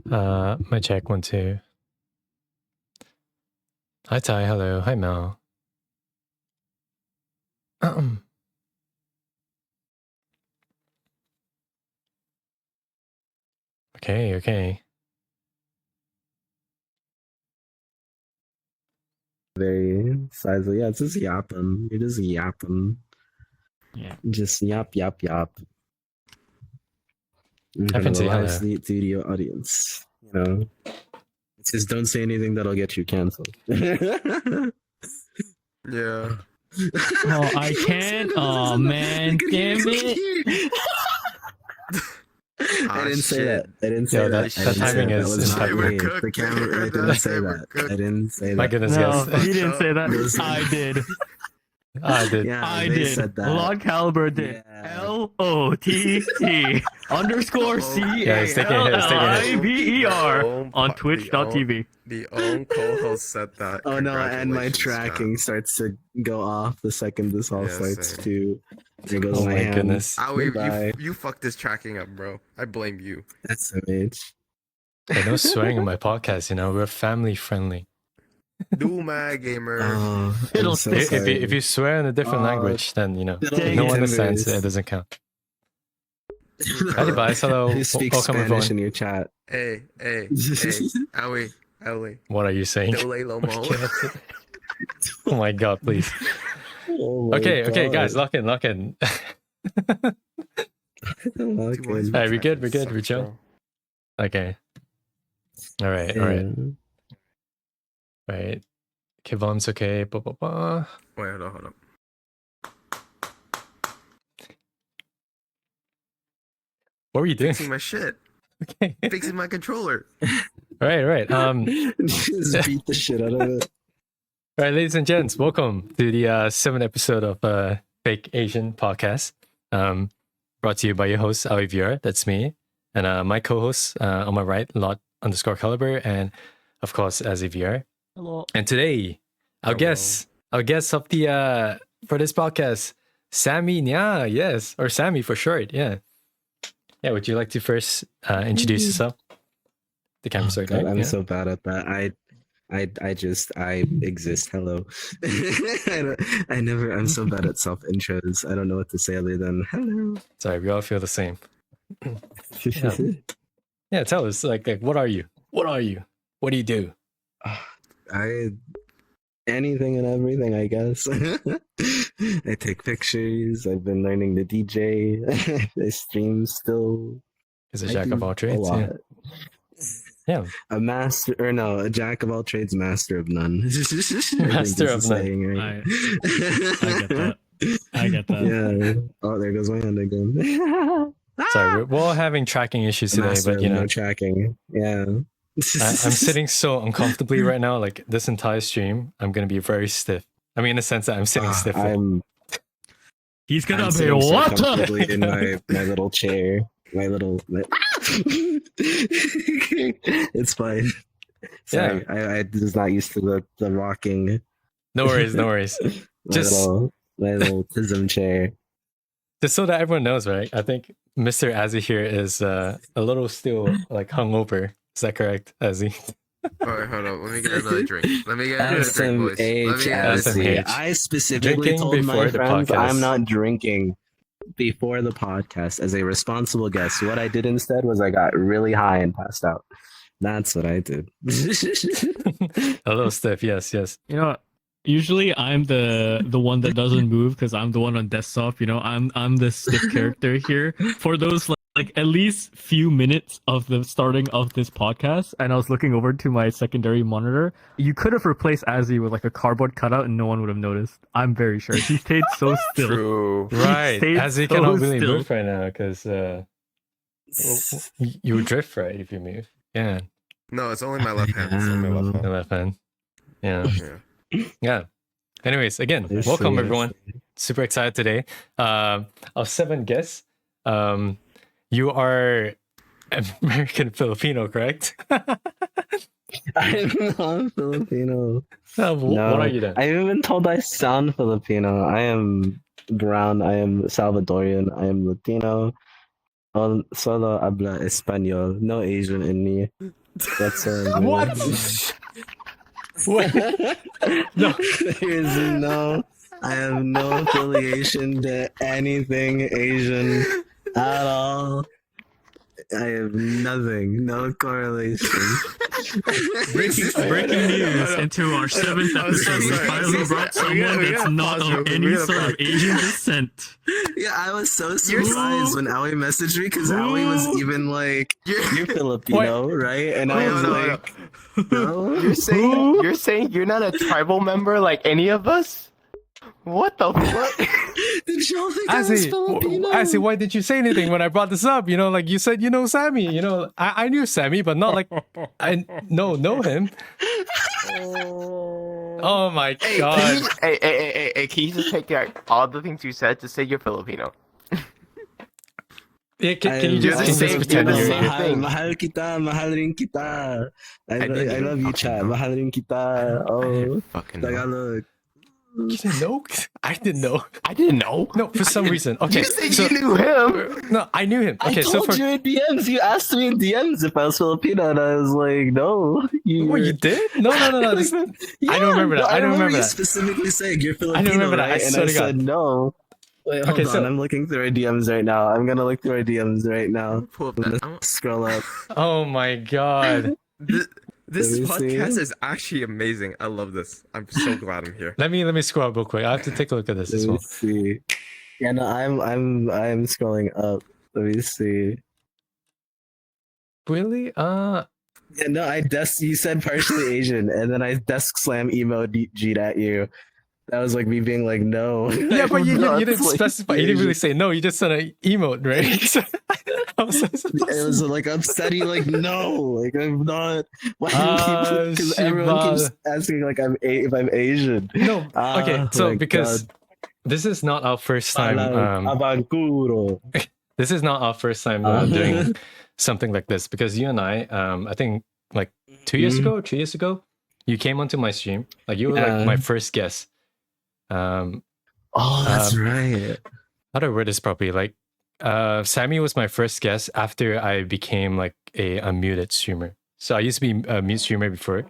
My check 1 2. Hi Ty, hello. Hi Mel. Okay. Very sizable. Yeah, it's just yapping. You're just yapping. Yeah. Just yap. In I front can of say the live hello. studio audience. You know, it's just don't say anything that'll get you canceled. Yeah. Oh, I can't. Oh man, damn it! I didn't say shit. that. I didn't say Yo, that. that timing is That was not impeccable. me. The camera. I didn't say that. I didn't say that. My goodness, No, yes. he didn't say that. Listen. I did. I did. Yeah, I they did. said that. Log Caliber did. Yeah. LOTT underscore Yeah, he's taking a hit, he's taking a hit. CALLIVER on twitch.tv. The own co-host said that. Oh no, and my Congratulations, tracking man. starts to go off the second this all Yeah, starts same. to. There goes Oh my my hand. goodness. Goodbye. You fucked this tracking up, bro. I blame you. That's MH. Hey, no swearing in my podcast, we're family friendly. Do my gamer. Oh, It'll I'm so stick. If you swear in a different language, then Dang no it. one understands it doesn't count. Hi guys, hello. Who speaks Welcome Spanish everyone. in your chat? Hey. Ellie. What are you saying? Dole Lomo. Oh my god, please. Oh my Okay, God. guys, lock in. Lock in. Alright, we're good, we're chill. Okay. Alright. Right. Okay, volume's okay. Wait, hold on. What were you doing? Fixing my shit. Okay. Fixing my controller. Right. Just beat the shit out of it. All right, ladies and gents, welcome to the 7th episode of Fake Asian Podcast. Brought to you by your host, Olivier, that's me, and my co-host on my right, Lot_Caliber, and of course, Azivier. Hello. And today, our guest of the for this podcast, Sammy Nya, yes, or Sammy for short, yeah. Yeah, would you like to first introduce yourself? The camera's right God, there. I'm Yeah. so bad at that. I exist. Hello. I'm so bad at self intros. I don't know what to say other than hello. Sorry, we all feel the same. Yeah, tell us, like, what are you? What are you? What do you do? Anything and everything, I guess. I take pictures. I've been learning to DJ. I stream still. Is a I jack of do all a trades? lot. Yeah. A jack of all trades, master of none. Master of none. Saying, right? I get that. Yeah. Oh, there goes my hand again. Sorry, we're all having tracking issues today, Master but of no tracking. Yeah. I'm sitting so uncomfortably right now. Like this entire stream, I'm gonna be very stiff. I mean, in the sense that I'm sitting stiff. He's gonna I'm be sitting so what? comfortably in my little chair. It's fine. Sorry, I was not used to the rocking. No worries. My little tism chair. Just so that everyone knows, right? I think Mr. Azzy here is a little still like hungover. Is that correct, Azzy? Alright, hold on. Let me get another drink. Let me get another drink, boys. SMH. I specifically Drinking told my before the friends podcast. I'm not drinking before the podcast as a responsible guest. What I did instead was I got really high and passed out. That's what I did. A little stiff, yes. You know, usually I'm the one that doesn't move because I'm the one on desktop. I'm the stiff character here for those like at least few minutes of the starting of this podcast. And I was looking over to my secondary monitor. You could have replaced Azzy with like a cardboard cutout, and no one would have noticed. I'm very sure he stayed so still. True. Right. Stayed Azzy so cannot really still. move right now because you would drift, right, if you move. Yeah. No, it's only my left hand. It's only my left hand. The left hand. Yeah. Yeah. Yeah. Anyways, again, Yes, welcome yes. everyone. Super excited today. Our 7 guests. You are American Filipino, correct? I'm not Filipino. What are you then? I've even been told I sound Filipino. I am brown. I am Salvadorian. I am Latino. Solo habla español. No Asian in me. That's What? Wait, no. There's no. I have no affiliation to anything Asian at all. I have nothing. No correlation. Breaking news into our 7th I'm so episode. We sorry. finally brought someone that's not of any sort of Asian descent. Yeah, I was so surprised when Aoi messaged me because Aoi was even like, "You're Filipino, right?" And I was like, "No." You're saying you're not a tribal member like any of us? What the fuck? Did y'all think I was Filipino? Azzy, why did you say anything when I brought this up? You know, like you said, you know Sammy. You know, I knew Sammy, but not like I know him. Oh my god! Hey, can you just take out all the things you said to say you're Filipino? Yeah, can you just, I'm can you just saying pretend you're you're? the same. Mahal kita, mahal rin kita. I didn't love you, even chat. fucking know. Mahal rin kita. Oh, Fucking know. Tagalog. You didn't know? I didn't know. I didn't know. No, for some reason. Okay, You said so you knew him. no, I knew him. Okay, I so told for you in DMs. You asked me in DMs if I was Filipino, and I was like, no. what you did? No. This, I don't remember that. no, I don't remember you that. specifically saying you're Filipino, I don't remember that. I right? And swear I to God. said no. Wait, hold Okay, on. so- I'm looking through our DMs right now. I'm gonna look through our DMs right now. Pull up I'm that. gonna scroll up. Oh my god. This Let me see. podcast is actually amazing. I love this. I'm so glad I'm here. Let me scroll up real quick. I have to take a look at this as Let me well. see. Yeah, no, I'm scrolling up. Let me see. Really? Yeah, no, you said partially Asian, and then I desk slam emoji'd at you. That was like me being like, no. Yeah, but you No, didn't it's like specify. You didn't really Asian. say no. You just said an emote, right? So, I was so surprised. It was like upsetting, like no, like I'm not. Why Ah, because everyone keeps Shiva. asking like if I'm Asian. No. Okay, Ah, so my because God. this is not our first time. Abanguro. This is not our first time doing something like this because you and I think like 2 years ago, 3 years ago, you came onto my stream. Like you were Yeah. like my first guest. Oh, that's right. How do I word this properly? Like, Sammy was my first guest after I became like a muted streamer. So I used to be a mute streamer before.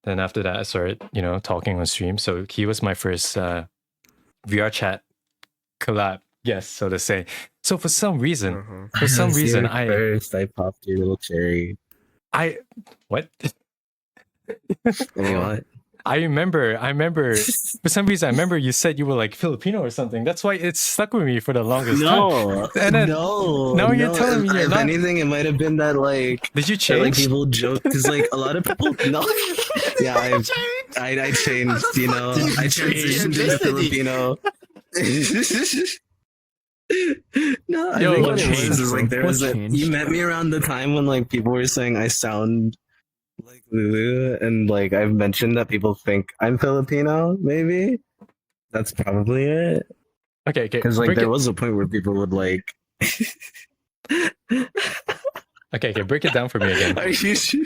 Then after that, I started, talking on stream. So he was my first VR chat collab guest, so to say. So for some reason, Uh-huh. First, I popped your little cherry. what? What? I remember for some reason, I remember you said you were like Filipino or something. That's why it stuck with me for the longest time. No, And then- no. now you're telling me you're if not. anything, it might have been that like. Did you that, like change? people joke because like a lot of people no yeah I changed I transitioned to Filipino. No, I Yo, think what what it changed, was is like bro? there was What a changed? you met me around the time when like people were saying I sound like Lulu and like I've mentioned that people think I'm Filipino maybe that's probably it Okay. because like break there it- was a point where people would like Okay, break it down for me again. are you sure?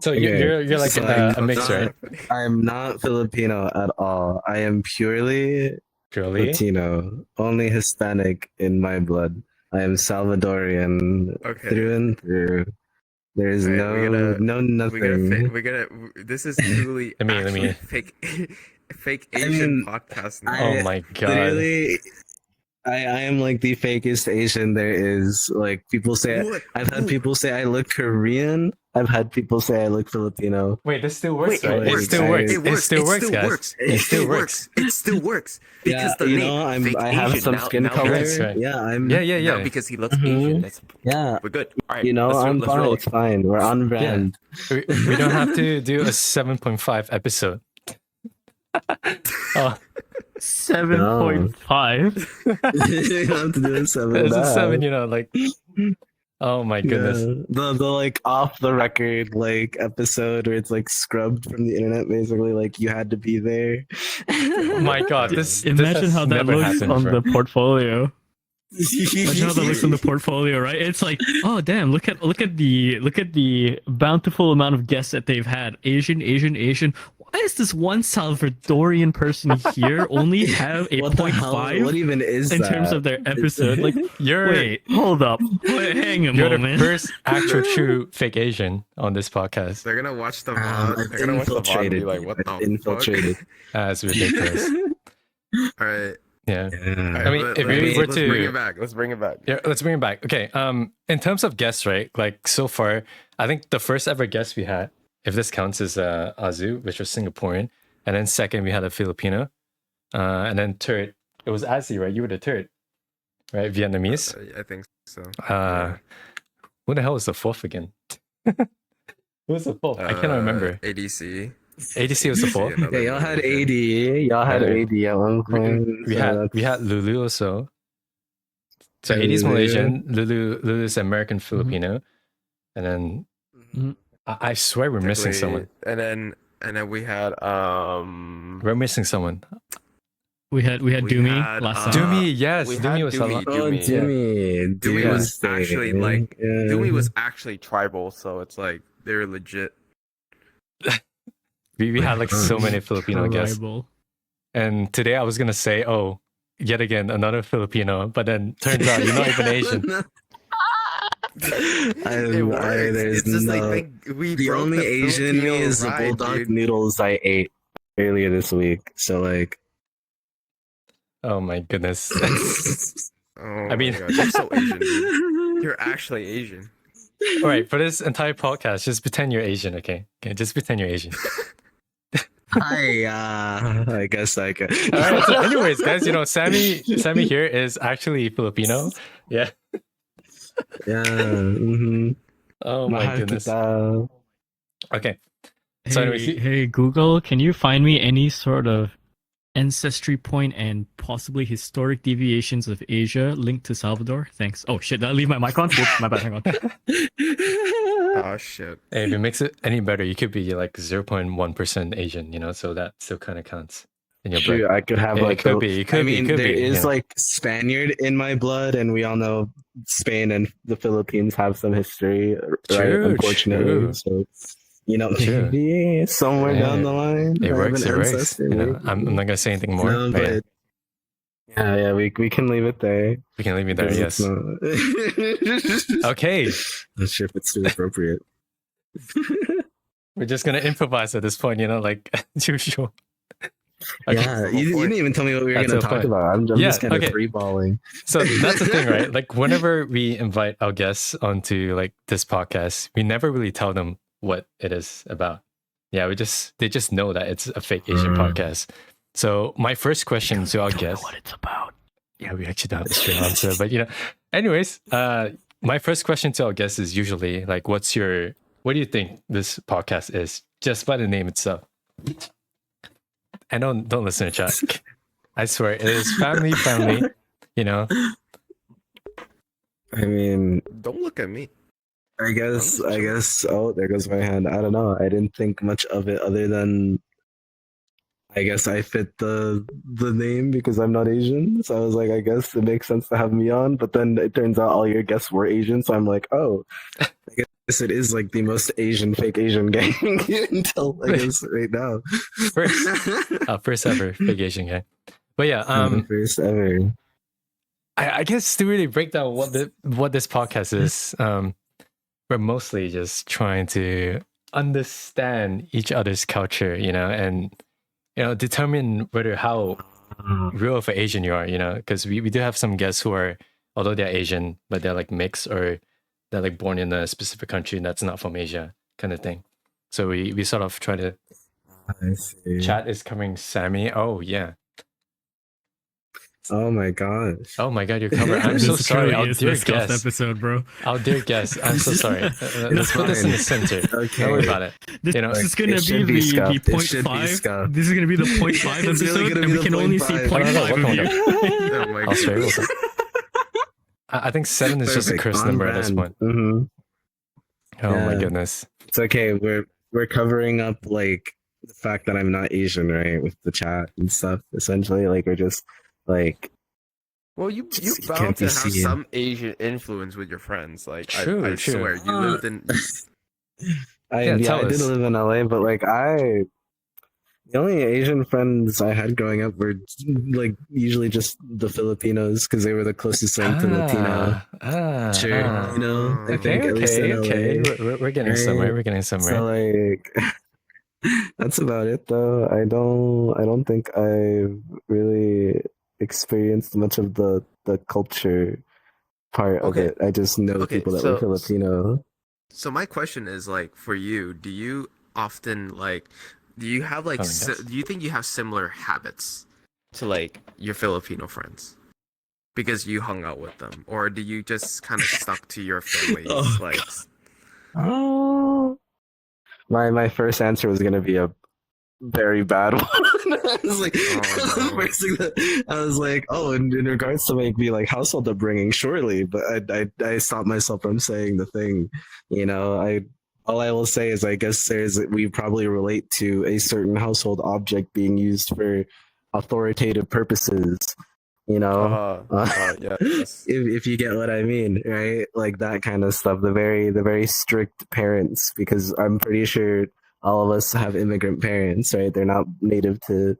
So Okay, you're like so a mix, right? I'm not Filipino at all. I am purely Purely. Latino, only Hispanic in my blood. I am Salvadorian Okay. through and through. There is Alright, nothing. This is truly Let me- actually fake I Asian mean, podcast now. Oh my god. Literally, I am like the fakest Asian there is. Like people say, What? I've had people say I look Korean. I've had people say I look Filipino. Wait, this still works, Wait, right? it It still works. works. It still works, guys. It still works. It still works. Yeah, Because the name fake I have Asian, some now- skin now color. That's right. Yeah, I'm. Yeah. Now because he looks Mhm. Asian, that's Yeah, we're good. All right, I'm let's fine. roll. It's fine. We're on brand. We don't have to do a 7.5 episode. Oh, 7.5. You have to do a 7. it's a and 7, half. like. Oh my goodness. Yeah. The like off the record like episode where it's like scrubbed from the internet basically like you had to be there. Oh my god, this Imagine this how has that never looks happened on before. the portfolio. Imagine how that looks on the portfolio, right? It's like, oh damn, look at the bountiful amount of guests that they've had. Asian. why is this one Salvadorian person here only have a What the hell? 0.5 What even is in that? terms of their episode? Like, You're wait, hold up. Wait, hang a you're the moment. first actual true fake Asian on this podcast. They're gonna watch the I've VOD. They're gonna watch the VOD and be like, "What I've the infiltrated. It's ridiculous. fuck?" All right. Yeah. Yeah. I mean, if we were let's to- bring it back. Let's bring it back. Yeah, let's bring it back. Okay. In terms of guests, right? Like so far, I think the first ever guest we had, if this counts, is Azu, which was Singaporean, and then second we had a Filipino, and then third it was Azzy, right? You were the third, right? Vietnamese. I think so. Who the hell was the fourth again? Who was the fourth? I cannot remember. ADC. ADC was the fourth. Yeah, y'all had AD. Y'all had Yeah. AD at one point. We had Lulu also. So Yeah, 80s Lulu. Malaysian, Lulu's American Filipino, and then Mhm. I swear we're missing someone. And then we had We're missing someone. We had We Doomy had, last time. Doomy, yes, we Doomy had was Doomy. Oh, Doomy. Doomy. Doomy Yeah. was actually like Doomy was actually tribal, so it's like they're legit. We had like so many Filipino guests, Rival. and today I was gonna say, oh, yet again another Filipino, but then turns out you're not even Asian. It works. There's It's just no, like we the broke only Asian in me Filipino is the ride, bulldog dude. noodles I ate earlier this week. So like, Oh my goodness. Oh I mean- my God, you're so Asian, dude. You're actually Asian. All right, for this entire podcast, just pretend you're Asian, okay? Okay, just pretend you're Asian. I guess I could. All right. So, anyways, guys, you know, Sammy here is actually Filipino. Yeah. Yeah. Mm-hmm. Oh my goodness. Okay. So Hey, anyways, hey Google, can you find me any sort of ancestry point and possibly historic deviations of Asia linked to Salvador? Thanks. Oh shit, did I leave my mic on? Whoops, my bad, hang on. Oh shit. Hey, if it makes it any better, you could be like 0.1% Asian, you know, so that still kind of counts in your True, blood. I could have Yeah, it like could a- be, it could I be, it mean, could there be, is yeah. like Spaniard in my blood, and we all know Spain and the Philippines have some history, right? True, Unfortunately, true. so you know, True. maybe somewhere Yeah, down the line, It I have works, an it works. ancestor, You know, maybe. I'm not gonna say anything more. No, but yeah, but yeah, we can leave it there. we can leave it there. because Yes. it's not- Okay, Not sure if it's too appropriate. we're just gonna improvise at this point. You know, like as usual. Okay. Yeah, you didn't even tell me what we were That's going the to talk point. about. I'm Yeah, just kind of okay. freeballing. So that's the thing, right? Like whenever we invite our guests onto like this podcast, we never really tell them what it is about. Yeah, they just know that it's a fake Asian podcast. So my first question to our guests, What it's about. yeah, we actually don't have a straight answer, but you know, anyways, my first question to our guests is usually like, what do you think this podcast is? Just by the name itself. And don't listen to chat. I swear, it is family, you know. I mean, Don't look at me. I guess. Oh, there goes my hand. I don't know. I didn't think much of it other than, I guess I fit the name because I'm not Asian. So I was like, I guess it makes sense to have me on. But then it turns out all your guests were Asian. So I'm like, oh, I guess it is like the most Asian fake Asian gang until I guess right now. First ever fake Asian guy. But yeah, First ever. I guess to really break down what this podcast is, we're mostly just trying to understand each other's culture, you know, and you know, determine how real of an Asian you are, you know, because we do have some guests who are, although they're Asian, but they're like mixed or they're like born in a specific country that's not from Asia, kind of thing. So we sort of try to. I see. Chat is coming, Sammy. Oh yeah. Oh my gosh. Oh my God, you're covered. I'm so This sorry. truly Our is dear this cuffed guest. episode, bro. Our dear guest. I'm so sorry. Let's put this in the center. Okay. Don't worry about it. This, You know, this is gonna it be should be the scuffed. It point should be five. scuffed. This is gonna be the point five It's really episode, gonna and be we the can only see 0.5. point No, no, five welcome, of you. Oh my I'll straight God. with it. I think 7 is just a Perfect, curse on number at this brand. point. Mm-hmm. Oh my Yeah. goodness. It's okay. We're covering up like the fact that I'm not Asian, right? With the chat and stuff. Essentially, like we're just like Well, you You bound can't to be have seen. some Asian influence with your friends. Like True, I true. swear, you lived in. Yeah, tell I did us. live in LA, but like I The only Asian friends I had growing up were like usually just the Filipinos because they were the closest thing to Latino culture. You know, I think at least in Okay. LA, We're getting somewhere. right? We're getting So somewhere. like, that's about it though. I don't think I've really experienced much of the culture part of Okay. it. I just know Okay. people that were Filipino. So my question is like for you, do you often like do you have like Coming, guys. do you think you have similar habits to like your Filipino friends because you hung out with them, or do you just kind of stuck to your family's Oh, like Oh, my first answer was gonna be a very bad one. I was like, Oh, the no. first thing that I was like, oh, in regards to maybe like household upbringing, surely, but I stopped myself from saying the thing. You know, I all I will say is I guess we probably relate to a certain household object being used for authoritative purposes. You know, yes. if you get what I mean, right? Like that kind of stuff. The very strict parents, because I'm pretty sure all of us have immigrant parents, right? They're not native to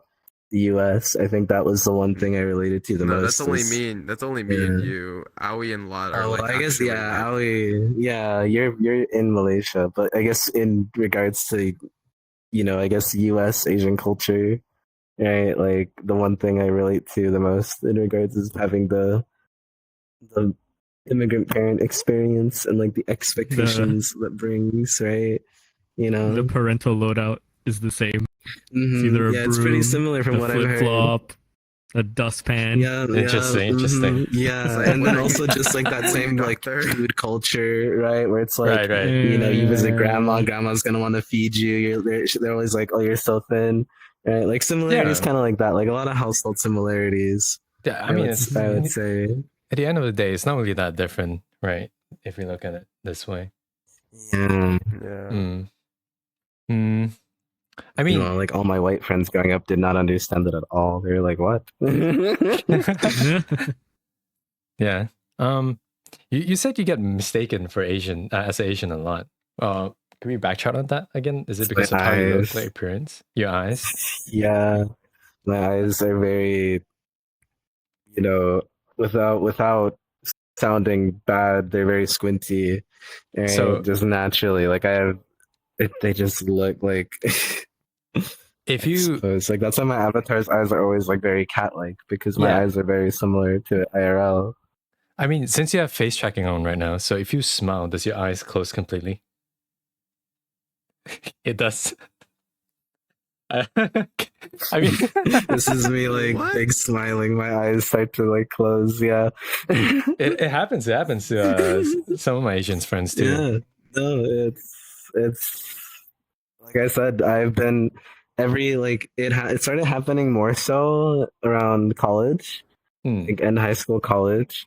the U.S. I think that was the one thing I related to the No, that's most. only Is, me. That's only me and yeah. you. Aoi and Lot are Oh, like I guess actually yeah, my Ali, yeah, you're in Malaysia, but I guess in regards to I guess U.S. Asian culture, right? Like the one thing I relate to the most in regards is having the immigrant parent experience and like the The expectations that brings, right? You the know, parental loadout is the same. It's either a yeah, it's pretty broom, similar from a what I've flip heard. flop, a dustpan. Yeah, yeah, Interesting. It's yeah, like and then what also just like that what you same got like there. food culture, right? Where it's like, Right. you visit grandma, Yeah. grandma's gonna want to feed you. They're always like, oh, you're so thin, right? Like similarities, Yeah. kind of like that, like a lot of household similarities. Yeah. I mean, it's I would Mhm. say, at the end of the day, it's not really that different, right? If we look at it this way. yeah. Yeah. Mm. Mm. I You mean, know, like all my white friends growing up did not understand it at all. They were like, "What?" yeah. You said you get mistaken for Asian as Asian a lot. Can we backtrack on that again? Is it My because of how you look, like eyes, appearance, your eyes? yeah, my eyes are very, you know, without sounding bad, they're very squinty, right? So Just naturally, like I have, they just look like. if I you, suppose like that's why my avatar's eyes are always like very cat-like because my yeah, eyes are very similar to IRL. I mean, since you have face tracking on right now, so if you smile, does your eyes close completely? It does. I mean, This is me like What? big smiling. My eyes start to like close. Yeah. it happens. It happens to some of my Asian friends too. Yeah. No, it's like I said. I've been every like it started happening more so around college, Mm, like in high school, college,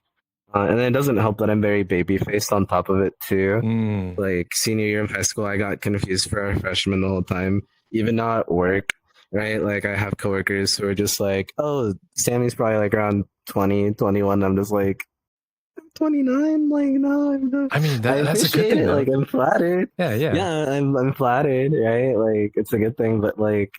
and then it doesn't help that I'm very baby faced on top of it too. mm. Like senior year of high school, I got confused for a freshman the whole time, even not at work, right? Like I have coworkers who are just like, oh, Sammy's probably like around 20, 21. I'm just like, I'm 29. Like, no, I'm not. I mean, I that's a good appreciate thing, it. though. Like, I'm flattered. Yeah. Yeah, I'm flattered, right? Like, it's a good thing. But like,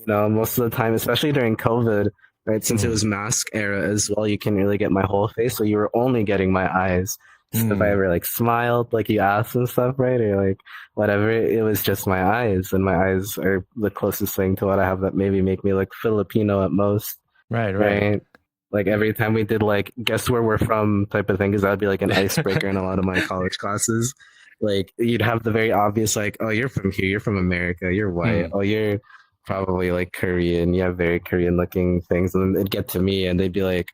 most of the time, especially during COVID, right? Since it Mm, was mask era as well, you couldn't really get my whole face, so you were only getting my eyes. So if I mm. ever like smiled, like you asked and stuff, right, or like whatever, it was just my eyes, and my eyes are the closest thing to what I have that maybe make me look Filipino at most, Right. right? Like every time we did like guess where we're from type of thing, because that would be like an icebreaker in a lot of my college classes. Like you'd have the very obvious like, oh, you're from here, you're from America, you're white, Mm. oh, you're probably like Korean, you have very Korean looking things, and then it'd get to me, and they'd be like,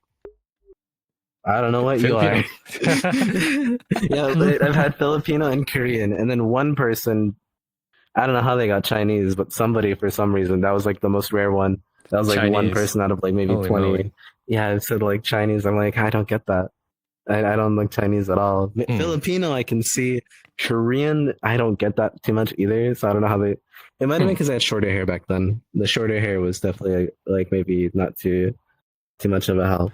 I don't know what you are. Filipino. Yeah, but I've had Filipino and Korean, and then one person, I don't know how they got Chinese, but somebody for some reason, that was like the most rare one. That was like one Chinese. person out of like maybe Holy 20. moly. Yeah, it said like Chinese. I'm like, I don't get that. I don't look Chinese at all. Mm. Filipino, I can see. Korean, I don't get that too much either. So I don't know how they. It might have been because I had shorter hair back then. The shorter hair was definitely like maybe not too much of a help.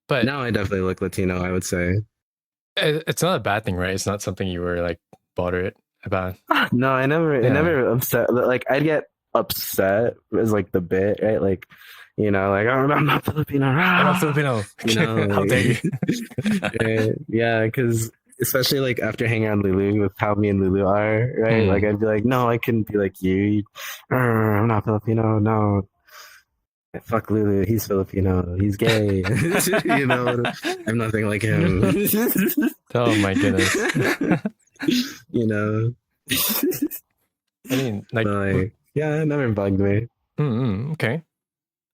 But Now I definitely look Latino, I would say. it's not a bad thing, right? It's not something you were like bothered about. No, I never. It Yeah. never upset. Like I'd get upset is like the bit, right? Like, like, oh, I'm not Filipino. I'm rah! not Filipino. How like- dare you? Right? Yeah, because especially like after hanging out with Lulu, with how me and Lulu are, right? Like I'd be like, no, I couldn't be like you. I'm not Filipino. No, fuck Lulu. He's Filipino. He's gay. I'm nothing like him. Oh my goodness. you know. I mean, like, yeah, it never bugged me. okay.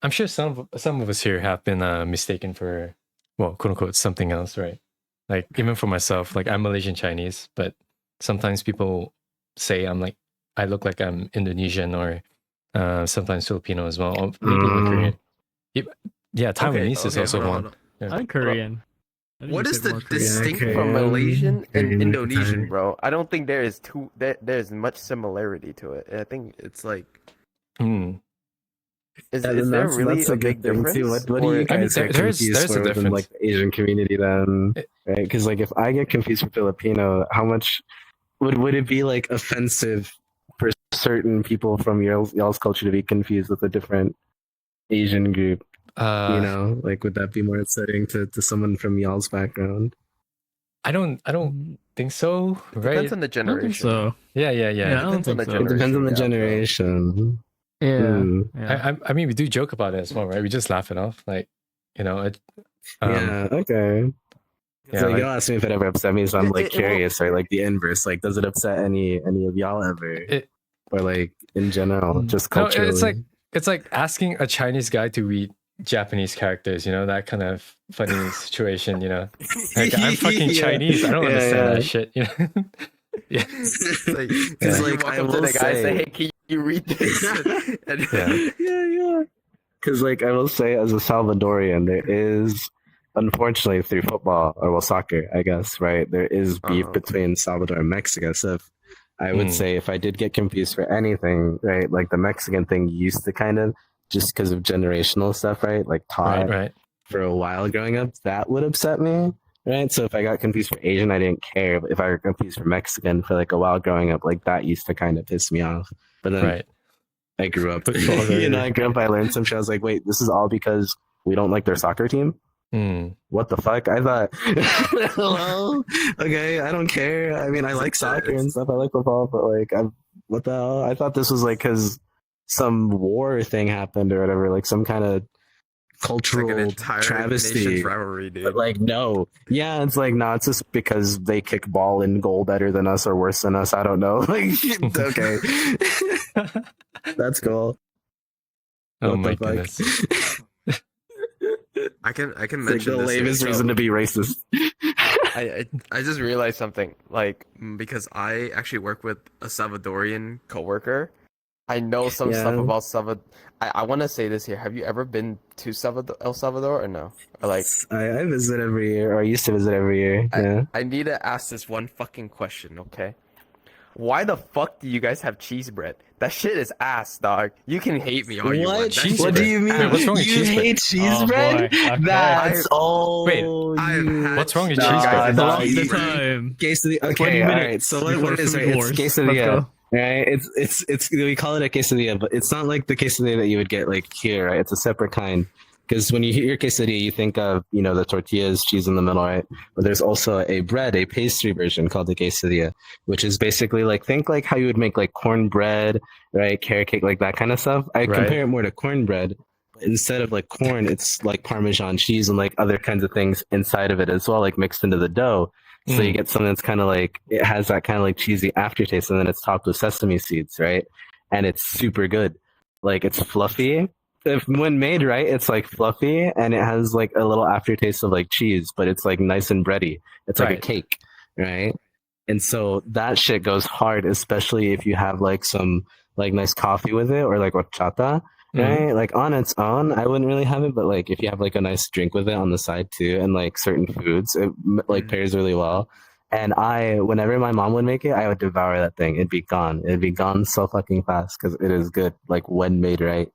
I'm sure some of us here have been mistaken for, well, quote unquote, something else, right? Like, even for myself, like, I'm Malaysian Chinese, but sometimes people say I look like I'm Indonesian or sometimes Filipino as well, or maybe even Korean. Yeah, Taiwanese is also one. Yeah. I'm Korean. I think What you is said the more Korean. distinct Korean, From Malaysian and Korean, Indonesian, Thai. bro. I don't think there's much similarity to it. I think It's like Hmm. is Yeah, then there that's, really that's a a big good thing difference? too. What do Or- you I mean, guys get there's confused a for within difference. like the Asian community then, It- right? Because like if I get confused for Filipino, how much would it be like offensive for certain people from y'all's culture to be confused with a different Asian group? Like would that be more upsetting to someone from y'all's background? I don't think so, It right? depends on the I don't think generation. so. Yeah. Yeah, I don't Depends on think the so. It depends on the yeah, bro. generation. Yeah. Mm. Yeah. I mean, we do joke about it as well, right? We just laugh it off, like, it, Yeah. Okay. yeah, So like- y'all asked me if it ever upset me, so I'm like It won't- curious, right? Like the inverse, like does it upset any of y'all ever, it, or like in general, just no, culturally? it's like asking a Chinese guy to read Japanese characters, that kind of funny situation, Like, I'm fucking Yeah. Chinese. I don't Yeah, understand yeah. that shit, Yeah. it's like, Because you like walk I up to will the guy and say, hey, can you read this? And- Yeah. Because like I will say, as a Salvadorian, there is, unfortunately, through football or well soccer, I guess, right? There is beef Uh-huh. between Salvador and Mexico. So I would say if I did get confused for anything, right, like the Mexican thing used to kind of just because of generational stuff, right? Like taught Right. for a while growing up, that would upset me. Right. So if I got confused for Asian, I didn't care. But if I got confused for Mexican for like a while growing up, like that used to kind of piss me off. But then Right. I grew up, Footballer. I grew up, I learned some shit. I was like, wait, this is all because we don't like their soccer team? Mm. What the fuck? I thought, hello? Okay, I don't care. I mean, I like soccer and stuff. I like football, but like, what the hell? I thought this was like because some war thing happened or whatever, like some kind of It's cultural like an entire travesty. nation's rivalry, dude. But like, no. Yeah, it's like, no, it's just because they kick ball and goal better than us or worse than us. I don't know. Like, okay. That's cool. Oh What my the fuck? goodness. I can It's like mention the this here, lamest so- reason to be racist. I just realized something, like, because I actually work with a Salvadorian coworker. I know some stuff Yeah. about Salvador. I want to say this here. Have you ever been to El Salvador or no? Or like, I visit every year, or I used to visit every year. Yeah. I need to ask this one fucking question, okay? Why the fuck do you guys have cheese bread? That shit is ass, dog. You can hate me all you want. That Cheese shit What do is you mean? Wait, what's wrong with you cheese bread? hate cheese Oh, bread? boy. Okay. That's Wait, I've had what's wrong with Nah, cheese bread? nah, All you- the time. Quesadilla. 20 Okay, all right. minutes So before what is it? Food It's Wars. quesadilla. Let's go. Right? It's we call it a quesadilla, but it's not like the quesadilla that you would get like here, right? It's a separate kind. Because when you hear quesadilla, you think of the tortillas, cheese in the middle, right? But there's also a pastry version called the quesadilla, which is basically think like how you would make like cornbread, right? Carrot cake, like that kind of stuff. I Right. compare it more to cornbread. Instead of like corn, it's like Parmesan cheese and like other kinds of things inside of it as well, like mixed into the dough. So you get something that's kind of like, it has that kind of like cheesy aftertaste, and then it's topped with sesame seeds, right? And it's super good. Like it's fluffy. When made right, it's like fluffy and it has like a little aftertaste of like cheese, but it's like nice and bready. It's like Right. a cake, right? And so that shit goes hard, especially if you have like some like nice coffee with it or like horchata. Right, like on its own, I wouldn't really have it, but like if you have like a nice drink with it on the side too, and like certain foods, it like pairs really well. And whenever my mom would make it, I would devour that thing. It'd be gone. It'd be gone so fucking fast because it is good, like when made right.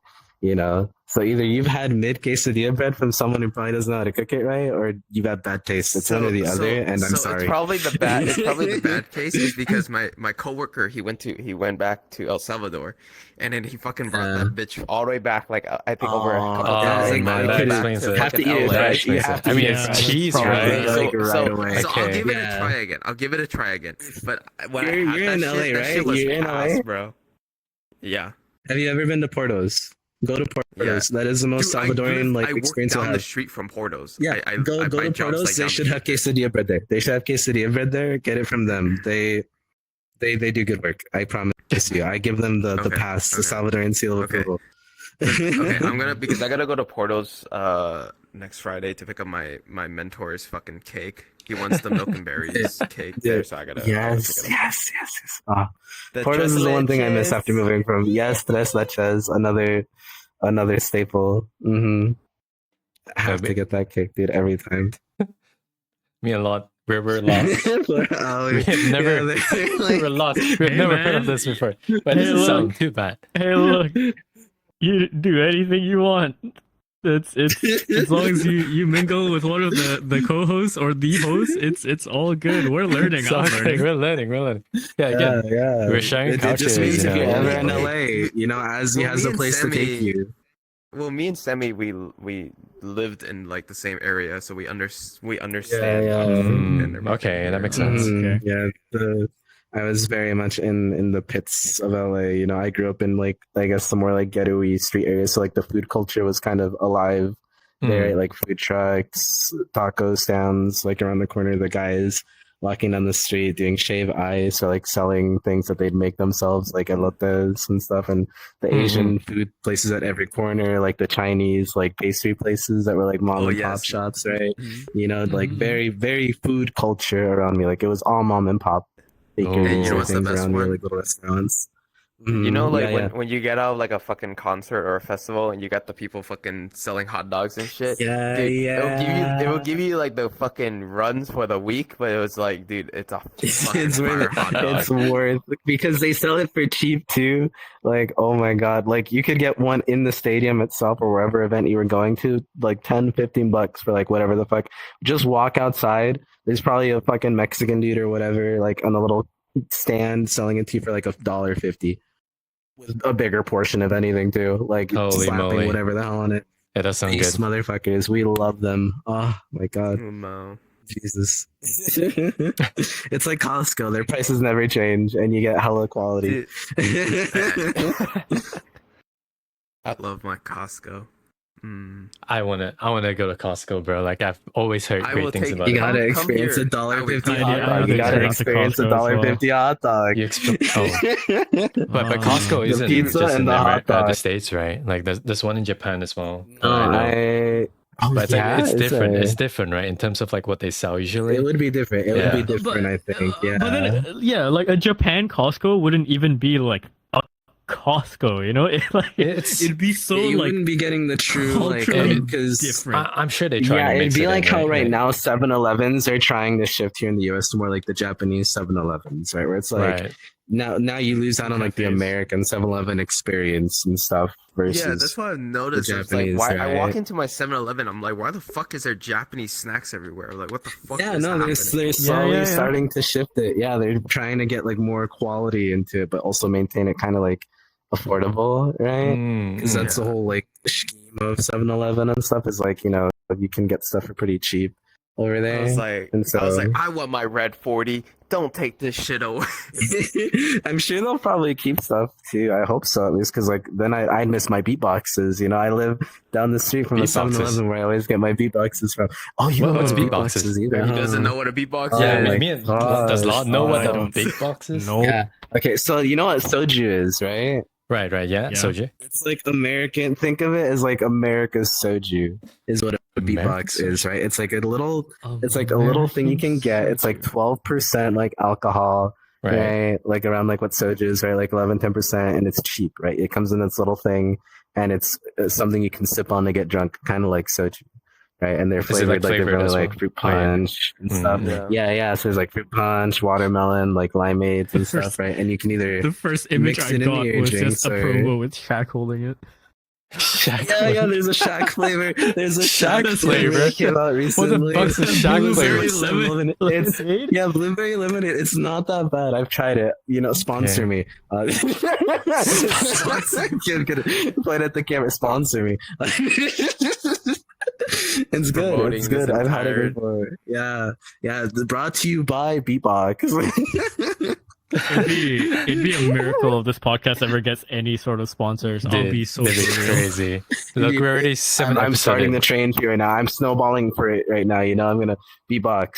You know, so either you've had mid quesadilla bread from someone who probably doesn't know how to cook it right, or you've had bad taste. It's one or the other, and I'm sorry. It's probably the bad. It's probably the bad case is because my coworker he went back to El Salvador, and then he fucking brought that bitch all the way back like I think over a couple days. man, all the that way back explains to it. You have to fucking eat it LA. fresh. You have to I mean, eat it it's fresh. cheese, Probably, right? like, right So away. I'll give it a Yeah. try again. I'll give it a try again. But when I You're had in that LA, shit, that right? shit was You're in LA? ass, bro. Yeah. Have you ever been to Porto's? Go to Porto's. That is the most Dude, Salvadorian I work experience down you'll the have. street from Porto's. Yeah, I go buy to jobs, Porto's. like, They down should the have street. quesadilla bread there. They should have quesadilla bread there. Get it from them. They do good work. I promise you. I give them the Okay, pass, the okay. Salvadorian seal of Okay. approval. Okay, because I gotta go to Porto's next Friday to pick up my mentor's fucking cake. He wants the milk and berries cake there, so I gotta Yes. pick it up. Ah, The Porto's is the one thing I miss leches. after moving from. Yes, tres leches, another staple. I have to get that cake, dude, every time. Me a lot. We're lost. Oh, We have never, like, we're lost. We've Hey, never man. heard of this before. But Hey, it doesn't look. sound too bad. Hey, look, you do anything you want. It's as long as you mingle with one of the co-hosts or the host, it's all good. We're learning. So, I'm okay, learning. we're learning. Yeah, again, yeah. we're sharing It just couches, means you if you're know, ever like- in LA, you know, Azzy Well, has me a and place to Sammy- take you. Well, me and Semi, we lived in like the same area, so we understand. yeah. food and everything okay, that there. makes sense. Okay. Yeah, I was very much in the pits of LA. You know, I grew up in like I guess the more like ghetto-y street areas, so like the food culture was kind of alive there, like food trucks, taco stands, like around the corner, the guys walking down the street doing shave ice or like selling things that they'd make themselves, like elotes and stuff, and the Mhm. Asian food places at every corner, like the Chinese like pastry places that were like mom Oh, and pop yes. shops, right? Mhm. You know, like Mhm. very, very food culture around me. Like it was all mom and pop bakeries Oh. Hey, you know or what's the things best around me, one? like little restaurants. You know, like yeah, when you get out of like a fucking concert or a festival and you got the people fucking selling hot dogs and shit. yeah, Dude, yeah. it will give you like the fucking runs for the week, but it was like, dude, it's a fucking It's fire worth hot it. dog. It's worth because they sell it for cheap too. Like, oh my god, like you could get one in the stadium itself or wherever event you were going to, like 10-15 bucks for like whatever the fuck. Just walk outside. There's probably a fucking Mexican dude or whatever, like on a little stand selling it to you for like $1.50. With a bigger portion of anything too, like Holy slapping moly. whatever the hell on it. It does sound These good. motherfuckers, we love them. Oh my god, No. Jesus! It's like Costco. Their prices never change, and you get hella quality. I love my Costco. Mm. I wanna go to Costco, bro. Like I've always heard I great will things take- about You it. gotta Come experience here. a $1.50 I hot would dog. You take gotta it to experience a Costco as well. $1.50 hot dog. You But Costco The isn't pizza just in and the hot the dog. States, right? Like there's one in Japan as well. No, I know. Oh, But it's yeah, like it's different. a- It's different, right? In terms of like what they sell usually. It would be different. It Yeah. would be different, I think. Yeah. But then, yeah, like a Japan Costco wouldn't even be like a Costco, you know? It'd be so you like wouldn't be getting the true like culturally because different. I'm sure they try. yeah, to it'd mix be it like in, how right Like- now 7-Elevens are trying to shift here in the US to more like the Japanese 7-Elevens, right? Where it's like right. now you lose out on like the Cafes. American 7-Eleven experience and stuff versus Yeah, that's what I've noticed. the It's like Japanese, why I walk right? into my 7-Eleven, I'm like, why the fuck is there Japanese snacks everywhere? Like, what the fuck yeah, is no, happening? they're slowly yeah. starting to shift it. Yeah, they're trying to get like more quality into it, but also maintain it kind of like affordable, right? Because that's the whole like scheme of 7-Eleven and stuff is like, you know, you can get stuff for pretty cheap over I there. was like, And so- I want my red 40. Don't take this shit away. I'm sure they'll probably keep stuff too. I hope so, at least because like then I'd miss my beatboxes. You know, I live down the street from a Beatboxes. 7-Eleven where I always get my beatboxes from. Oh, you What- know what's what beatboxes? beatboxes either? He huh? doesn't know what a beatbox Oh, Yeah, is. my me and gosh. does Lot know what I the don't- big box is? No. Yeah. Okay, so you know what soju is, right? Right, yeah. Yeah. Soju. It's like American. Think of it as like America's soju is what a America's beatbox is, right? It's like a little. It's like a little thing you can get. It's like 12% like alcohol, Right. right? Like around like what soju is, right? Like 11-10%, and it's cheap, right? It comes in this little thing, and it's something you can sip on to get drunk, kind of like soju, right? And they're it, flavored like, like they're flavored as like well? fruit Oh, yeah. punch and Mm. stuff. Yeah. Yeah. So there's like fruit punch, watermelon, like limeades and stuff, right? And you can either The first image Mix I it into got your was drinks just a or- promo with Shaq holding it. Shaq Yeah, there's a Shaq flavor. There's a Shaq Shaq flavor? flavor that came out What recently. the fuck's a Shaq Blueberry flavor? It's yeah, blueberry lemonade. It's not that bad. I've tried it. Sponsor me. Good. Point at the camera. Sponsor me. It's good. Promoting It's good. this I've had entire- it before. Yeah. Brought to you by Beatbox. It'd be a miracle if this podcast ever gets any sort of sponsors. I'll Dude, be so that'd be grateful. crazy. Look, we're already 7 I'm episodes starting in. the train for you right now. I'm snowballing for it right now. I'm gonna Beatbox.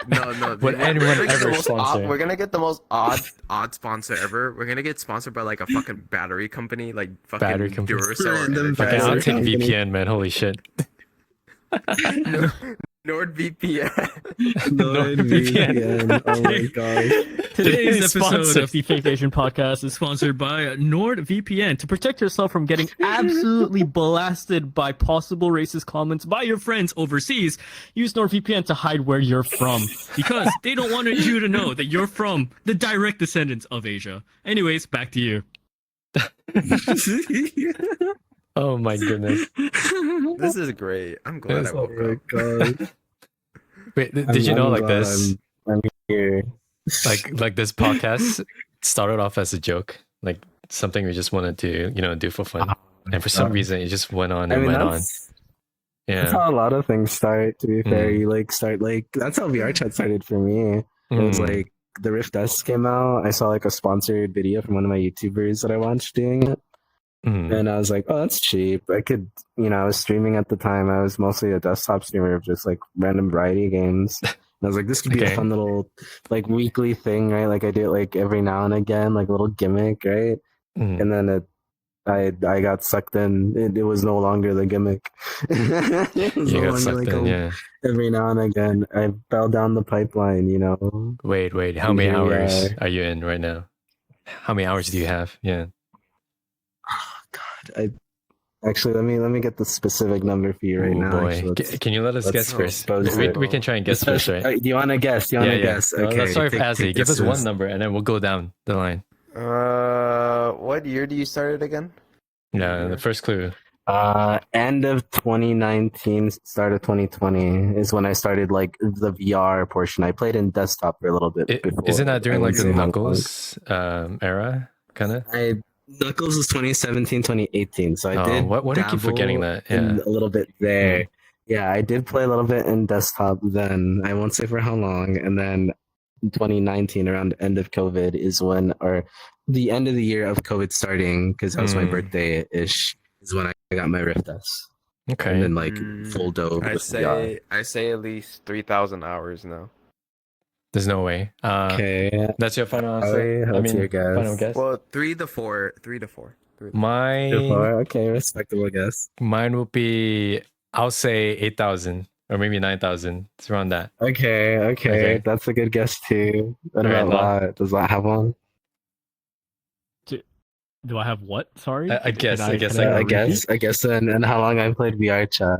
No. Would we're anyone gonna get ever the most sponsor? we're gonna get the most odd sponsor ever. We're gonna get sponsored by like a fucking battery company, like fucking Battery company. Duracell. Random Fucking, Battery I'll take company. VPN, man. Holy shit. NordVPN. NordVPN. Oh my god. Today's episode Sponsored. of the Fake Asian Podcast is sponsored by NordVPN. To protect yourself from getting absolutely blasted by possible racist comments by your friends overseas, use NordVPN to hide where you're from, because they don't want you to know that you're from the direct descendants of Asia. Anyways, back to you. Oh my goodness. This is great. I'm glad I Oh woke my up. god. Wait, did you know I'm like glad this? I'm here. Like this podcast started off as a joke, like something we just wanted to, do for fun. And for some reason, it just went on and went on. That's Yeah. how a lot of things start, to be fair. Mm. You that's how VR chat started for me. It was Mm. like the Rift S came out. I saw like a sponsored video from one of my YouTubers that I watched doing it. Mm. And I was like, oh, that's cheap. I could, I was streaming at the time. I was mostly a desktop streamer of just like random variety games. And I was like, this could be Okay. a fun little like weekly thing, right? Like I do it like every now and again, like a little gimmick, right? Mm. And then I got sucked in. It was no longer the gimmick. It was You no got longer, sucked in, yeah. every now and again, I fell down the pipiline, Wait. How many Yeah. hours are you in right now? How many hours do you have? Yeah. Actually, let me get the specific number for you right Oh now. boy. Actually, Can you let us let's guess first? expose We, it. we can try and guess first, right? Do you want to guess? Do you want to guess? Well, Okay. let's start with take Azzy. Give us guesses. one number and then we'll go down the line. What year do you start it again? Yeah, the first clue. End of 2019, start of 2020 is when I started like the VR portion. I played in desktop for a little bit before. Isn't that during I like went the to Hong Kong. Knuckles era, kind of? Knuckles was 2017, 2018. So I did. What do I keep forgetting dabble that? Yeah. in a little bit there. Yeah, I did play a little bit in desktop then. I won't say for how long. And then 2019, around the end of COVID, is when, or the end of the year of COVID starting, because that was my birthday ish, is when I got my Rift S. Okay. And then like Mm, full dove. I with say at least 3,000 hours now. There's no way. VR. Okay. That's your final answer? Joey, what's your guess? Final guess? Well, 3 to 4. Okay, respectable guess. Mine will be, I'll say 8,000 or maybe 9,000. It's around that. Okay. That's a good guess too. What Alright, about Lot? Does Lot have one? Do I have what? Sorry? I guess, Can I guess, can like, I guess, and how long I played VR chat.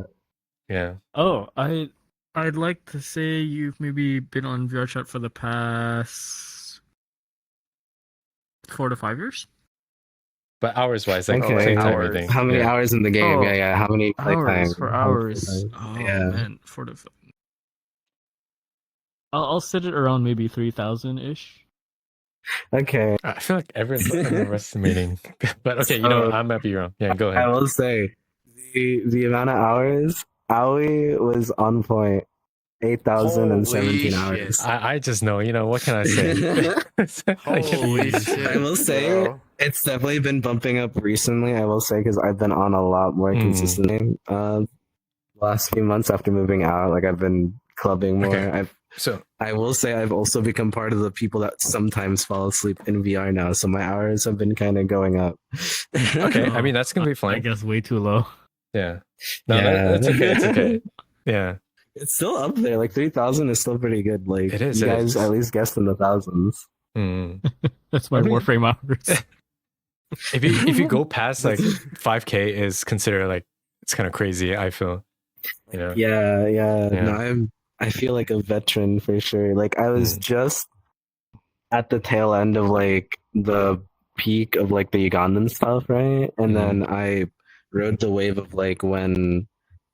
Yeah. Oh, I'd like to say you've maybe been on VR chat for the past 4 to 5 years. But hours wise, like Okay. playtime Hours. everything. How many yeah. hours in the game? Oh, Yeah. How many playtime? For How many hours. playtime? Oh Yeah. man, 4 to 5. I'll set it around maybe 3,000 ish. Okay. I feel like everyone's underestimating. But okay, So- I might be wrong. Yeah, go I ahead. will say the amount of hours, Aoi was on point. 8,017 Holy hours. I just know, what can I say? Holy shit. I will say bro. it's definitely been bumping up recently. I will say because I've been on a lot more Mm. consistently. Last few months after moving out, like I've been clubbing more. Okay. So, I will say I've also become part of the people that sometimes fall asleep in VR now. So my hours have been kind of going up. okay, I mean, that's going to be I fine. guess way too low. Yeah. No, Yeah. that's okay. It's okay. Yeah. It's still up there. Like 3,000 is still pretty good. Like It is, you it guys is. at least guessed in the thousands. Mm. That's my I mean- Warframe hours. If you go past like 5K is considered like it's kind of crazy, I feel. Yeah. Yeah. No, I feel like a veteran for sure. Like I was just at the tail end of like the peak of like the Ugandan stuff, right? And Mhm. then I rode the wave of like when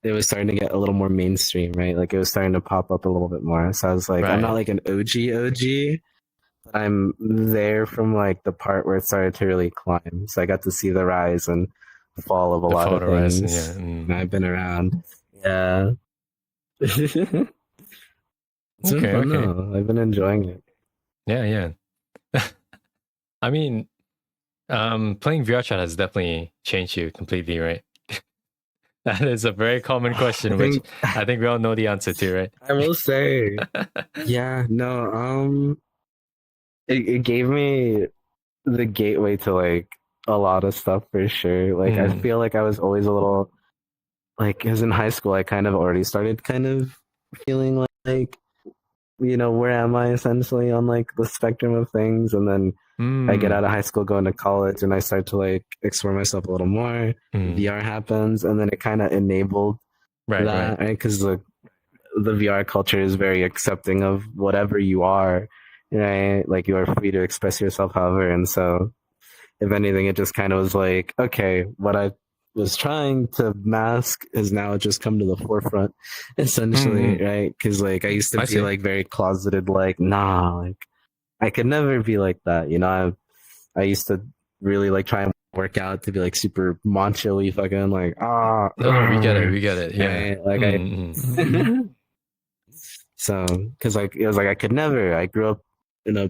it was starting to get a little more mainstream, right? Like it was starting to pop up a little bit more. So I was like, I'm not Right. like an OG, but I'm there from like the part where it started to really climb. So I got to see the rise and fall of a The lot of photo rise, things. yeah. And I've been around. Yeah. It's been Okay, fun okay. though. I've been enjoying it. Yeah, yeah. I mean, playing VR chat has definitely changed you completely, right? That is a very common question, which I think we all know the answer to, right? I will say, yeah, no, it gave me the gateway to like a lot of stuff for sure. Like I Mm. feel like I was always a little like, because in high school I kind of already started kind of feeling like, you know, where am I essentially on like the spectrum of things, and then I get Mm. out of high school, go into college, and I start to like explore myself a little more. Mm. VR happens, and then it kind of enabled Right, that, right. right? Because the VR culture is very accepting of whatever you are, right? Like you are free to express yourself however. And so, if anything, it just kind of was like, okay, what I was trying to mask has now just come to the forefront, essentially, Mm-hmm. right? Because like I used to I be see. like very closeted, like nah, like I could never be like that, you know. I used to really like try and work out to be like super macho-y, fucking like No, we get it. We get it. Yeah. right? Like Mhm. I. So, because like it was like I could never. I grew up in a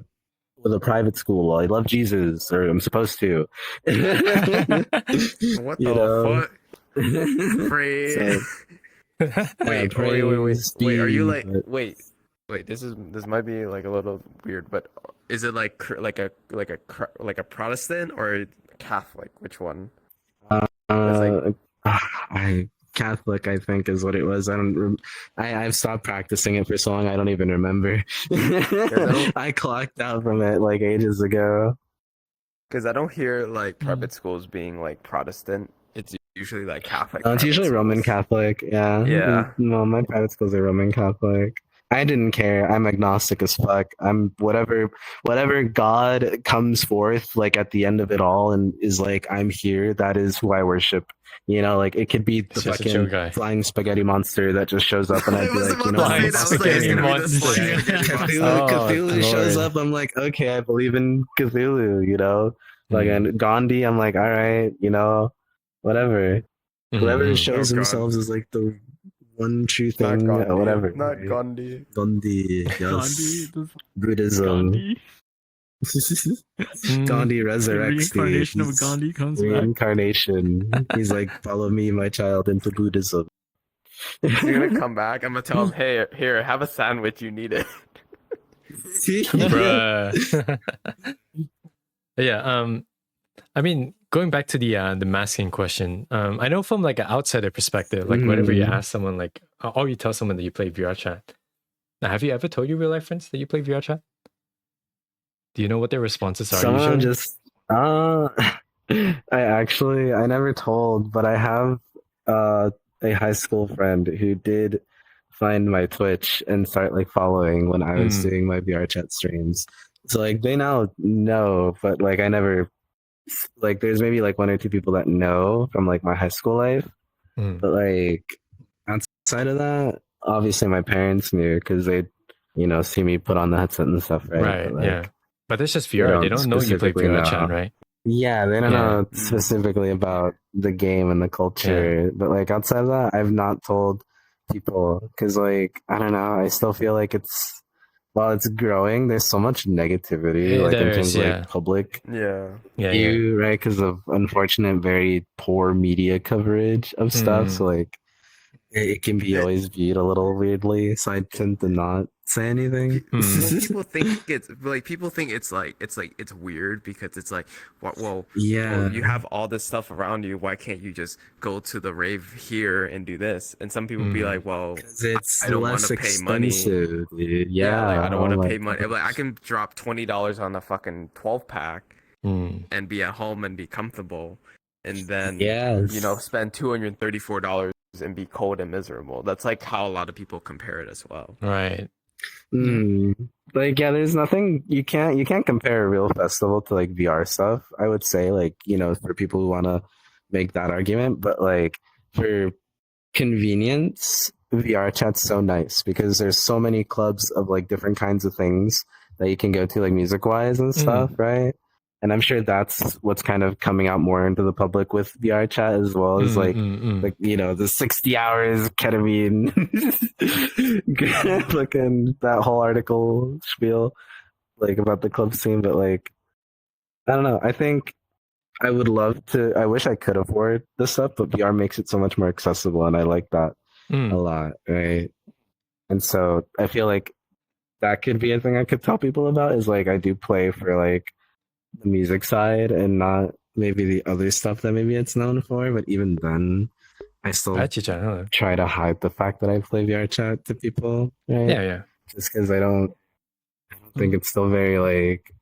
with a private school. I love Jesus, or I'm supposed to. What You the know. fuck? Pray. So, yeah, Wait, praise wait. Are you be. like But wait? This might be like a little weird, but is it like like a Protestant or Catholic? Which one? It's like uh, I Catholic, I think, is what it was. I don't. I've stopped practicing it for so long. I don't even remember. don't- I clocked out from it like ages ago. because I don't hear like Mm. private schools being like Protestant. It's usually like Catholic It's private usually Roman schools. Catholic. Yeah. Yeah. No, my private schools are Roman Catholic. I didn't care. I'm agnostic as fuck. I'm whatever God comes forth like at the end of it all and is like, I'm here. That is who I worship. You know, like it could be the It's just a chill fucking guy. flying spaghetti monster that just shows up, and I I'd be was like, you about know, to Flying say that. I was like, it's spaghetti gonna be the monster. flying spaghetti monster. Oh, Cthulhu shows Lord. up. I'm like, okay, I believe in Cthulhu. You know, like Mm. and Gandhi. I'm like, all right, you know, whatever. Whoever Mhm. shows Oh God. themselves as like the one true Not thing, Gandhi. whatever. Not right? Gandhi. Gandhi, Gandhi, yes. this Buddhism. Gandhi, Mm. Gandhi the resurrects the reincarnation of Gandhi comes back. reincarnation. He's like, follow me, my child, into Buddhism. He's gonna come back. I'm gonna tell him, hey, here, have a sandwich. You need it. Bruh. Yeah. I mean, going back to the masking question, I know from like an outsider perspective, like whenever you ask someone, like, or you tell someone that you play VR chat, now, have you ever told your real life friends that you play VR chat? Do you know what their responses are Someone usually? just I never told, but I have a high school friend who did find my Twitch and start like following when I was Mm. doing my VR chat streams. So like they now know, but like I never like there's maybe like one or two people that know from like my high school life, Mm. but like outside of that, obviously my parents knew because they, you know, see me put on the headset and stuff, right? Right. But like Yeah. But that's just they VR. They don't don't know you play specifically VR know. chat, right? Yeah, they don't Yeah. know Mm. specifically about the game and the culture, but like outside of that, I've not told people because like I don't know, I still feel like it's while it's growing, there's so much negativity, like in There terms is, of yeah. like public Yeah. Yeah. Yeah. view, right? Because of unfortunate, very poor media coverage of stuff. So like it can be always viewed a little weirdly. So I tend to not say anything. Well, people think it's like it's weird because it's like well Yeah. you have all this stuff around you. Why can't you just go to the rave here and do this? And some people be Mm. like, well, 'Cause it's I don't want less to pay money. expensive, dude. Yeah, like I don't Oh want to my pay money. gosh. Like I can drop $20 on a fucking 12 pack Mm. and be at home and be comfortable, and then Yes. you know spend $234 and be cold and miserable. That's like how a lot of people compare it as well. Right. Like yeah, there's nothing you can't compare a real festival to like VR stuff. I would say like for people who want to make that argument, but like for convenience, VR chat's so nice because there's so many clubs of like different kinds of things that you can go to like music wise and stuff, right? And I'm sure that's what's kind of coming out more into the public with VR chat as well as like the 60 hours ketamine looking that whole article spiel like about the club scene, but like I don't know. I think I would love to. I wish I could afford this stuff, but VR makes it so much more accessible, and I like that a lot, right? And so I feel like that could be a thing I could tell people about. Is like I do play for like the music side and not maybe the other stuff that maybe it's known for. But even then, I still try to hide the fact that I play VR chat to people, right? Yeah. Just because I don't think it's still very like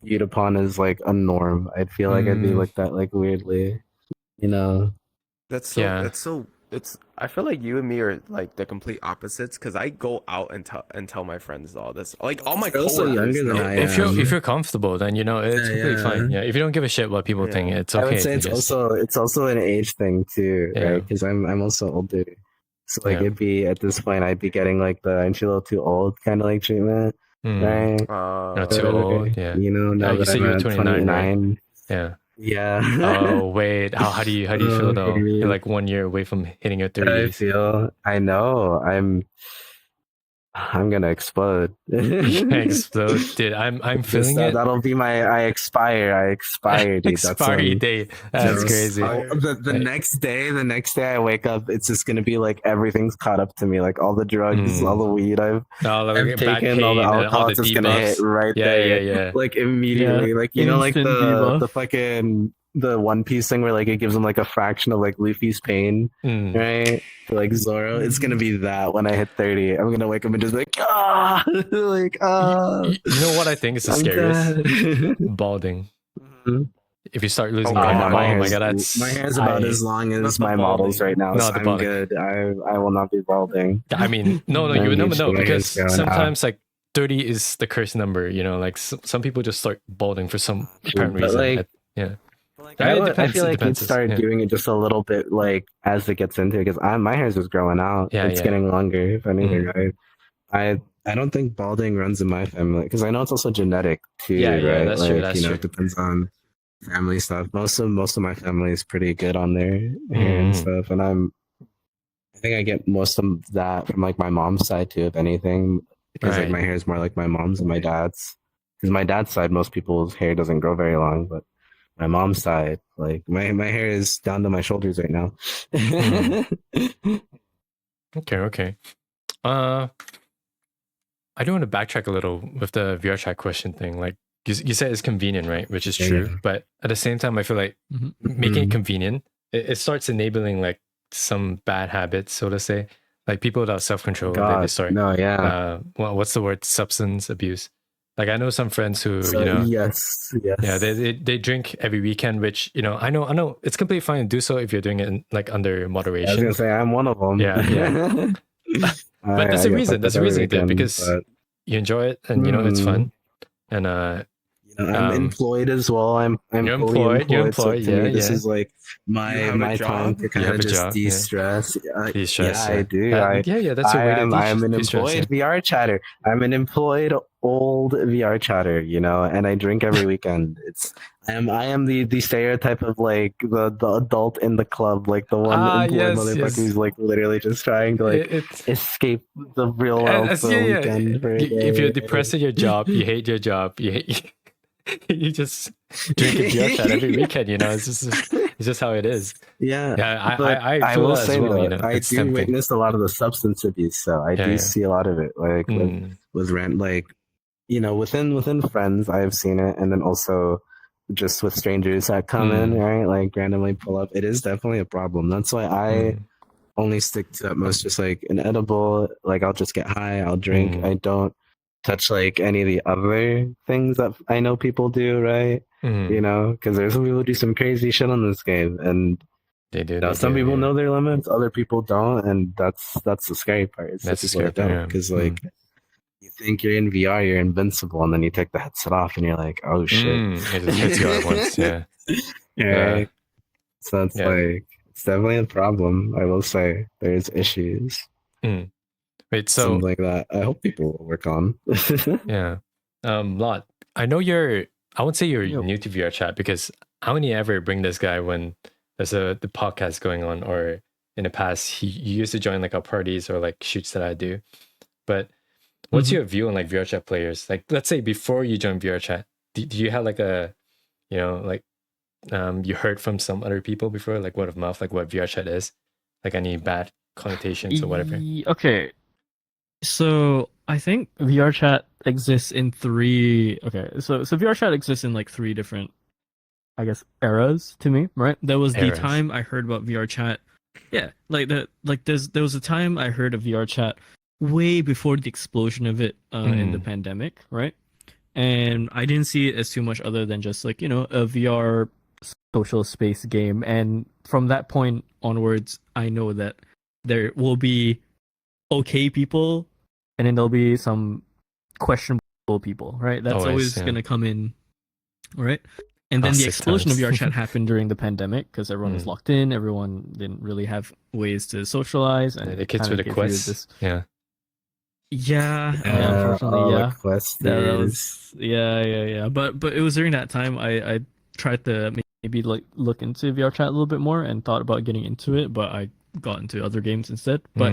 viewed upon as like a norm. I'd feel like I'd be looked at like weirdly, That's so. It's. I feel like you and me are like the complete opposites because I go out and tell my friends all this. Like all my also coworkers younger than know. I If am. you're comfortable, then it's completely fine. Yeah, if you don't give a shit what people think, it's okay. I would say it's also an age thing too, right? Because I'm also older, so like it'd be at this point I'd be getting like the aren't you a little too old kind of like treatment, right? Not too old. Yeah. Now you that said I'm you were at 29, 29. right? Yeah. Yeah. Oh wait, how do you feel though? You're like 1 year away from hitting your 30s. I know. I'm gonna explode. Explode, dude. I'm feeling it. That'll be I expire, dude. Expiry date. That's crazy. The next day I wake up, it's just gonna be like everything's caught up to me. Like all the drugs, all the weed I've taken, all the alcohol, it's just gonna hit right there. Yeah. Like immediately. Yeah. Like like the fucking the One Piece thing where like it gives him like a fraction of like Luffy's pain, right? For like Zoro, it's gonna be that when I hit 30. I'm gonna wake up and just be like like You know what I think is the scariest? Balding. If you start losing hair, my god, my hair's about as long as my models right now. So I'm good. I will not be balding. I mean, no, you would never know because sometimes like 30 is the cursed number. Like some people just start balding for some apparent reason. I feel like you'd start doing it just a little bit like as it gets into it because my hair's just growing out. It's getting longer. If anything, I don't think balding runs in my family because I know it's also genetic too. Right? That's like, true. That's true. It depends on family stuff. Most of my family is pretty good on their hair and stuff, and I think I get most of that from like my mom's side too. If anything, because like my hair is more like my mom's and my dad's. Because my dad's side, most people's hair doesn't grow very long, but my mom's side, like my hair is down to my shoulders right now. Okay. I do want to backtrack a little with the VR chat question thing. Like you said, it's convenient, right? Which is true. Yeah. But at the same time, I feel like making it convenient, it starts enabling like some bad habits, so to say. Like people without self-control, they start. No, yeah. What's the word? Substance abuse. Like I know some friends who, yes. Yeah, they drink every weekend, which I know it's completely fine to do so if you're doing it like under moderation. I was gonna say I'm one of them. Yeah. But there's a reason. There's a reason you did because you enjoy it and it's fun. And I'm employed as well. I'm you're fully employed. You're employed. So to me, this is like my time to kind of just job, de-stress. De-stress. I do. That's a way to I'm an de-stress, employed VR chatter. I'm an employed old VR chatter, and I drink every weekend. I am the stereotype of like the adult in the club, like the one employed motherfucker who's like literally just trying to like escape the real world for a weekend. For a day. If you're depressed at your job, you hate your job, you just drink a VR chat every weekend. It's just how it is. Yeah. I will say though, I do witness a lot of the substance abuse, so I do see a lot of it. Like with rent, like within friends, I've seen it, and then also just with strangers that come in, right? Like randomly pull up. It is definitely a problem. That's why I only stick to at most just like an edible. Like I'll just get high, I'll drink. I don't touch like any of the other things that I know people do, right? Because there's some people who do some crazy shit on this game, and they do. Some people know their limits, other people don't, and that's the scary part. That's the scary part because like you think you're in VR, you're invincible, and then you take the headset off, and you're like, oh shit. It just hits you at once. Yeah. Right. So it's Yeah. like it's definitely a problem. I will say there's issues. Wait, so Something like that. I hope people will work on. yeah. Lot, I know I won't say you're Yo. new to VR chat because I only ever bring this guy when there's the podcast going on, or in the past he used to join like our parties or like shoots that I do. But what's your view on like VR chat players? Like, let's say before you join VR chat, do you have like a, you know, like you heard from some other people before, like word of mouth, like what VR chat is, like any bad connotations or whatever? Okay. So I think VR chat exists in three. Okay, so VR chat exists in like three different, I guess, eras to me. Right? There was the Eras. time I heard about VR chat. Yeah, like that. Like there was a time I heard of VR chat way before the explosion of it in the pandemic, right? And I didn't see it as too much other than just like, you know, a VR social space game. And from that point onwards, I know that there will be okay people, and then there'll be some questionable people, right? That's always yeah. going to come in, right? And then the Classic explosion of times. VR chat happened during the pandemic because everyone was locked in. Everyone didn't really have ways to socialize, and The kids kinda with the gave you quests. this- Yeah. Yeah, unfortunately, yeah. Quest That was yeah. But it was during that time I tried to maybe like look into VR chat a little bit more and thought about getting into it, but I got into other games instead. But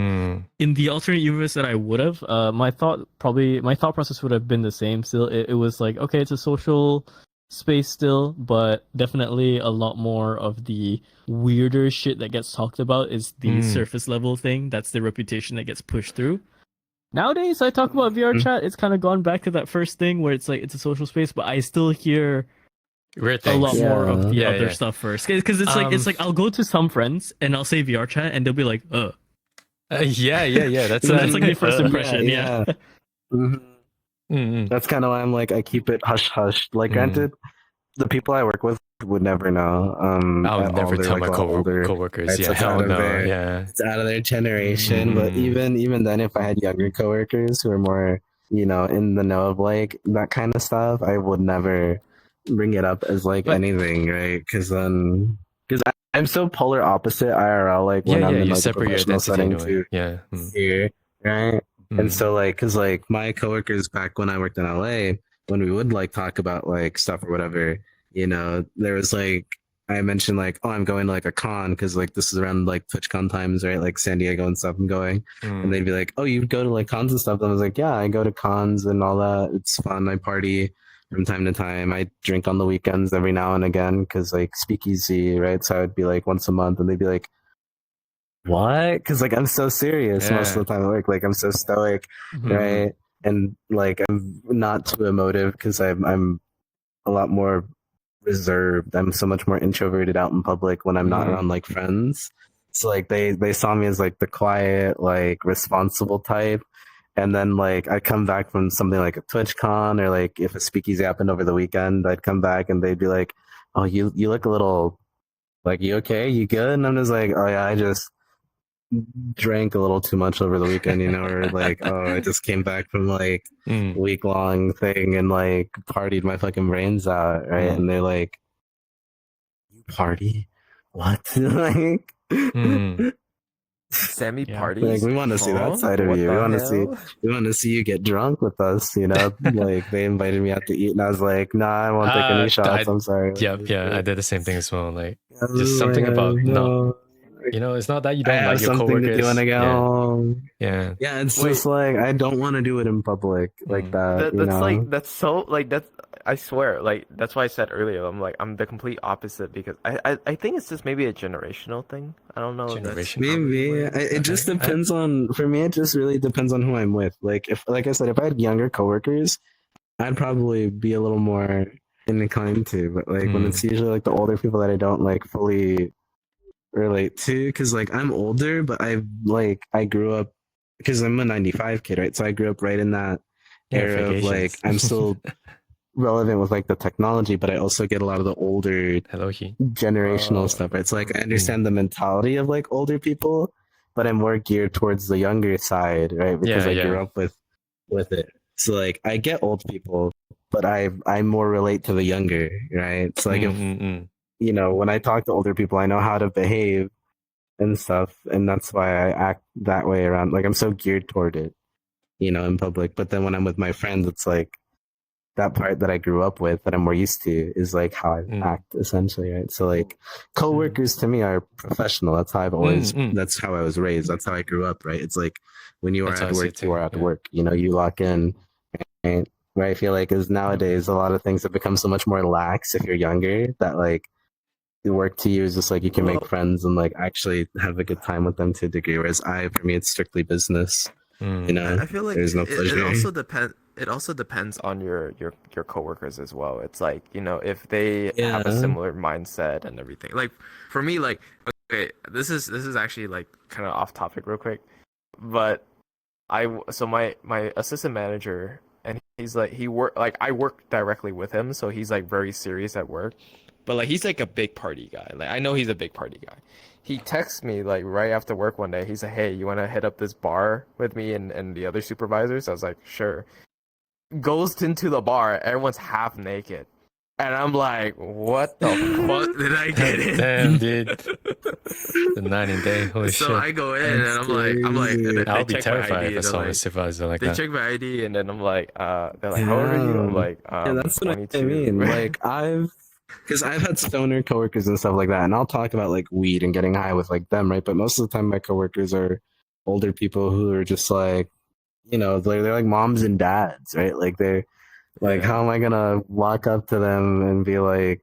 in the alternate universe that I would have, my thought process would have been the same. Still, it was like, okay, it's a social space still, but definitely a lot more of the weirder shit that gets talked about is the surface level thing. That's the reputation that gets pushed through. Nowadays, I talk about VR chat. It's kind of gone back to that first thing where it's like it's a social space, but I still hear Weird a things. lot more of the Yeah, other yeah. stuff first. Because it's like I'll go to some friends and I'll say VR chat and they'll be like, Yeah. That's That's like the first impression. Yeah. That's kind of why I'm like I keep it hush hush. Like, granted, the people I work with would never know. I'll at never all. They're, tell like, my a lot older. coworkers. Right? Yeah, So it's hell out of no. their- Yeah. It's out of their generation. But even then, if I had younger coworkers who are more, you know, in the know of like that kind of stuff, I would never bring it up as like But- anything, right? Because I'm so polar opposite IRL. Like when I'm in you like a separate your professional identity setting anyway. to Yeah. here, right? And so like, cause like my coworkers back when I worked in LA, when we would like talk about like stuff or whatever, you know, there was like, I mentioned like, oh, I'm going to like a con because like this is around like TwitchCon times, right? Like San Diego and stuff I'm going. And they'd be like, oh, you go to like cons and stuff. And I was like, yeah, I go to cons and all that. It's fun. I party from time to time. I drink on the weekends every now and again because like speakeasy, right? So I would be like once a month and they'd be like, what? Because like I'm so serious most of the time at work. Like I'm so stoic, right? And like I'm not too emotive because I'm a lot more reserved. I'm so much more introverted out in public when I'm not around like friends. So like they saw me as like the quiet, like responsible type. And then like I come back from something like a TwitchCon or like if a speakeasy happened over the weekend, I'd come back and they'd be like, oh, you look a little like, you okay? You good? And I'm just like, oh yeah, I just drank a little too much over the weekend, you know, or like, oh, I just came back from like week long thing and like partied my fucking brains out, right? And they're like, you party? What? Like, Semi Yeah. parties. like we want to see that side of What you. the We want to hell? see you get drunk with us, you know? Like they invited me out to eat and I was like, nah, I won't take any shots. I'm sorry. Yeah, I did the same thing as well. Like I was just something like, about no. you know, it's not that you I don't have like your something coworkers. to do when I get yeah. home. Yeah. Yeah, it's Wait. just like I don't want to do it in public like that. You That's know? like that's so like that's I swear like that's why I said earlier I'm the complete opposite because I think it's just maybe a generational thing. I don't know. If that's Generation. Maybe it just depends on. For me, it just really depends on who I'm with. Like if, like I said, if I had younger coworkers, I'd probably be a little more inclined to. But like when it's usually like the older people that I don't like fully relate to, because like I'm older, but I grew up because I'm a '95 kid, right? So I grew up right in that era of like I'm still relevant with like the technology, but I also get a lot of the older Hello, he. generational stuff. Right? It's like I understand the mentality of like older people, but I'm more geared towards the younger side, right? Because I grew up with it. So like I get old people, but I more relate to the younger, right? So like if you know, when I talk to older people, I know how to behave and stuff, and that's why I act that way around. Like I'm so geared toward it, you know, in public. But then when I'm with my friends, it's like that part that I grew up with that I'm more used to is like how I act essentially, right? So like coworkers to me are professional. That's how I've always that's how I was raised. That's how I grew up, right? It's like when you are That's how at I see work, it too, you are at yeah. work. You know, you lock in. Right? Where I feel like is nowadays a lot of things have become so much more lax if you're younger that like the work to you is just like you can make friends and like actually have a good time with them to a degree. Whereas for me, it's strictly business. You know, I feel like there's no it pleasure. also depends. It also depends on your coworkers as well. It's like, you know, if they have a Yeah. similar mindset and everything. Like for me, like, okay, this is actually like kind of off topic real quick, but so my assistant manager, and he's like I work directly with him, so he's like very serious at work, but like he's like a big party guy. Like I know he's a big party guy. He texts me like right after work one day. He's like, "Hey, you want to hit up this bar with me and the other supervisors?" I was like, "Sure." Goes into the bar, everyone's half naked. And I'm like, what the fuck did I get in? Damn, dude. The 90 day, holy So shit. I go in and I'm like, and then I'll they be check my terrified ID if I and they're saw my like, supervisor like they that. check my ID and then I'm like, they're like, how old are you? I'm like, Yeah, that's what 22. I mean. Like because I've had stoner coworkers and stuff like that, and I'll talk about like weed and getting high with like them, right? But most of the time, my coworkers are older people who are just like, you know, they're like moms and dads, right? Like they're like, how am I gonna walk up to them and be like,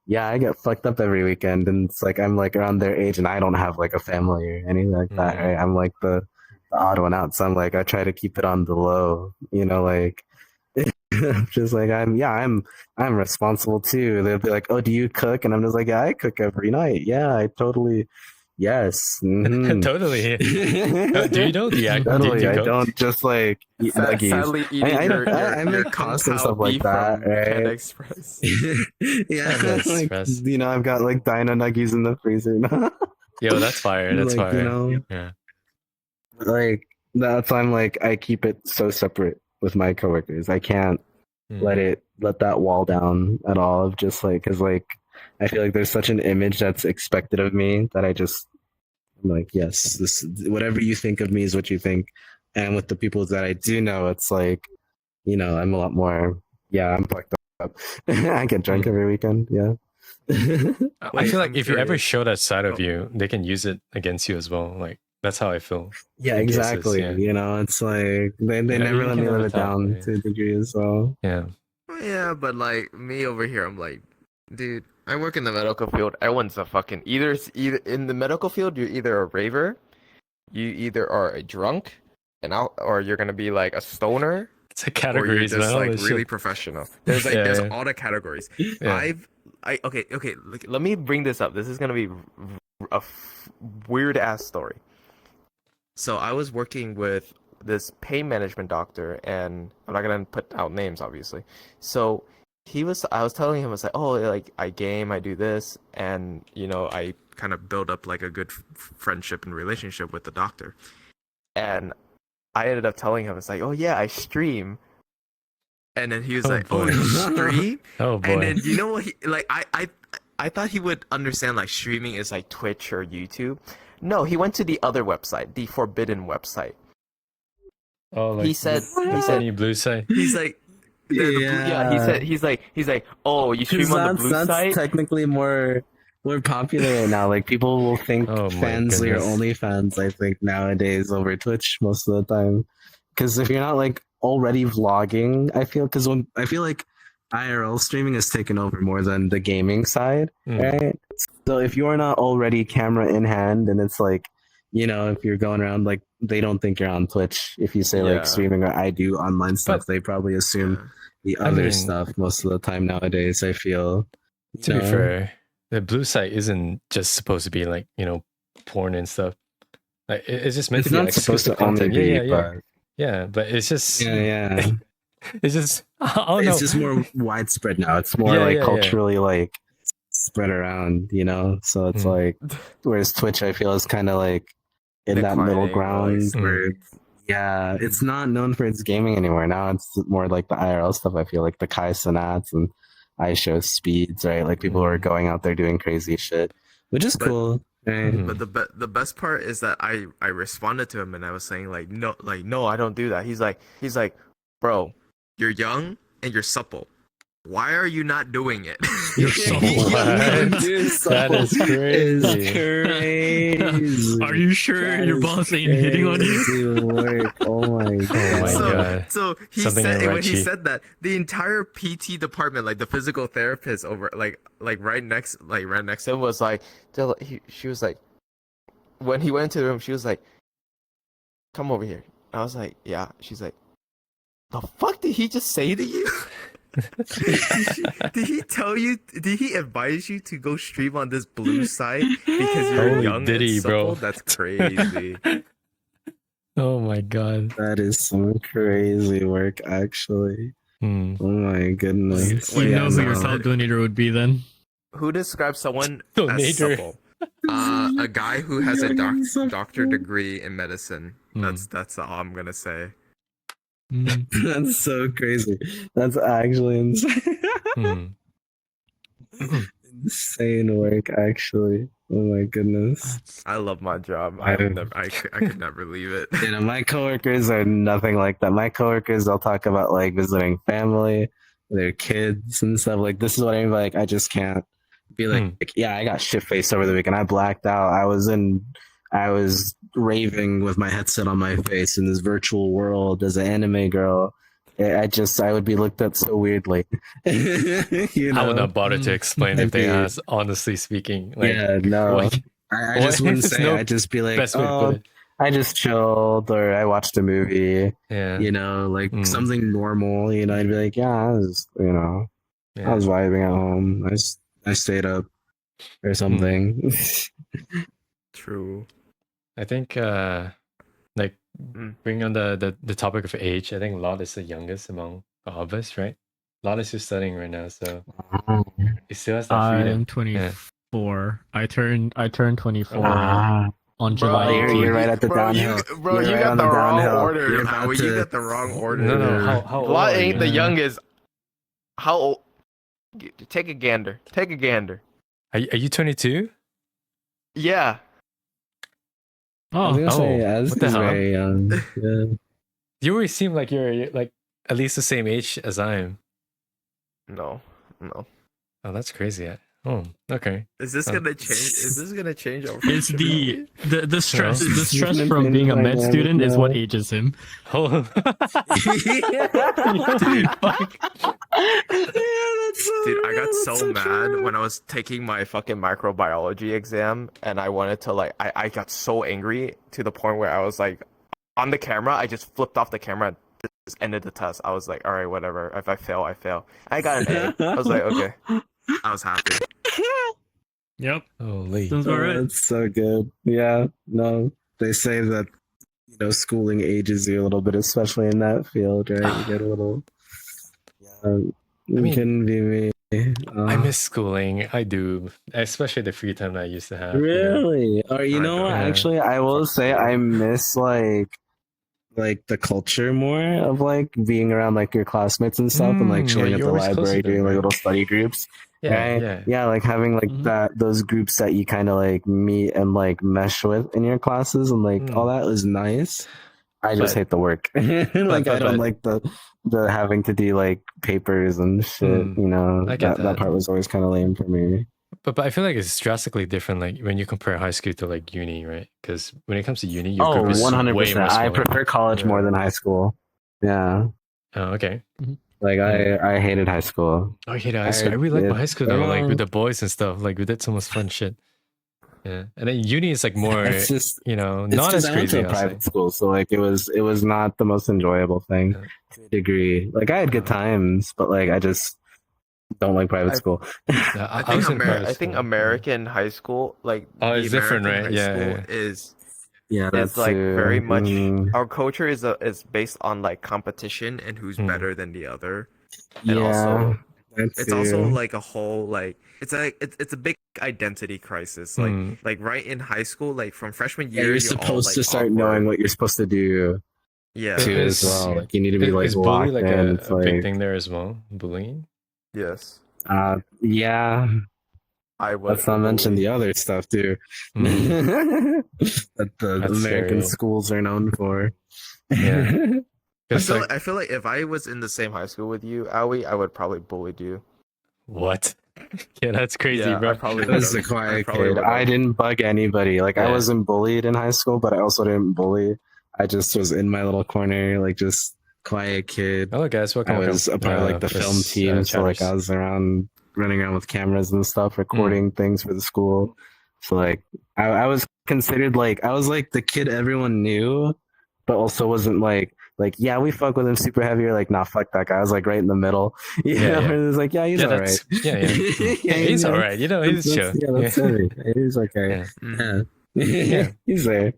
yeah, I get fucked up every weekend, and it's like I'm like around their age, and I don't have like a family or anything like that, right? I'm like the odd one out, so I'm like I try to keep it on the low, you know, like. Just like I'm responsible too. They'll be like, "Oh, do you cook?" And I'm just like, "Yeah, I cook every night. Yeah, I totally, yes, Totally. Do you know? Do you totally. I cook? don't just like eat nuggies. Sadly eating I your make kung pasta and pao stuff like beef that, from Panda right? Express. Yeah, Panda like Express. you know, I've got like dino nuggies in the freezer. Yo, that's fire. That's Like, fire. you know, Yeah. like that's why I'm like I keep it so separate with my coworkers. I can't let that wall down at all of just like because like I feel like there's such an image that's expected of me that I'm like yes, this whatever you think of me is what you think. And with the people that I do know, it's like, you know, I'm a lot more, yeah, I'm fucked up. I get drunk every weekend, yeah. I feel like I'm if you ever curious. show that side of you, they can use it against you as well. Like that's how I feel. Yeah, in cases, exactly. yeah. You know, it's like they Yeah, never you let can me live never it tell, down yeah. to a degree as well. Yeah. Yeah, but like me over here, I'm like, dude, I work in the medical field. Everyone's a fucking either in the medical field, you're either a raver, you either are a drunk, or you're gonna be like a stoner, It's a or you're categories, man. just like Holy really shit. professional. There's like Yeah, there's yeah. all the categories. Yeah. Okay. Let me bring this up. This is gonna be a weird ass story. So I was working with this pain management doctor, and I'm not gonna put out names, obviously. So I was telling him, I was like, oh, like I game, I do this, and you know, I kind of build up like a good friendship and relationship with the doctor. And I ended up telling him, it's like, oh yeah, I stream. And then he was Oh, like, oh, boy. you stream? Oh boy. And then you know what? I thought he would understand like streaming is like Twitch or YouTube. No, he went to the other website, the forbidden website. Oh, like He said, funny blue side. he's like, he's like, oh, you stream on the blue That's site? technically more popular right now. Like people will think Oh my Fansly or goodness. OnlyFans. I think nowadays over Twitch most of the time. Because if you're not like already vlogging, I feel like IRL streaming has taken over more than the gaming side, right? So if you're not already camera in hand, and it's like, you know, if you're going around like they don't think you're on Twitch if you say Yeah. like streaming or I do online stuff, they probably assume the I other mean- stuff most of the time nowadays. I feel. To be fair, the blue site isn't just supposed to be like, you know, porn and stuff. Like it's just meant It's to be not like supposed to exclusive only content. be, Yeah. Yeah, but it's just yeah. it's just I don't know. It's just more widespread now. It's more Yeah, like yeah, yeah. culturally like spread around, you know. So it's like, whereas Twitch, I feel is kind of like in that middle Declining, ground like, where, Yeah, it's not known for its gaming anymore. Now it's more like the IRL stuff. I feel like the Kai Cenats and iShow speeds, right? Like people are going out there doing crazy shit, which is But- cool. Right? Mhm. But the best part is that I responded to him and I was saying like no, I don't do that. He's like, bro, you're young and you're supple. Why are you not doing it? You're supple. What? Dude, That is is crazy. crazy. Are you sure That your is boss ain't hitting on you? crazy work. Oh my god. my so, God. so he Something said in when he Reggie. said that the entire PT department, like the physical therapist over like right next to him was like, she was like, when he went into the room, she was like, come over here. I was like, yeah. She's like, the fuck did he just say to you? Did he tell you? Did he advise you to go stream on this blue site because you're Holy young diddy, and bro. supple? That's crazy. Oh my god. That is some crazy work, actually. Hmm. Oh my goodness. You Wait, know who your no. top donator would be then. Who describes someone as Donator. supple? A guy who has a doctor degree in medicine. Hmm. That's all I'm gonna say. Mm. That's so crazy. That's actually insane. Hmm. Insane work, actually. Oh my goodness. I love my job. I- I could never leave it. You know, my coworkers are nothing like that. My coworkers, they'll talk about like visiting family, their kids and stuff. Like, this is what I mean. Like, I just can't be like, yeah, I got shit faced over the weekend. I blacked out. I was raving with my headset on my face in this virtual world as an anime girl. I would be looked at so weirdly. You know? I would not bother to Mm. explain if they Maybe. ask, honestly speaking. Like, Yeah, no. what- I just wouldn't There's say. no I'd just be like, best way to put oh, it. I just chilled or I watched a movie, Yeah. you know, like Mm. something normal, you know, I'd be like, yeah, I was, you know, I Yeah. was vibing at home. I stayed up or something. True. I think like Mm. bring on the topic of age, I think Lot is the youngest among all of us, right? Lot is still studying right now, so he still has that freedom. I'm 24. I turned 24 Ah, on July you're 18th. right at the downhill. Bro, You're you right got on the the wrong downhill. order. You're Howie. about You to- got the wrong order. No, no. How old Lot are ain't you? the youngest. How old? Take a gander. Take a gander. Are you 22? Yeah. I was Oh, gonna say, Oh, Az what the is hell? very young. Yeah. You always seem like you're like at least the same age as I am. No. Oh, that's crazy. Oh, okay. Is this gonna change? Is this gonna change our it's friendship? the stress No. the stress from being a med student is what ages him. Oh. Dude, I got so mad when I was taking my fucking microbiology exam and I wanted to like I got so angry to the point where I was like on the camera, I just flipped off the camera and just ended the test. I was like, all right, whatever. If I fail, I fail. I got an A. I was like, okay. I was happy. Yep. Holy. Sounds Oh, all right. that's so good. Yeah, no, they say that, you know, schooling ages you a little bit, especially in that field, right? You get a little. Yeah, it mean, can be me. I miss schooling. I do, especially the free time that I used to have. you know. Really, or you I know, what, don't. actually, I will Fuck say school. I miss like the culture more of like being around like your classmates and stuff, and like Mm, chilling yeah, at you're the always close to library them, doing like right? little study groups. Yeah, Right? yeah. Like having like Mhm. those groups that you kind of like meet and like mesh with in your classes and like all that was nice. I just But- hate the work. Like I don't but- like the having to do like papers and shit. Mm, You know, I get that that. part was always kind of lame for me. But I feel like it's drastically different, like when you compare high school to like uni, right? Because when it comes to uni, your Oh, group is 100%. way more I smaller. prefer college more Yeah. than high school. Yeah. Oh, okay. Like I hated high school. Oh, I hate high school. I really like my high school though, like with the boys and stuff. Like we did so much fun shit. Yeah, and then uni is like more, It's just you know, it's not as just I went crazy. to a I'll say. private school, so like it was not the most enjoyable thing Yeah. to a degree. Like I had good times, but like I just don't like private school. Yeah, I I think was in private I think school. American high school, like Oh, the it's different, American right? high Yeah, school is Yeah, it's like too. very much Mm, our culture is based on like competition and who's Mm. better than the other. And yeah. also that it's also too. like a whole like it's a big identity crisis. Like Mm. right in high school, like from freshman Yeah, year, you're all, supposed like, to start awkward. knowing what you're supposed to do. Yeah. too as Is- well. Like you need to be like is bully locked like in. a It's big like thing there as well? Bullying? Yes. yeah. I was. Let's not mention the other stuff too. Mm, that the That's American scary. schools are known for. Yeah. I 'Cause, feel, like, I feel like if I was in the same high school with you, Aoi, I would probably bullied you. what? Yeah, that's crazy, Yeah, bro. I probably I was would've. a quiet probably kid. would've. I didn't bug anybody. Like I Yeah. wasn't bullied in high school, but I also didn't bully. I just was in my little corner, like just quiet kid. Hello, guys. Welcome. I was a welcome. part of like the film This, team, so like I chatters. was around running around with cameras and stuff, recording things for the school. So like I was considered like I was like the kid everyone knew, but also wasn't like yeah, we fuck with him super heavy or like nah, fuck that guy. I was like right in the middle. You Yeah, know, yeah. it was like yeah, he's Yeah, alright. that's yeah, yeah. Yeah, He's you know, all right. You know, he's chill. yeah, that's Yeah. heavy. He's okay. Yeah. Mhm. Yeah. Yeah. He's there.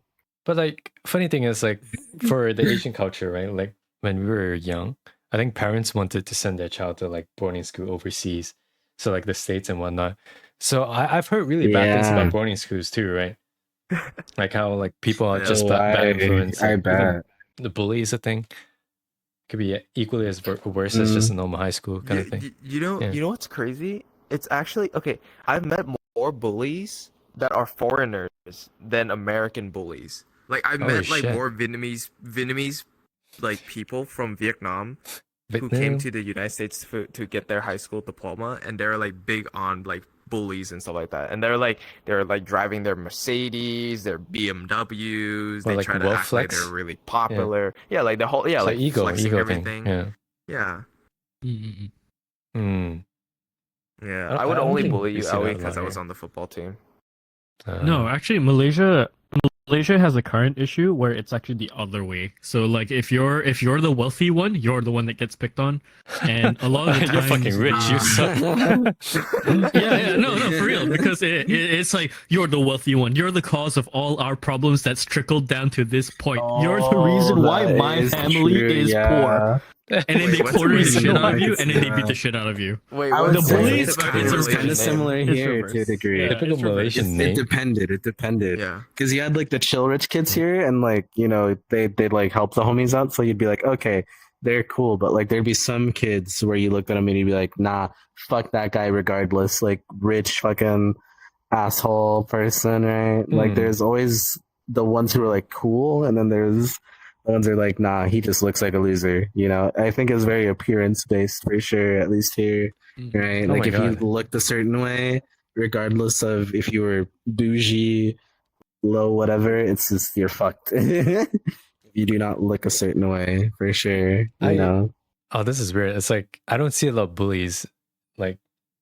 But like, funny thing is, like, for the Asian culture, right? Like, when we were young, I think parents wanted to send their child to like boarding school overseas, so like the States and whatnot. So I've heard really bad things Yeah. about boarding schools too, right? Like how like people are Yeah. just bad influence. I Like, even bet. the bully is a thing. Could be equally as worse as just a normal high school kind of thing. You know, Yeah. you know what's crazy? It's actually okay. I've met more bullies that are foreigners than American bullies. Like I Holy met like shit. more Vietnamese like people from Vietnam who Vietnam? came to the United States to get their high school diploma, and they're like big on like bullies and stuff like that. And they're like driving their Mercedes, their BMWs. Or, They like, try to wealth act flex? like they're really popular. Yeah, like the whole It's like ego flexing thing. everything. Yeah. Yeah. Mm-mm. Mm. Yeah, I I would don't only think bully we you, see that Aoi, a lot because I was here. on the football team. No, actually, Malaysia has a current issue where it's actually the other way. So like if you're the wealthy one, you're the one that gets picked on, and a lot of the You're times fucking rich. You suck. yeah, no, for real, because it's like you're the wealthy one. You're the cause of all our problems that's trickled down to this point. You're the reason why that my is family true, is yeah. poor. And then Wait, they what's the corner the reason shit out why? of you, and then they Yeah. beat the shit out of you. Wait, I what's would The say bullies it's are kind it's of reversed. similar It's here to a reversed. degree. Yeah, Typical it's reversed. Malaysian It name. depended. It depended. Yeah. Because you had like the chill rich kids here, and like you know they'd like help the homies out. So you'd be like, okay, they're cool, but like there'd be some kids where you looked at them and you'd be like, nah, fuck that guy regardless. Like rich fucking asshole person, right? Like Hmm. there's always the ones who are like cool, and then there's the ones who are like, nah, he just looks like a loser. You know, I think it's very appearance based for sure, at least here, right? Oh Like my if you God. looked a certain way, regardless of if you were bougie, low, whatever, it's just you're fucked. If you do not look a certain way, for sure, I- you know. Oh, this is weird. It's like I don't see a lot of bullies like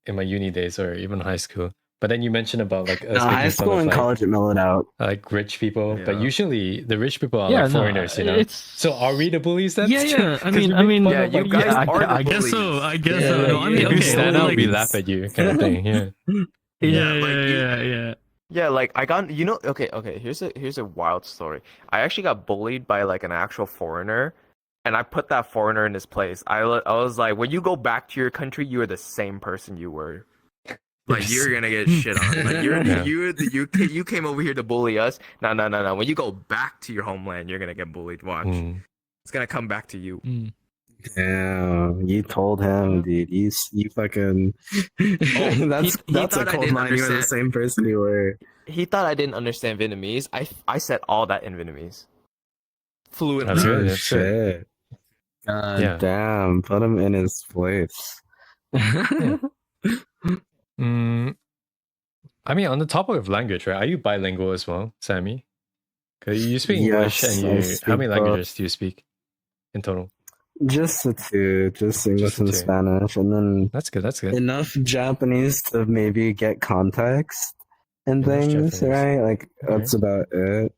in my uni days or even high school. But then you mentioned about like us No, high making fun school of and like, college it mellowed out. like rich people, but Yeah. usually the rich people are Yeah, like no, foreigners, you know. it's So are we the bullies then? Yeah, yeah. I 'Cause mean, we I make mean, fun Yeah, of, you like, guys yeah, are the I guess so. bullies. I guess Yeah, so. No, like, I mean, you okay, stand well, out, like, we laugh at you, kind of thing. Yeah. yeah, like, yeah. Yeah, like I got okay. Here's a wild story. I actually got bullied by like an actual foreigner, and I put that foreigner in his place. I was like, when you go back to your country, you are the same person you were. Like Yes. you're gonna get shit on. Like Yeah. you came over here to bully us. No. When you go back to your homeland, you're gonna get bullied. Watch, Mm. it's gonna come back to you. Mm. Damn, you told him, dude. You fucking. That's he that's a thought I cold didn't line. You were the understand. same person you were. He thought I didn't understand Vietnamese. I said all that in Vietnamese, fluently. That's good. Oh, That's good. shit. God Yeah. damn, put him in his place. Mm, I mean, on the topic of language, right? Are you bilingual as well, Sammy? Because you speak English, Yes, and I how speak many both. languages do you speak in total? Just the two, just English the and two. Spanish, and then That's good. That's good. enough Japanese to maybe get context and Enough things, Japanese. right? Like Okay. that's about it.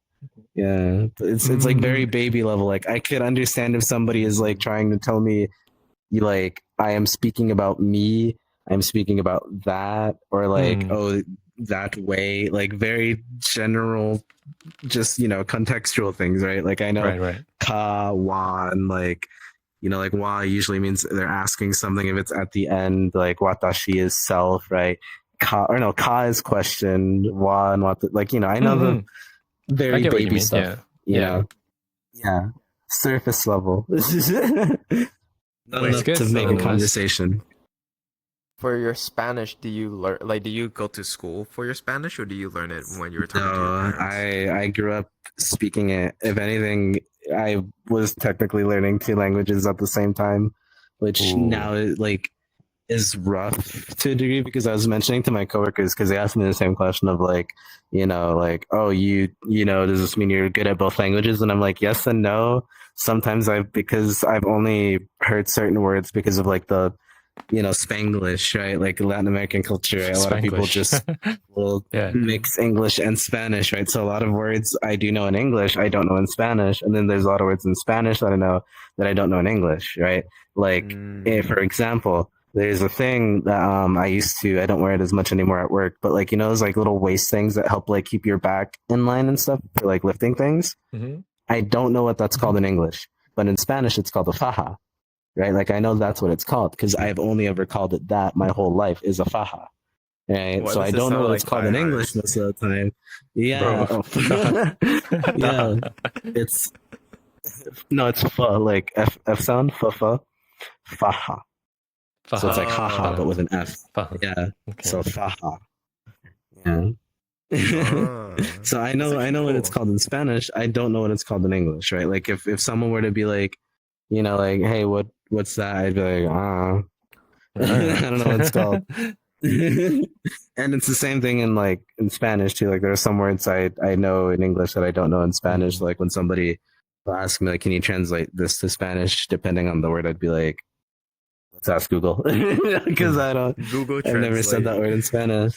Yeah, it's like very baby level. Like I could understand if somebody is like trying to tell me, you like I am speaking about me, I'm speaking about that, or like oh that way, like very general, just contextual things, right? Like I know Right. ka wa and like like wa usually means they're asking something if it's at the end, like watashi is self, right? Ka is question, wa and what like I know the I very get what you baby mean. stuff. Yeah. Yeah. surface level. Not Wait, enough good, to make a nonetheless. conversation. For your Spanish, do you learn like do you go to school for your Spanish or do you learn it when you were talking to your No, parents? I grew up speaking it. If anything, I was technically learning two languages at the same time, which Ooh. now like is rough to a degree because I was mentioning to my coworkers because they asked me the same question of like, like, oh, does this mean you're good at both languages? And I'm like, yes and no. Sometimes because I've only heard certain words because of like the Spanglish, right? Like Latin American culture, right? A lot of people Spanglish. just will Yeah. mix English and Spanish, right? So a lot of words I do know in English, I don't know in Spanish, and then there's a lot of words in Spanish that I know that I don't know in English, right? Like, for example, there's a thing that I don't wear it as much anymore at work, but like those like little waist things that help like keep your back in line and stuff for like lifting things. Mhm. I don't know what that's called in English, but in Spanish it's called a faja, right? Like I know that's what it's called because I've only ever called it that my whole life is a faja, right? Why So does I it don't know sound what like it's called in thigh English highs? most of the time. Yeah, Bro. yeah. It's no, it's fa like F sound fa faja. So it's like haha, but with an F. Faha. Yeah. Okay. So faja. Yeah. Ah, So I that's know actually what it's cool. called in Spanish. I don't know what it's called in English, right? Like if someone were to be like, like, hey, what's that? I'd be like, I don't know what it's called. And it's the same thing in like in Spanish too. Like there are some words I know in English that I don't know in Spanish. Mm. Like when somebody will ask me like, can you translate this to Spanish? Depending on the word, I'd be like, let's ask Google because Google I've never said that Translate. word in Spanish.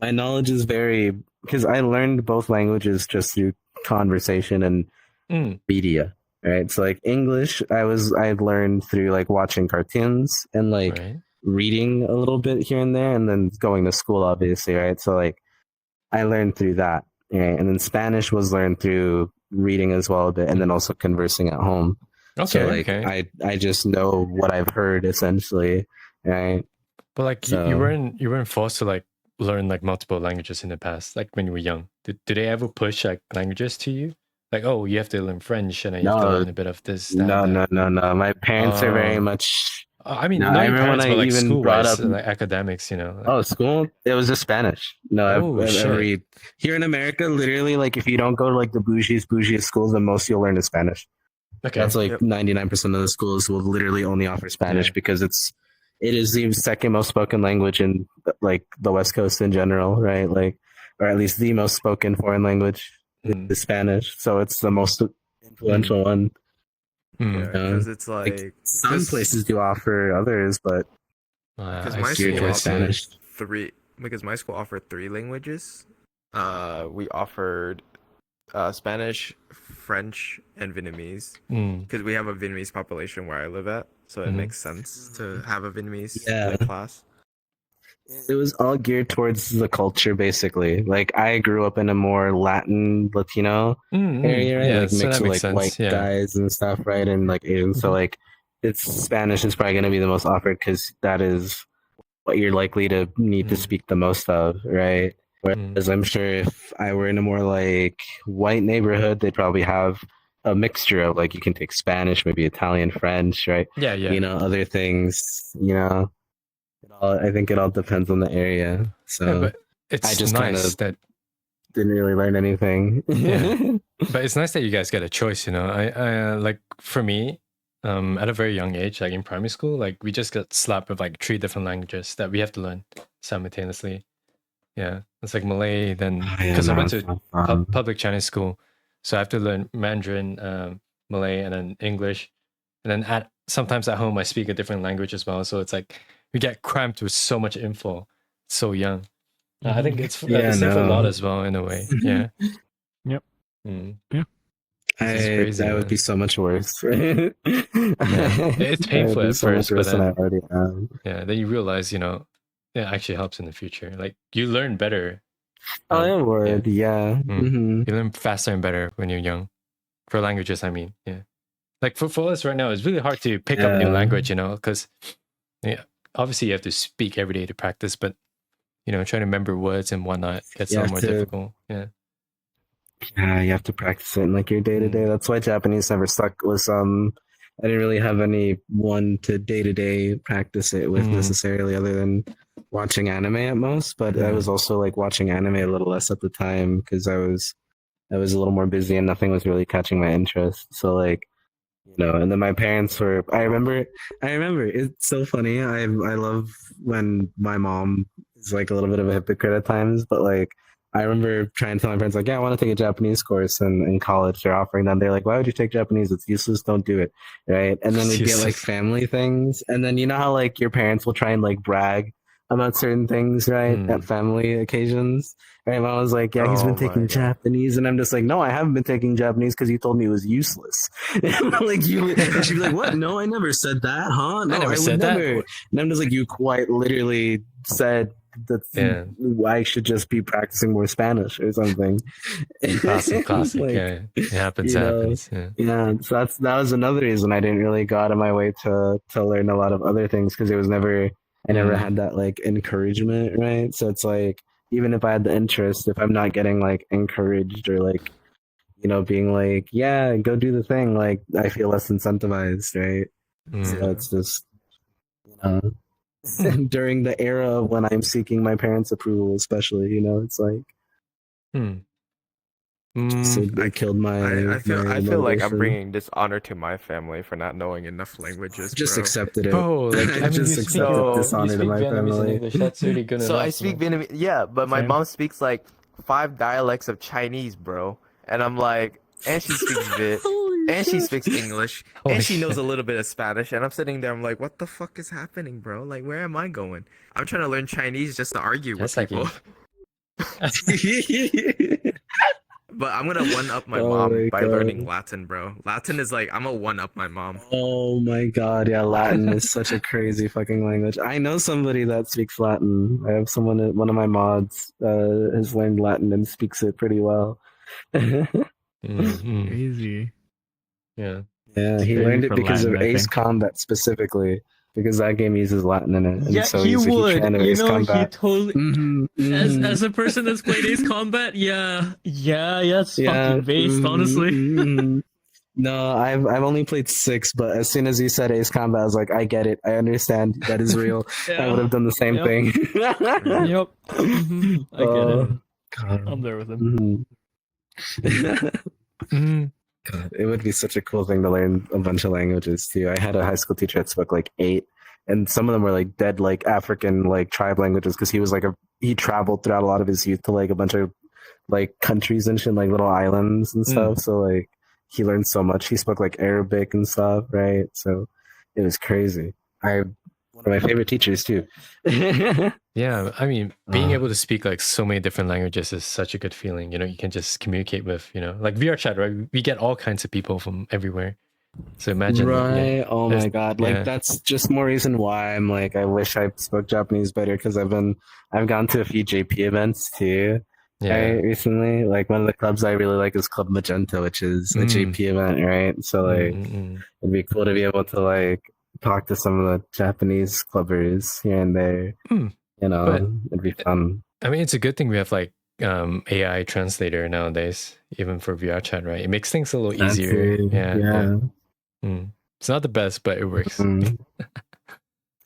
My knowledge is very because I learned both languages just through conversation and Mm. media. Right. So like English, I've learned through like watching cartoons and like Right. reading a little bit here and there, and then going to school, obviously. Right. So like I learned through that. Right. And then Spanish was learned through reading as well a bit, and then also conversing at home. So Okay. like Okay. I just know what I've heard essentially. Right. But like you So weren't forced to like learn like multiple languages in the past, like when you were young. Did they ever push like languages to you? Like, oh, you have to learn French and then you have to no, learn a bit of this, that, no, that. no, no, no. My parents are very Uh, much. I mean, No, not I your remember when parents, I but like even school brought wise, up. like academics, like, Oh, school? It was just Spanish. No, oh shit. every here in America, literally, like if you don't go to like the bougiest schools, the most you'll learn is Spanish. That's Okay. like Yep. 99% of the schools will literally only offer Spanish Yeah. because it is the second most spoken language in like the West Coast in general, right? Like, or at least the most spoken foreign language Mm. is Spanish. So it's the most influential one. Mm. Yeah, because it's Like like some places do offer others, but because I my see. geared school I towards see. offered Spanish. my school offered three languages. We offered Spanish, French, and Vietnamese Mm. because we have a Vietnamese population where I live at, so it Mhm. makes sense to have a Vietnamese Yeah. like class. It was all geared towards the culture, basically. Like I grew up in a more Latin Latino area, right? Yeah, Like so mixed that with makes like white sense. Yeah. guys and stuff, right? And like Asian. So like, it's Spanish is probably going to be the most offered because that is what you're likely to need to Mm. speak the most of, right? Mm. Whereas I'm sure if I were in a more like white neighborhood, they'd probably have a mixture of like you can take Spanish, maybe Italian, French, right? Yeah, yeah. Other things. I think it all depends on the area. Yeah, So but I it's just kind nice of that didn't really learn anything. Yeah. but it's nice that you guys get a choice, I like for me, at a very young age, like in primary school, like we just got slapped with like 3 different languages that we have to learn simultaneously. Yeah. It's like Malay, then Oh, yeah, because I no, went it's to not fun. public Chinese school, so I have to learn Mandarin, Malay, and then English. And then sometimes at home I speak a different language as well. So it's like we get cramped with so much info so young. I think it's the Yeah, same for Lot no. as well in a way. Yeah. Yep. Mm. Yeah. This is crazy, I would be man. so much worse. Yeah. It's I would painful be at so much first, but worse than I then already am. then you realize, it actually helps in the future. Like you learn better. Oh, I Yeah. would, yeah. You learn faster and better when you're young. For languages, I mean. Yeah. Like for us right now, it's really hard to pick up a new Yeah. language, because obviously you have to speak every day to practice, but trying to remember words and whatnot gets a You lot have more to difficult. Yeah. Yeah, you have to practice it in like your day to day. That's why Japanese never stuck with I didn't really have anyone to day to day practice it with necessarily, other than watching anime at most. But I was also like watching anime a little less at the time because I was a little more busy and nothing was really catching my interest. So like, and then my parents were. I remember. It's so funny. I love when my mom is like a little bit of a hypocrite at times, but like I remember trying to tell my parents like, yeah, I want to take a Japanese course in college. They're offering them. They're like, why would you take Japanese? It's useless. Don't do it, right? And then we'd get like family things, and then you know how like your parents will try and like brag about certain things, right, at family occasions. Right, mom was like, "Yeah, he's been taking Japanese," and I'm just like, "No, I haven't been taking Japanese because you told me it was useless." Like you, and she'd be like, "What? No, I never said that, huh? No, I never said that." And I'm just like, "You quite literally said that I should just be practicing more Spanish or something." Classic. Like, yeah, it happens. Yeah. So that was another reason I didn't really go out of my way to learn a lot of other things, because it was never I never had that like encouragement, right? So it's like, even if I had the interest, if I'm not getting like encouraged or like, being like, yeah, go do the thing, like I feel less incentivized, right? So it's just, during the era when I'm seeking my parents' approval, especially, it's like, I killed my. I feel like I'm motivation. bringing dishonor to my family for not knowing enough languages. Just bro. accepted it. Bro, like I just accepted dishonor to my family. English. That's really good So enough. I speak Vietnamese, yeah, but my mom speaks like 5 dialects of Chinese, bro. And I'm like, and she speaks Viet, and she speaks English, and she knows a little bit of Spanish. And I'm sitting there, I'm like, what the fuck is happening, bro? Like, where am I going? I'm trying to learn Chinese just to argue with people. But I'm gonna one up my mom by learning Latin, bro. Latin is like, I'm gonna one up my mom. Oh my god, yeah, Latin is such a crazy fucking language. I know somebody that speaks Latin. I have one of my mods has learned Latin and speaks it pretty well. Crazy. Yeah. Yeah, he learned it because of Ace Combat specifically. Because that game uses Latin in it. And so he he's would. a huge fan of Ace Combat. He totally. As a person that's played Ace Combat, it's fucking based, honestly. No, I've only played 6, but as soon as you said Ace Combat, I was like, I get it. I understand. That is real. I would have done the same thing. Yep. I get it. God. I'm there with him. God, it would be such a cool thing to learn a bunch of languages too. I had a high school teacher that spoke like 8, and some of them were like dead like African like tribe languages, because he was like he traveled throughout a lot of his youth to like a bunch of like countries and shit, like little islands and stuff. So like he learned so much. He spoke like Arabic and stuff, right? So it was crazy. One of my favorite teachers too. Yeah, I mean, being able to speak like so many different languages is such a good feeling. You can just communicate with, like VR chat, right? We get all kinds of people from everywhere. So imagine, right? Oh my god! Like that's just more reason why I'm like, I wish I spoke Japanese better, because I've gone to a few JP events too. Right, recently. Like one of the clubs I really like is Club Magenta, which is a JP event, right? So like, it'd be cool to be able to like talk to some of the Japanese clubbers here and there. But it'd be fun. I mean, it's a good thing we have like AI translator nowadays, even for VR chat, right? It makes things a little easier. Yeah. It's not the best, but it works.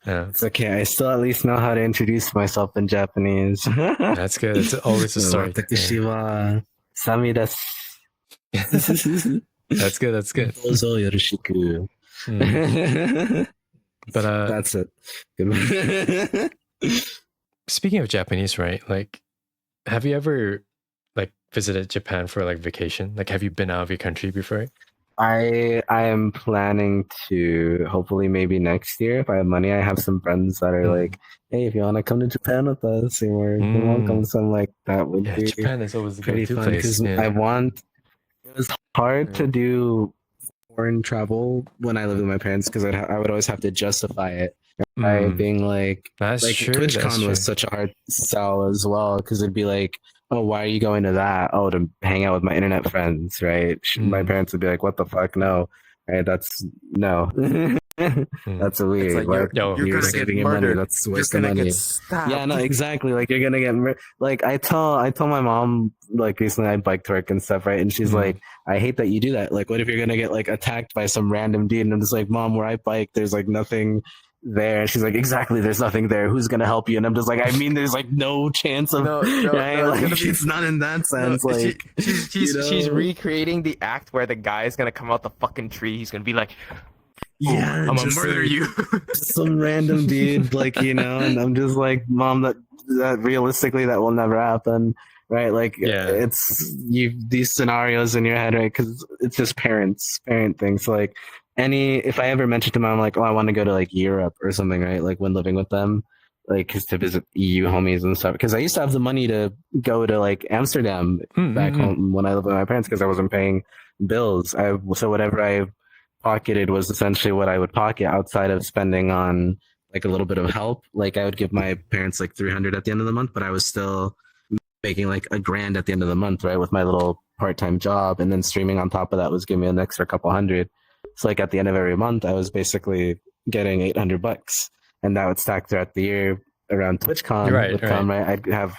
Yeah. It's okay. I still at least know how to introduce myself in Japanese. That's good. It's always a start. Watakushi wa Sami desu. That's good. Dozo yoroshiku. But that's it. Speaking of Japanese, right? Like, have you ever like visited Japan for like vacation? Like, have you been out of your country before? I am planning to, hopefully maybe next year if I have money. I have some friends that are like, hey, if you want to come to Japan with us, or if you want to come, something like that would be Japan is always a pretty good fun, place. because it was hard to do foreign travel when I lived with my parents, because I would always have to justify it by being like, TwitchCon was such a hard sell as well, because it'd be like, oh, why are you going to that? Oh, to hang out with my internet friends, right? My parents would be like, what the fuck? No, right? That's no. That's weird. It's like Like, Yo, you're you're gonna get saving your money. murdered. That's a You're waste of gonna money. get stabbed. Yeah, no, exactly. Like you're gonna get like I told my mom like recently I biked to work and stuff, right? And she's Mm. like, I hate that you do that. Like, what if you're gonna get like attacked by some random dude? And I'm just like, Mom, where I bike, there's like nothing there. And she's like, exactly, there's nothing there. Who's gonna help you? And I'm just like, I mean, there's like no chance of No, right? it's Like gonna be it's not in that no, sense. Like she's know? recreating the act where the guy is gonna come out the fucking tree. He's gonna be like, yeah, I'm gonna just murder like, you. some random dude, like and I'm just like, Mom, that realistically that will never happen, right? Like, Yeah. it's you these scenarios in your head, right? Because it's just parent things. So, like, if I ever mentioned to Mom, like, oh, I want to go to like Europe or something, right? Like when living with them, like, cause to visit EU homies and stuff. Because I used to have the money to go to like Amsterdam back home when I lived with my parents, because I wasn't paying bills. So whatever I pocketed was essentially what I would pocket outside of spending on like a little bit of help. Like I would give my parents like 300 at the end of the month, but I was still making like $1,000 at the end of the month, right? With my little part-time job, and then streaming on top of that was giving me an extra couple hundred. So like at the end of every month, I was basically getting $800, and that would stack throughout the year around TwitchCon. Right, would come, right? I'd have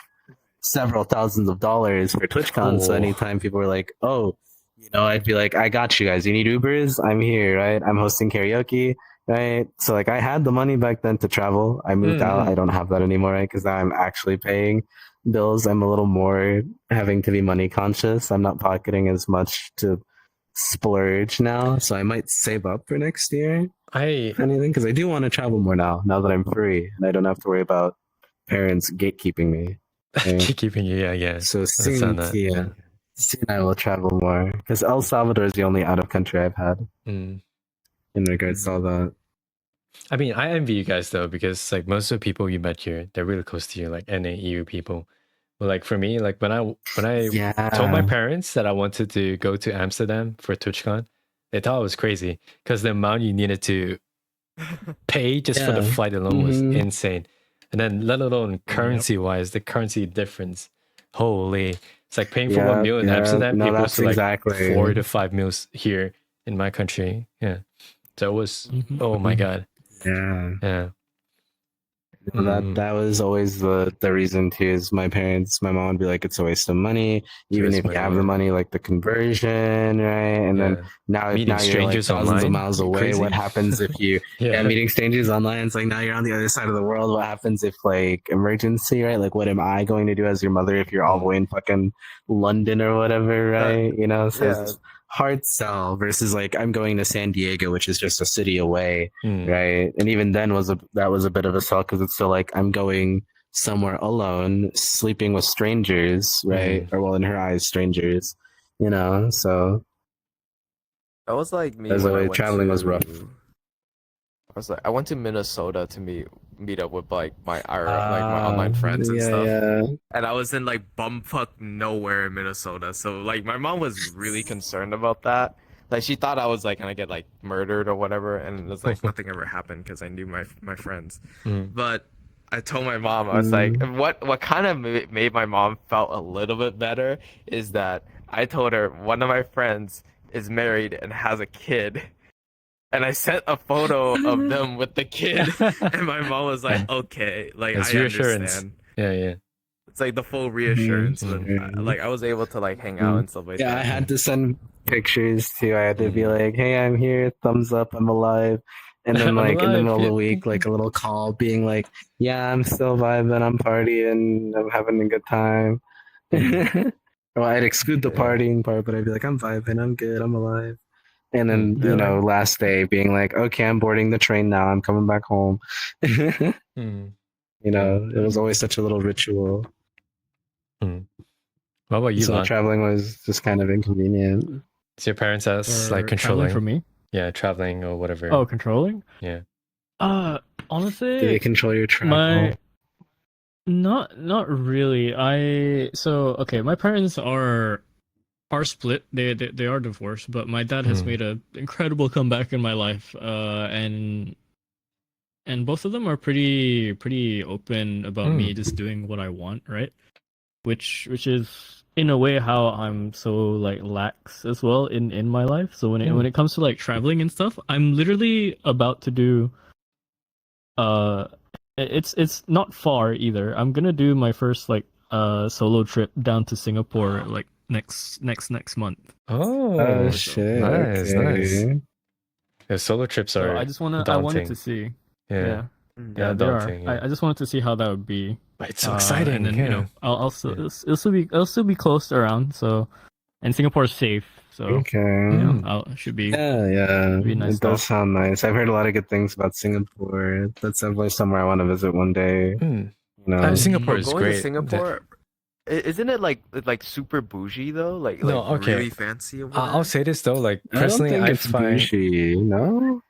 several thousands of dollars for TwitchCon. So Oh. anytime people were like, oh, I'd be like, I got you guys. You need Ubers? I'm here, right? I'm hosting karaoke, right? So like I had the money back then to travel. I moved out. I don't have that anymore, right? Because now I'm actually paying bills. I'm a little more having to be money conscious. I'm not pocketing as much to splurge now. So I might save up for next year, if anything, because I do want to travel more now that I'm free and I don't have to worry about parents gatekeeping me. Right? keeping you, yeah. So understand that. soon I will travel more, because El Salvador is the only out of country I've had Mm. in regards to all that. I mean, I envy you guys though, because like most of the people you met here, they're really close to you, like NAEU people. But like for me, like when I Yeah. told my parents that I wanted to go to Amsterdam for TwitchCon, they thought it was crazy because the amount you needed to pay just for the Yeah. flight alone was Mhm. insane. And then let alone currency wise, the currency difference. Holy. It's like paying for one meal in Amsterdam, No, equals that's to like exactly 4 to 5 meals here in my country. Yeah. So it was oh my god. Yeah. Yeah. That was always the reason too. Is my mom would be like, it's a waste of money, even waste if of you money, have the money, like the conversion, right? And then now Meeting you're like strangers thousands of online? miles You away. crazy? What happens if you meeting strangers online? It's like now you're on the other side of the world. What happens if like emergency, right? Like what am I going to do as your mother if you're all the way in fucking London or whatever, right? So yeah. it's hard sell versus like I'm going to San Diego, which is just a city away, right? And even then that was a bit of a sell, because it's still like I'm going somewhere alone, sleeping with strangers, right? Or well, in her eyes, strangers, So That was like me as when I always, went traveling was rough. I went to Minnesota to meet up with like my online friends and stuff. Yeah. And I was in like bumfuck nowhere in Minnesota. So like my mom was really concerned about that. Like she thought I was like gonna get like murdered or whatever, and it was like nothing ever happened because I knew my friends. But I told my mom, I was like, what kind of made my mom felt a little bit better is that I told her one of my friends is married and has a kid. And I sent a photo of them with the kid, and my mom was like, "Okay, like It's I reassurance. understand." Yeah. It's like the full reassurance. Like I was able to like hang out and stuff like that. Yeah, I had to send pictures too. I had to be like, "Hey, I'm here. Thumbs up. I'm alive." And then like in the middle of the week, like a little call being like, "Yeah, I'm still vibing. I'm partying. I'm having a good time." Well, I'd exclude the partying part, but I'd be like, "I'm vibing. I'm good. I'm alive." And then last day being like, "Okay, I'm boarding the train now. I'm coming back home." It was always such a little ritual. What about you, So Lon? traveling was just kind of inconvenient. Is your parents as like traveling controlling? for me? Yeah, traveling or whatever. Oh, controlling? Yeah. Honestly, Do they control your travel? Not really. My parents are split. They are divorced, but my dad has made an incredible comeback in my life. And both of them are pretty open about me just doing what I want, right? which is in a way how I'm so like lax as well in my life. So when it comes to like traveling and stuff, I'm literally about to do it's not far either. I'm gonna do my first like solo trip down to Singapore like next month. Oh, shit. nice, okay. nice. Yeah, solo trips So are I wanted to daunting. see. Yeah, Yeah, they daunting. are. Yeah. I just wanted to see how that would be. But it's so exciting. And then yeah. you know, I'll Yeah. it'll still be close around. So, and Singapore is safe. So Okay. you know, should be. Yeah. be a nice It does stop. sound nice. I've heard a lot of good things about Singapore. That's definitely somewhere I want to visit one day. Mm. You know? Singapore But is going great. to Singapore, isn't it like super bougie though? Like No, okay. really fancy over I'll there? say this though, like I don't personally, think I it's find bougie, no?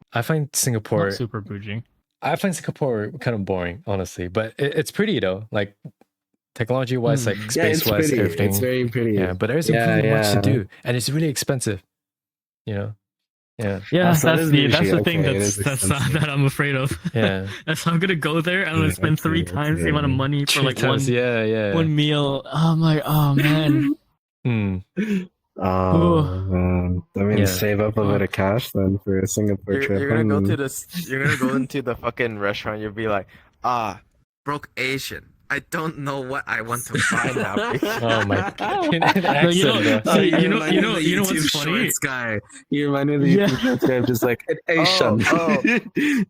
Singapore. Not super bougie. I find Singapore kind of boring, honestly. But it's pretty though, like technology wise, like Yeah, it's space wise, pretty. everything. It's very pretty. Yeah, but there's really much to do, and it's really expensive. You know. Yeah. Yeah, so it that's is the bougie. thing Okay, it that's is expensive. that I'm afraid of. Yeah. That's how I'm gonna go there and I'm gonna Yeah, spend three okay, times the amount of okay. money for like Times, one yeah. one meal. I'm like, oh man. Mm. Oh, man. I mean, Yeah. save up a bit of cash then for a Singapore You're, trip. you're gonna go to this. You're gonna go into the fucking restaurant. You'll be like, broke Asian. I don't know what I want to buy now. Oh my god. No, you know, Accent, see, you know remind me of the what's YouTube funny? Shorts guy. You remind me of the Yeah. YouTube Shorts guy, just like an Asian.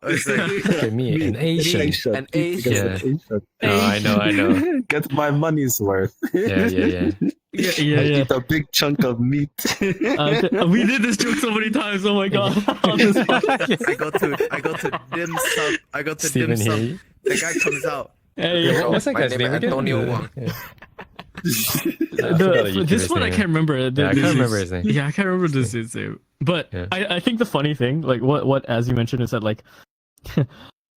It's like, Look at me, an Asian. An Asian. No, I know. Get my money's worth. Yeah. Yeah. I eat a big chunk of meat. We did this joke so many times. Oh my god. On this podcast. I go to dim sum. I go to Stephen dim sum. here. The guy comes out. Hey, Yeah, what's that My guy's name name is again? Antonio Wong. Yeah. I forgot the this YouTuber's one I name. can't remember. Yeah, I can't remember his name. Yeah, I can't remember this dude's name. But Yeah. I think the funny thing, like what as you mentioned, is that like,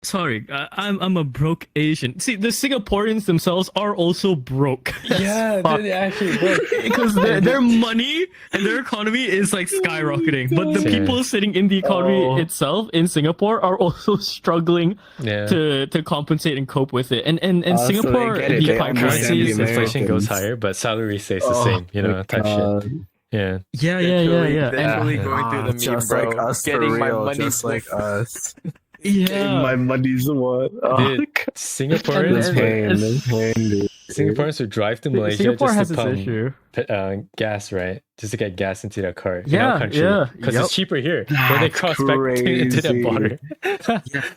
sorry, I'm a broke Asian. See, the Singaporeans themselves are also broke. Yeah, they actually work. Because their money and their economy is like skyrocketing, but the Yeah. people sitting in the economy Oh. itself in Singapore are also struggling Yeah. to compensate and cope with it. And So they Singapore, get it. the They understand currencies, the Inflation goes Americans. higher, but salary stays the Oh, same, you know, my type shit. God. Yeah. yeah. They're And truly Yeah. going through the meme, Just bro. like us, Getting for my real. money's Just like worth. us. Getting yeah, my money's worth. Oh, Dude, God. Singaporeans, And- Pain, it's- pain, dude. Singaporeans would drive to Malaysia Singapore just has to this pump issue. gas, right? Just to get gas into their car in Yeah, our country. yeah, Because yep. it's cheaper here. When they That's cross back into the crazy. border.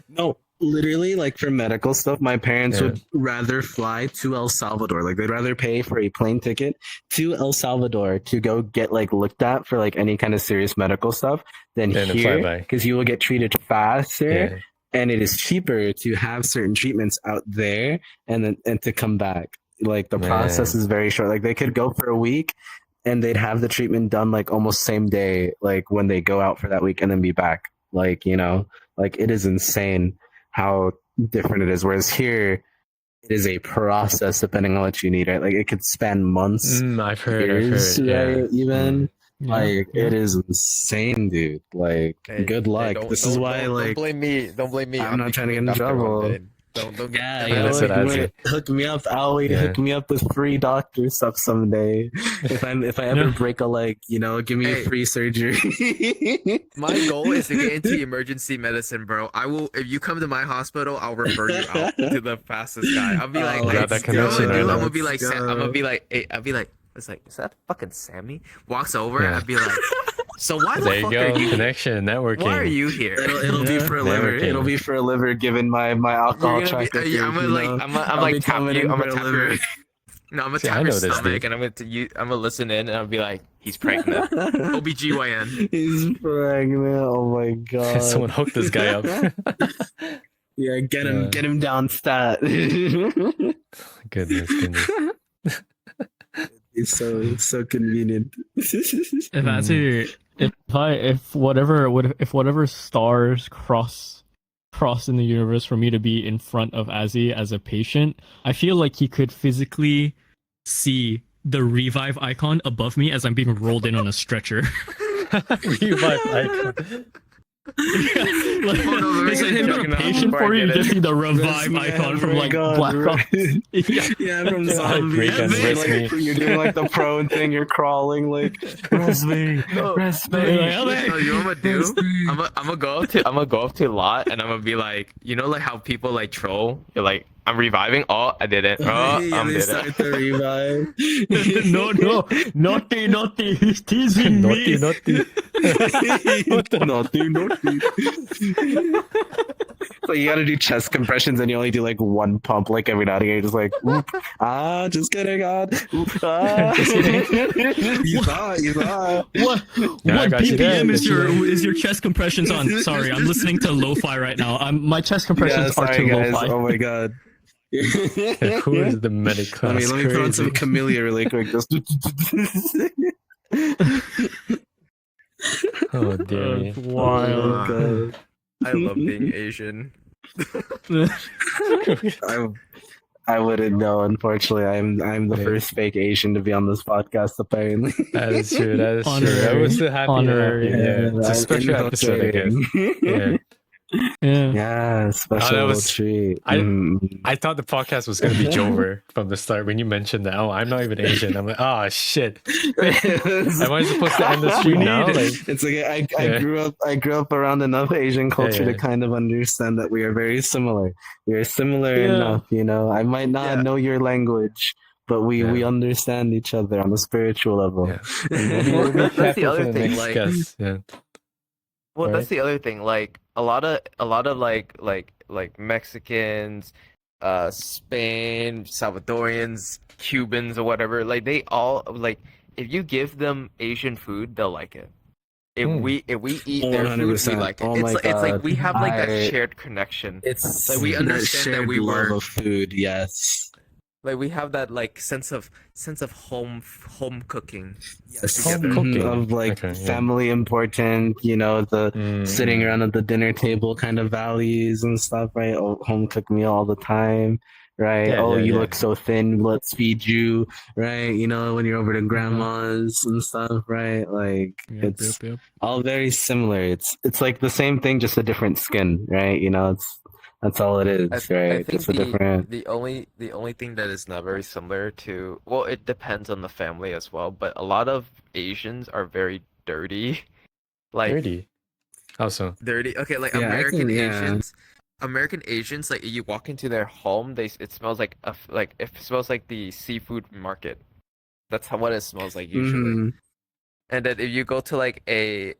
No, literally, like for medical stuff, my parents Yeah. would rather fly to El Salvador. Like they'd rather pay for a plane ticket to El Salvador to go get like looked at for like any kind of serious medical stuff than Than to fly here, by. because you will get treated faster, Yeah. and it is cheaper to have certain treatments out there and to come back. Like the process Man. is very short. Like they could go for a week. And they'd have the treatment done like almost same day, like when they go out for that week and then be back. Like, you know, like it is insane how different it is. Whereas here, it is a process depending on what you need, right? Like it could span months, I've heard. years, Yeah. right? Even Yeah, like yeah. it is insane, dude. Like, Hey, good hey, luck. don't- This is don't- why, don't like, blame me. Don't blame me. I'm not trying to get in becoming a doctor one trouble. day. Don't yeah, get- yeah, that's what like, I'd wait, say. hook me up. I'll wait. Yeah. Hook me up with free doctor stuff someday. if I ever Yeah. break a leg, you know, give me Hey. a free surgery. My goal is to get into emergency medicine, bro. I will. If you come to my hospital, I'll refer you out to the fastest guy. I'll be like, Oh, got hey, that connection dude, right I'm now. gonna be like, Let's I'm gonna go. be like, hey, I'll be like, it's like, is that fucking Sammy? Walks over, Yeah. I'd be like, so why the There you fuck go. are you? Connection, networking. Why are you here? It'll be for a liver. Networking. It'll be for a liver, given my alcohol You're gonna track be, record. I'm gonna you like, know? I'm I'll like be tap coming you. in I'm for gonna a tap liver. your. No, I'm gonna See, I tap know your this stomach, dude. and I'm gonna listen in, and I'll be like, he's pregnant. OBGYN. He's pregnant. Oh my god. Someone hooked this guy up. Yeah, get him, Yeah. get him down stat. Goodness. It's so convenient. If actually, if whatever stars cross in the universe for me to be in front of Azzy as a patient, I feel like he could physically see the revive icon above me as I'm being rolled in on a stretcher. Revive icon. Like, Oh, no, let me it's like, get hey, got a checking out patient before I for you. You get just it. see the revive Resme, icon from my like God, Black right. Ops. Yeah. Yeah, from Yeah, zombies. Reagan, Like, Resme. you're doing like the prone thing. You're crawling like Resme, No, Resme. Like, you know what I'm gonna do? I'm gonna go up to a lot and I'm gonna be like, you know, like how people like troll. You're like, I'm reviving. Oh, I didn't. Oh, Yeah, I'm they did start it. to revive. no, naughty, he's teasing Naughty, me. naughty. What the- Naughty. So you gotta do chest compressions and you only do like one pump like every now and again. You're just like, oop, just kidding, oop, Just kidding. You thought. What Yeah, I what got you there, BPM got is you your there. is your chest compressions on? Sorry, I'm listening to lo-fi right now. My chest Yeah, compressions are sorry too guys. lo-fi. Oh my god. Who is the medic class? Let me put on some Crazy. Camellia really quick. Just Oh dear me. That's wild. God. I love being Asian. I wouldn't know. Unfortunately, I'm the Yeah. first fake Asian to be on this podcast. Apparently, That is true. That is true. I Honorary. was so happy. Honorary. Yeah, it's a I'm special episode, I guess. infiltrating. Yeah. Yeah, special was- treat. I- Mm. I thought the podcast was gonna be Jover from the start when you mentioned that. Oh, I'm not even Asian. I'm like, oh shit. Am I supposed to end the stream now? Like, It's like I Yeah. grew up around enough Asian culture Yeah. to kind of understand that we are very similar. We are similar Yeah. enough, you know. I might not Yeah. know your language, but we Yeah. understand each other on a spiritual level. Yeah. we'll be That's the careful other for the thing, next like- guest. Yeah. Well, Right. that's the other thing. Like a lot of like Mexicans, Spain, Salvadorians, Cubans, or whatever. Like they all like if you give them Asian food, they'll like it. If Mm. we eat their food, we 100%. like it. Oh it's my like, it's like we God. have like that I- shared connection. It's Like, we that understand that shared we love were- of food. Yes. Like we have that like sense of home cooking. Yes. Home together. cooking. Of like Okay, yeah. family important, you know, the sitting around at the dinner table kind of values and stuff, right? Oh, home cooked meal all the time, right? Yeah, oh, yeah, you yeah. look so thin, let's feed you, right? You know, when you're over to grandma's and stuff, right? Like it's Yep. all very similar. It's like the same thing, just a different skin, right? You know, that's all it is, I right? think Just a different. the only thing that is not very similar to, well, it depends on the family as well, but a lot of Asians are very dirty. Like Dirty. Also. dirty. Okay, like Yeah, I American can- yeah. Asians. American Asians, like you walk into their home, it smells like it smells like the seafood market. That's what it smells like usually. Mhm. And then if you go to like a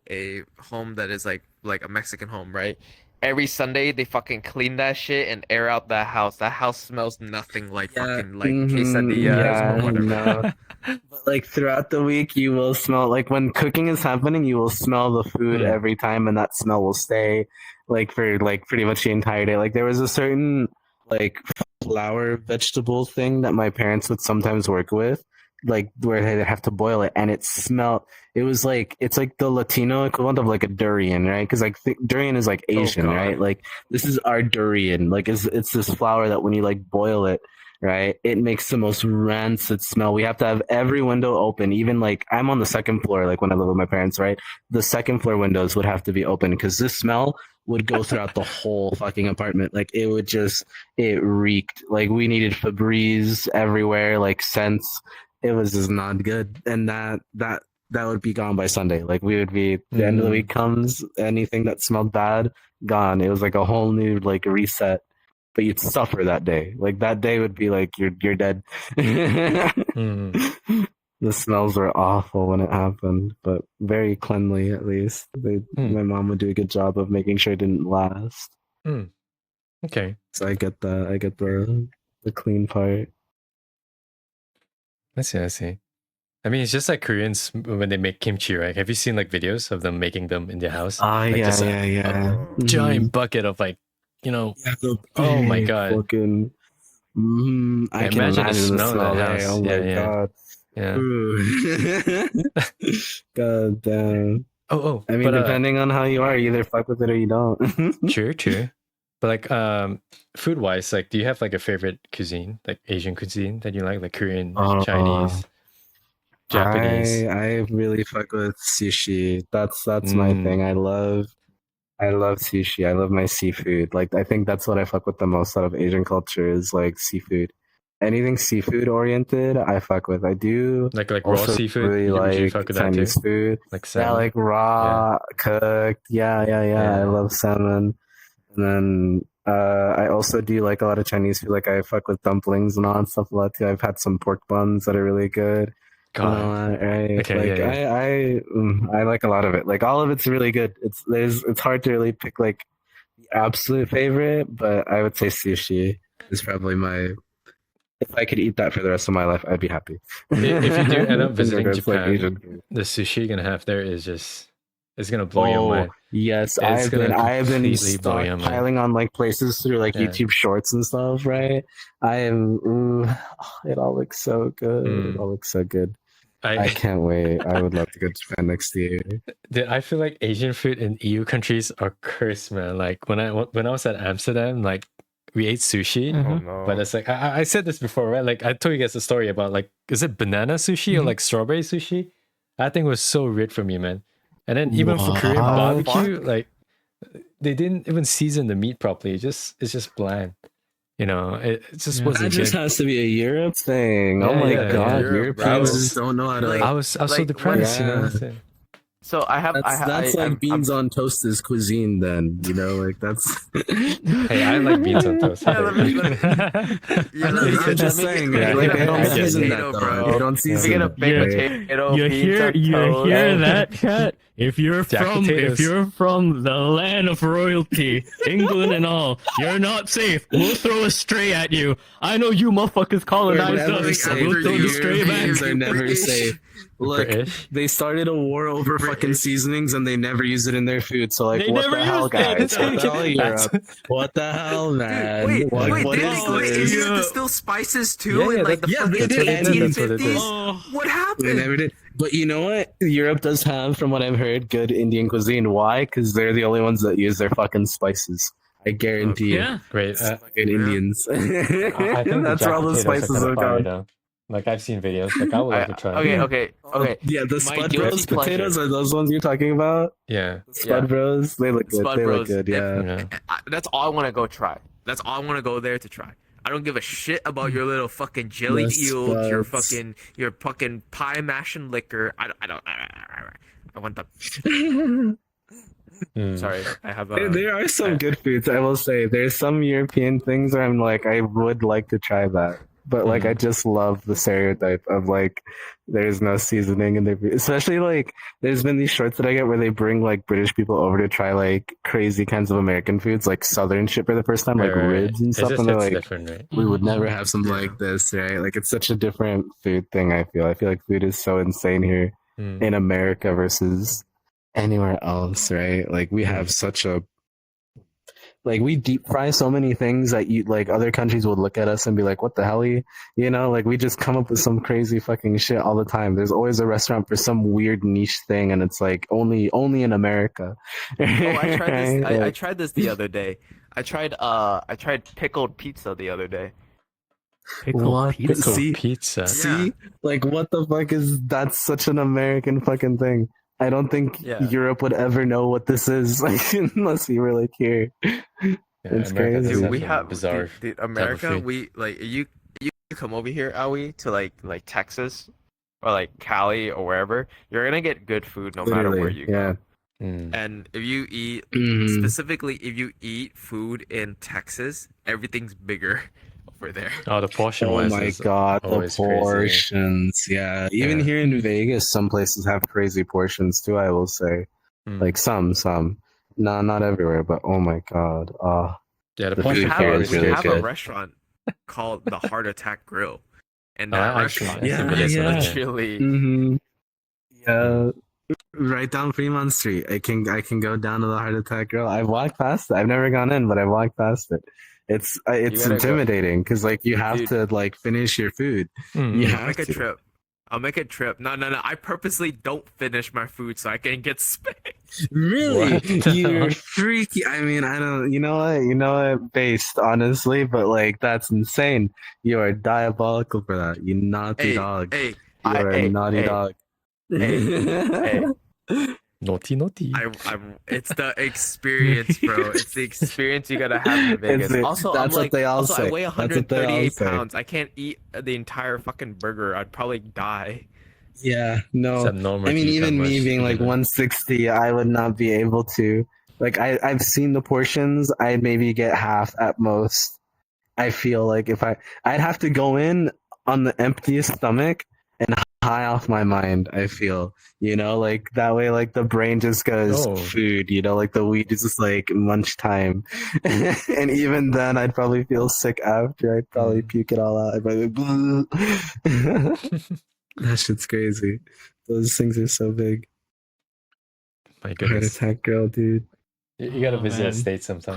home that is like a Mexican home, right? Every Sunday they fucking clean that shit and air out that house. That house smells nothing like fucking like mhm, quesadillas or whatever. no. But like throughout the week, you will smell like when cooking is happening, you will smell the food Mm. every time, and that smell will stay like for like pretty much the entire day. Like there was a certain like flour vegetable thing that my parents would sometimes work with, like where they'd have to boil it, and it smelled. It was like it's like the Latino equivalent of like a durian, right? Because like durian is like Asian, God. right? Like this is our durian. Like it's this flour that when you like boil it, right, it makes the most rancid smell. We have to have every window open. Even like I'm on the second floor, like when I live with my parents, right? The second floor windows would have to be open because this smell would go throughout the whole fucking apartment. Like it would it reeked. Like we needed Febreze everywhere, like scents. It was just not good. And that would be gone by Sunday. Like we would be the end of the week comes, anything that smelled bad, gone. It was like a whole new like reset. But you'd suffer that day. Like that day would be like you're dead. Mm. The smells were awful when it happened, but very cleanly at least. My mom would do a good job of making sure it didn't last. Okay. So I get that. I get the clean part. I see. I mean, it's just like Koreans when they make kimchi, right? Have you seen like videos of them making them in their house? Like, Yeah, just a yeah. giant bucket of like, you know, Yeah, the Oh my big God. Fucking, I Yeah, can imagine the imagine the smell smell. of that Hey, house. oh my Yeah, yeah. god. yeah. Ooh. God damn. Oh, I mean, but, depending on how you are, you either fuck with it or you don't. true. But like, food wise, like, do you have like a favorite cuisine, like Asian cuisine that you like Korean, Chinese, Japanese? I really fuck with sushi. That's my Mm. thing. I love I love sushi. I love my seafood. Like I think that's what I fuck with the most out of Asian culture is like seafood. Anything seafood oriented, I fuck with. I do Like raw also seafood. really Would you like fuck with that too? Chinese food. Like Yeah, salmon. like raw, cooked. Yeah. I Yeah. love salmon. And then I also do like a lot of Chinese food. Like I fuck with dumplings and all that stuff a lot too. I've had some pork buns that are really good. God. Right? Okay, Like yeah. I like a lot of it. Like all of it's really good. It's hard to really pick like the absolute favorite, but I would say sushi is probably my. If I could eat that for the rest of my life, I'd be happy. If you do end up In visiting regards to, like, Japan, Asian food. the sushi you're gonna have there is just it's gonna blow your mind. Yes, It's gonna I've been completely blow your mind. stockpiling on like places through like Yeah. YouTube Shorts and stuff, right? I am. It all looks so good. It all looks so good. I can't wait. I would love to go to Japan next year. Dude, I feel like Asian food in EU countries are cursed, man. Like when I was at Amsterdam, like we ate sushi, Oh no. but it's like I said this before, right? Like I told you guys a story about like is it banana sushi or like strawberry sushi? That thing was so weird for me, man. And then even for Korean What? barbecue, like they didn't even season the meat properly. It's just bland. You know, it just Yeah. wasn't That just good. has to be a Europe thing. Yeah, oh my yeah, god, yeah. Europe, Europeans bro. just don't know how to. Like, I was so like, depressed, you know. yeah. That's it. So I have That's like I'm- beans on toast is cuisine. Then you know, like that's. Hey, I like beans on toast. Yeah, let me- Yeah, let me- I'm just let me saying, get- like, let me they get a don't baked season that potato, though. bro. They don't Let me season get a that. baked Right? potato. You beans hear on you toast. hear that, chat? If you're Jack from potatoes. the land of royalty, England and all, you're not safe. We'll throw a stray at you. I know you motherfuckers colonized They're never us. safe. We'll throw the The stray Europeans back. are never safe. Look, British. they started a war over fucking seasonings and they never use it in their food. So like, They what never the hell, used it. guys? What the hell, That's- Europe? What the hell, man? Wait, what wait, what didn't is they go to this? India to steal spices too? Yeah, in like the yeah, they fucking did. That's what it 1850s? is. Oh, What They happened? never did. But you know what? Europe does have, from what I've heard, good Indian cuisine. Why? Because they're the only ones that use their fucking spices. I guarantee you. yeah. Great. Fucking Yeah. Indians. I think That's the where all the jack potatoes spices are have kind of fire, gone. though. Like I've seen videos. Like I would like to try. Okay. Yeah, the My Spud guilty Bros pleasure. potatoes are those ones you're talking about? Yeah. Spud Yeah. Bros, they look good. Spud they Bros. look good. Yeah. Yeah. That's all I want to go try. That's all I want to go there to try. I don't give a shit about your little fucking jellied The eels, Spuds. your fucking pie mashing liquor. I want the. Mm. Sorry, I have There are some good foods, I will say. There's some European things where I'm like, I would like to try that. But like, I just love the stereotype of like, there's no seasoning in their food. Especially like, there's been these shorts that I get where they bring like British people over to try like crazy kinds of American foods, like Southern shit for the first time, like Right, right, right. ribs and It stuff. just And they're hits like, different, right? we would never have something like this, right? Like, it's such a different food thing, I feel. I feel like food is so insane here Mm. in America versus anywhere else, right? Like we have such a like we deep fry so many things that you like other countries would look at us and be like, what the hell you know, like we just come up with some crazy fucking shit all the time. There's always a restaurant for some weird niche thing and it's like only in America. Oh, I tried this. I Like, tried this the other day. I tried pickled pizza the other day. what? pizza. See, Pizza. see, like what the fuck is that's such an American fucking thing. I don't think Yeah. Europe would ever know what this is, like unless you were like here. Yeah, It's America crazy. does Dude, we some have bizarre. dude, America. food. We like you come over here, Aoi, to like Texas or like Cali or wherever. You're gonna get good food no matter where Literally, you yeah. go. Mm. And if you eat Mhm. specifically, if you eat food in Texas, everything's bigger over there. Oh, the portion Oh wise my is god, the always crazy. portions. Yeah. Even Yeah. here in Vegas, some places have crazy portions too, I will say. Mm. Like some. No, not everywhere, but oh my god. Yeah, the the portion food power here is is We really really have good. a restaurant called the Heart Attack Grill, and Oh, that I actually- restaurant I see is videos of that. literally Mm-hmm. Yeah. Right down Fremont Street. I can go down to the Heart Attack Grill. I've walked past it. I've never gone in, but I've walked past it. It's gotta go. intimidating because like you have Dude. to like finish your food. Mm. You I'll have make a to. trip. I'll make a trip. No. I purposely don't finish my food so I can get spanked. Really? What the You're hell? freaky. I mean, I don't. You know what? Based honestly, but like that's insane. You are diabolical for that. You naughty Hey, dog. hey, You are a naughty dog. hey. Naughty, naughty. It's the experience, bro. It's the experience you gotta have in Vegas. Also, I'm That's what like, they all also say. I weigh That's what they all 138 say. pounds. I can't eat the entire fucking burger. I'd probably die. Yeah, no. It's abnormal I if mean, you eat that even me much, being like you know. 160, I would not be able to. Like, I've seen the portions. I'd maybe get half at most. I feel like I'd have to go in on the emptiest stomach and high off my mind. I feel, like that way, like the brain just goes Oh. food. Like the weed is just like munch time, and even then, I'd probably feel sick after. I'd probably puke it all out. I'd probably. That shit's crazy. Those things are so big. My Heart goodness. attack girl, dude. You gotta Oh, visit a man. state sometime.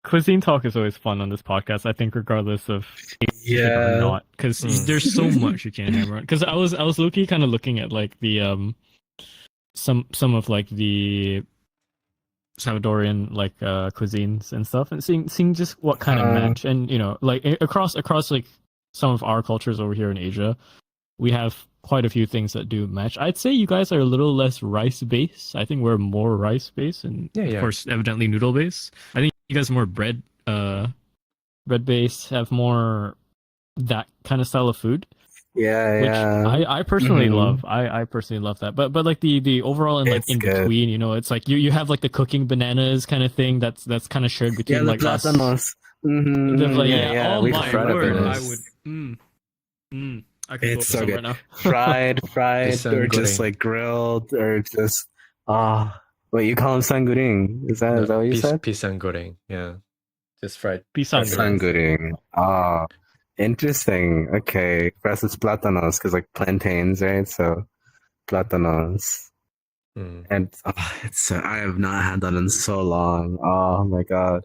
Cuisine talk is always fun on this podcast. I think regardless of or not, because Mm. there's so much you can hammer on. Because I was low-key kind of looking at like the some of like the Salvadorian like cuisines and stuff, and seeing just what kind of match, and like across like some of our cultures over here in Asia, we have quite a few things that do match. I'd say you guys are a little less rice based. I think we're more rice based, and Yeah. of course evidently noodle based. I think you guys are more bread based, have more that kind of style of food, Yeah, which yeah. I personally Mhm. love. I personally love that. But like the overall and like It's in good. between, it's like you have like the cooking bananas kind of thing that's kind of shared between Yeah, the like us. plátanos. Mhm, The, like, yeah. oh We my fried word! bananas. I would. I could go It's for so some good. right now. Fried, Pisang or just goreng. like grilled, or just wait, you call them sanguring? Is that what you said? Pisang goreng. Yeah. Just fried. Pisang fried goreng. Sanguring. Interesting. Okay, for us it's plátanos because like plantains, right? So plátanos, Mm. and I have not had that in so long. Oh my god.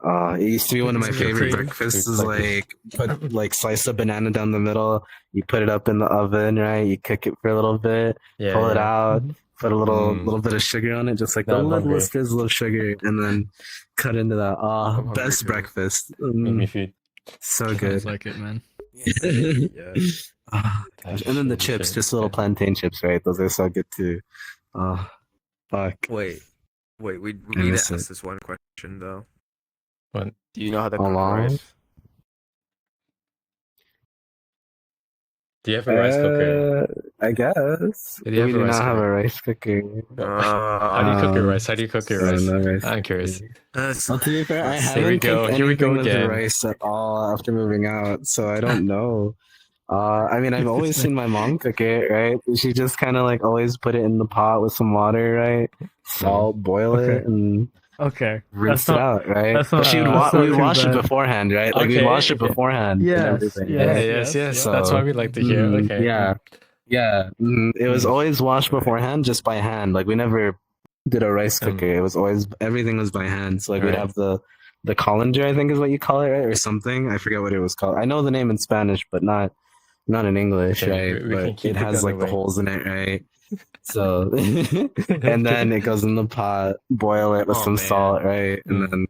It used to be one of my It's favorite crazy. breakfasts. It's Is like put like slice a banana down the middle. You put it up in the oven, right? You cook it for a little bit. Yeah, Pull it yeah. out. Mhm. Put a little bit of sugar on it, just like Now the I'm hungry. littlest drizzle of sugar, and then cut into that. I'm hungry Best too. breakfast. Make me feed. So Sounds good. like it, man. Yeah. Gosh. And then the chips, Shit, just little yeah. plantain chips, right? Those are so good too. Oh, fuck. Wait, we I need to miss ask it. this one question though. What? Do you know how to How cook long? rice? Do you have a rice cooker? I guess. Do you have We a do rice not have cooker? a rice cooker. How do you cook your rice? How do you cook your rice? No rice I'm curious. Well, to be fair, I Let's see. Here we haven't go. cooked Here we go anything with again. rice at all after moving out, so I don't know. I mean, I've always seen my mom cook it, right? She just kind of like always put it in the pot with some water, right? Salt, boil it, Okay. and Okay. rinse it out, right? that's But not- she would that's not we'd too wash it bad. beforehand, right? Like we'd Okay, wash it okay. beforehand and Yes, everything. yes. Yeah, right? yes. So- That's why we like to hear. Okay. Yeah. It was always washed beforehand, just by hand. Like we never did a rice cooker. It was always everything was by hand. So like we'd Right. have the colander, I think is what you call it, right, or something. I forget what it was called. I know the name in Spanish, but not in English, Okay, right? we can But keep it it has like the going. holes in it, right? So and then it goes in the pot, boil it with Oh, some man. salt, right, and Mm. then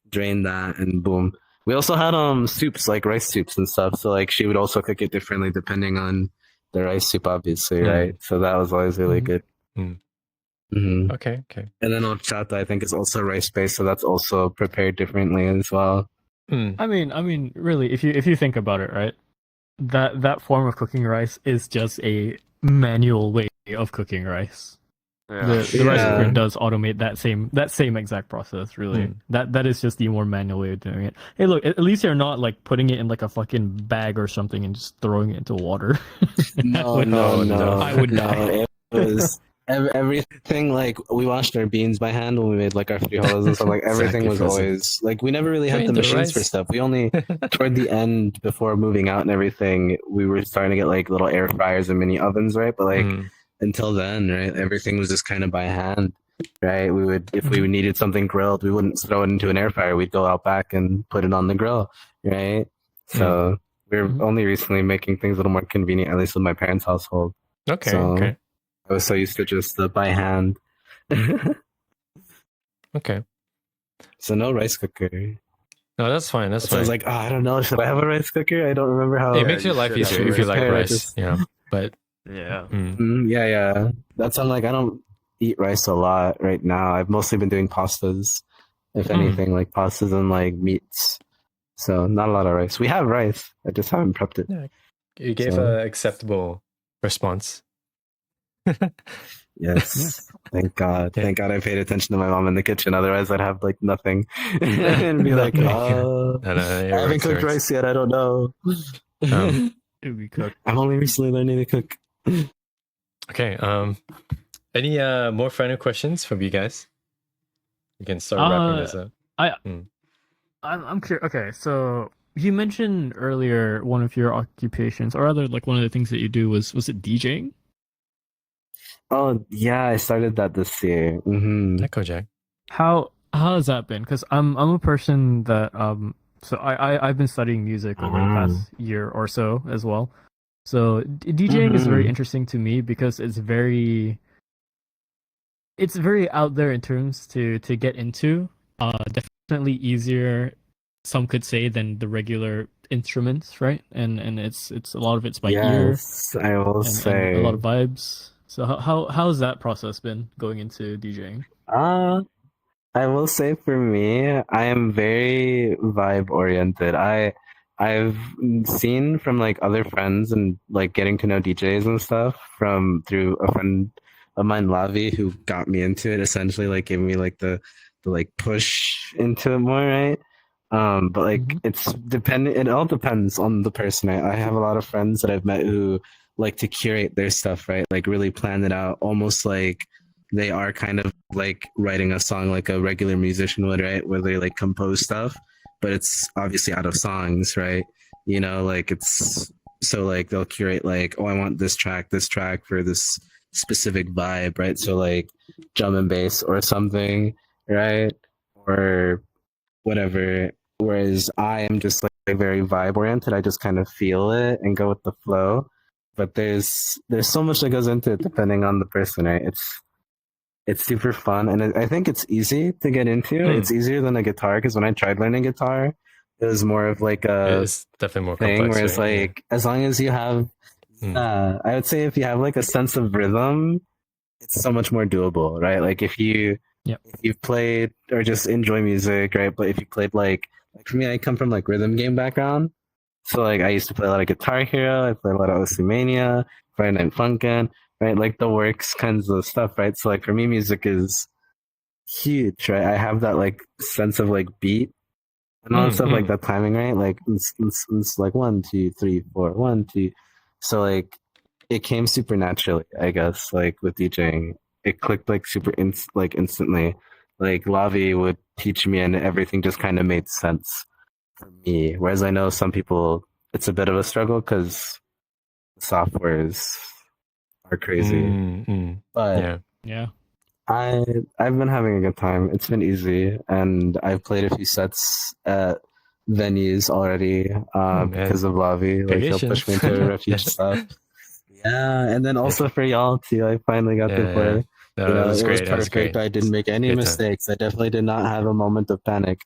drain that, and boom. We also had soups, like rice soups and stuff. So like she would also cook it differently depending on the rice soup, obviously, right? So that was always really good. Mm. Hmm Okay. And then horchata, I think, is also rice based, so that's also prepared differently as well. Mm. I mean, really, if you think about it, right? That form of cooking rice is just a manual way of cooking rice. Yeah. The rice Yeah. cooker does automate that same exact process. Really, that is just the more manual way of doing it. Hey, look, at least you're not like putting it in like a fucking bag or something and just throwing it into water. No, I would no. die. It was everything. Like we washed our beans by hand when we made like our frijoles and stuff. Like everything was Sacrifice it. always like we never really had Drain the the machines for rice. stuff. We only toward the end before moving out and everything, we were starting to get like little air fryers and mini ovens, right? But like Mm. until then, right, everything was just kind of by hand, right? We would, if we needed something grilled, we wouldn't throw it into an air fryer. We'd go out back and put it on the grill, right? So we're only recently making things a little more convenient, at least with my parents' household. Okay. So- Okay. I was so used to just the by hand. Okay. So no rice cooker. No, that's fine. That's So I fine. was like, oh, I don't know, should I have a rice cooker? I don't remember how. It makes your you life should easier have if you like rice. rice. Yeah. But Yeah. Yeah. That's I'm like I don't eat rice a lot right now. I've mostly been doing pastas, if anything, like pastas and like meats. So not a lot of rice. We have rice. I just haven't prepped it. Yeah, you gave So- a acceptable response. Yes. Thank God. Yeah. Thank God I paid attention to my mom in the kitchen. Otherwise I'd have like nothing. And be like, No, no, it I haven't works, it cooked works. rice yet, I don't know. It would be cooked. I'm only recently learning to cook. Okay. Any more final questions from you guys? We can start wrapping this up. I'm curious. Okay, so you mentioned earlier one of your occupations, or rather, like one of the things that you do was it DJing? Oh yeah, I started that this year. Echo Jack. How has that been? Because I'm a person that so I've been studying music over the past year or so as well. So DJing is very interesting to me because it's very out there in terms to get into. Definitely easier, some could say, than the regular instruments, right? And it's a lot of it's by ear Yes, I will and say. a lot of vibes. So how's that process been going into DJing? I will say for me, I am very vibe oriented. I've seen from like other friends and like getting to know DJs and stuff from through a friend of mine, Lavi, who got me into it, essentially like gave me like the like push into it more, right? But like it's dependent, it all depends on the person. I have a lot of friends that I've met who like to curate their stuff, right? Like really plan it out, almost like they are kind of like writing a song like a regular musician would, right? Where they like compose stuff, but it's obviously out of songs, right? You know, like it's so like they'll curate like, oh, I want this track for this specific vibe, right? So like drum and bass or something, right? Or whatever. Whereas I am just like very vibe oriented. I just kind of feel it and go with the flow. But there's so much that goes into it depending on the person, right? It's super fun, and I think it's easy to get into. It's easier than a guitar because when I tried learning guitar, it was more of like a It's definitely more thing complex. where it's right? like as long as you have, I would say if you have like a sense of rhythm, it's so much more doable, right? Like if you've played or just enjoy music, right? But if you played like for me, I come from like rhythm game background, so like I used to play a lot of Guitar Hero, I played a lot of Osimania, Friday Night Funkin', right? Like the works kinds of stuff, right? So like for me, music is huge, right? I have that like sense of like beat and all that stuff, like that timing, right? Like it's like 1, 2, 3, 4, 1, 2. So like it came super naturally, I guess. Like with DJing, it clicked like like instantly. Like Lavi would teach me, and everything just kind of made sense for me. Whereas I know some people, it's a bit of a struggle because softwares are crazy. But Yeah. I've been having a good time. It's been easy, and I've played a few sets at venues already because of Lavi. Like he'll push me into a few stuff. Yeah, and then also for y'all too. I finally got to play. No, You know, it was it great. was That was perfect. great. I didn't make any Good time. mistakes. I definitely did not have a moment of panic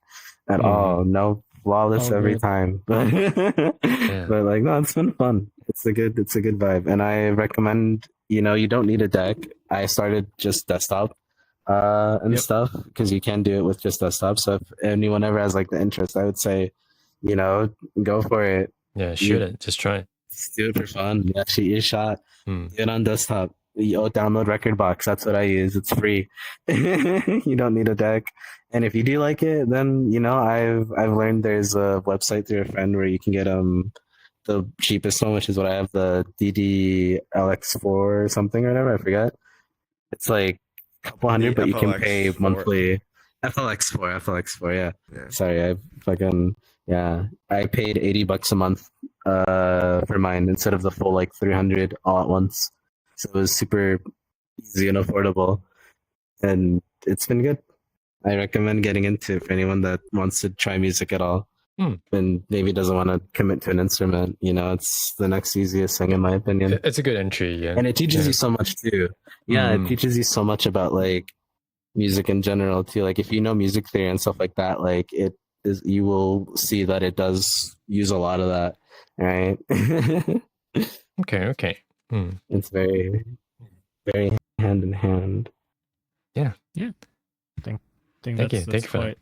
at all. No flawless Oh, every good. time. But but like no, it's been fun. It's a good vibe. And I recommend, you know, you don't need a deck. I started just desktop and stuff because you can do it with just desktop. So if anyone ever has like the interest, I would say, you know, go for it. Yeah, shoot it. Just try it. Just do it for fun. Yeah, shoot your shot. Do it on desktop. Download Record Box. That's what I use. It's free. You don't need a deck. And if you do like it, then you know I've learned there's a website through a friend where you can get the cheapest one, which is what I have, the DDLX4 or something or whatever. I forget. It's like a couple hundred, but you can pay FLX4. monthly. FLX4, yeah. Sorry, I paid $80 a month for mine instead of the full like 300 all at once. So it was super easy and affordable, and it's been good. I recommend getting into it for anyone that wants to try music at all and maybe doesn't want to commit to an instrument. You know, it's the next easiest thing in my opinion. It's a good entry, yeah. And it teaches you so much too. Yeah, it teaches you so much about like music in general too. Like if you know music theory and stuff like that, like it is, you will see that it does use a lot of that, right? Okay. It's very, very hand in hand. Think Thank you. that's Thank you for that. quite.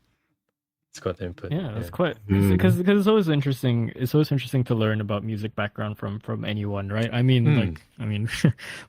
It's got the input. Yeah, that's quite because it's always interesting. It's always interesting to learn about music background from anyone, right? I mean,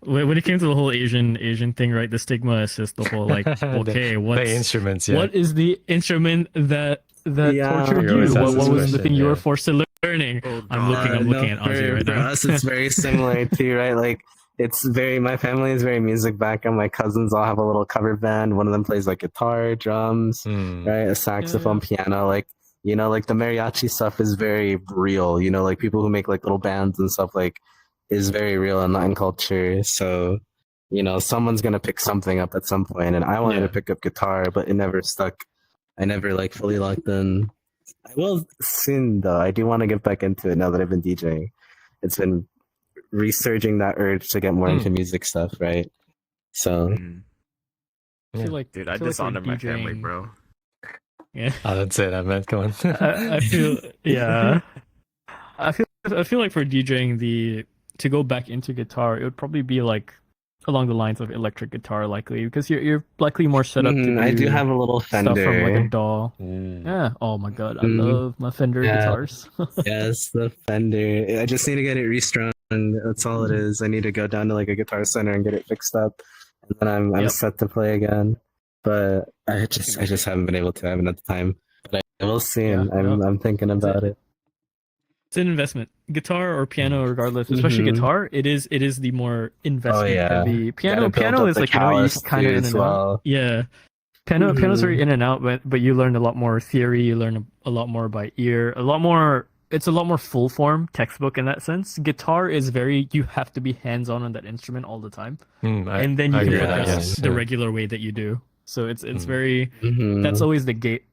when it came to the whole Asian thing, right? The stigma is just the whole like, okay, the instruments. Yeah. what is the instrument that Yeah, tortured you always you? ask What this was the question, thing you were yeah. forced to learning? Oh, I'm looking at Ozzy right for now. us, it's very similar too, right? Like it's very. My family is very music background. My cousins all have a little cover band. One of them plays like guitar, drums, right? A saxophone, piano. Like like the mariachi stuff is very real. Like people who make like little bands and stuff like is very real in Latin culture. So someone's gonna pick something up at some point, and I wanted to pick up guitar, but it never stuck. I never like fully locked in. I will soon though. I do want to get back into it now that I've been DJing. It's been resurging that urge to get more into music stuff, right? So I feel like, dude, I I feel like for dishonored my family, DJing bro. Yeah. Oh, that's it. I meant, come on. I feel I feel like for DJing to go back into guitar, it would probably be like along the lines of electric guitar, likely because you're likely more set up to do I do have a little Fender. stuff from like a DAW. Yeah. Oh my god, I love my Fender guitars. Yes, the Fender. I just need to get it restrung. That's all it is. I need to go down to like a guitar center and get it fixed up, and then I'm set to play again. But I just haven't been able to. I haven't had the time. But I will soon. I'm thinking about it. It's an investment. Guitar or piano, regardless, especially guitar, it is the more investment heavy. Piano is like you kind of in and out. Yeah. Piano's very in and out, but you learn a lot more theory, you learn a lot more by ear, it's a lot more full form textbook in that sense. Guitar is you have to be hands on that instrument all the time. And then you can progress the regular way that you do. So it's very that's always the gate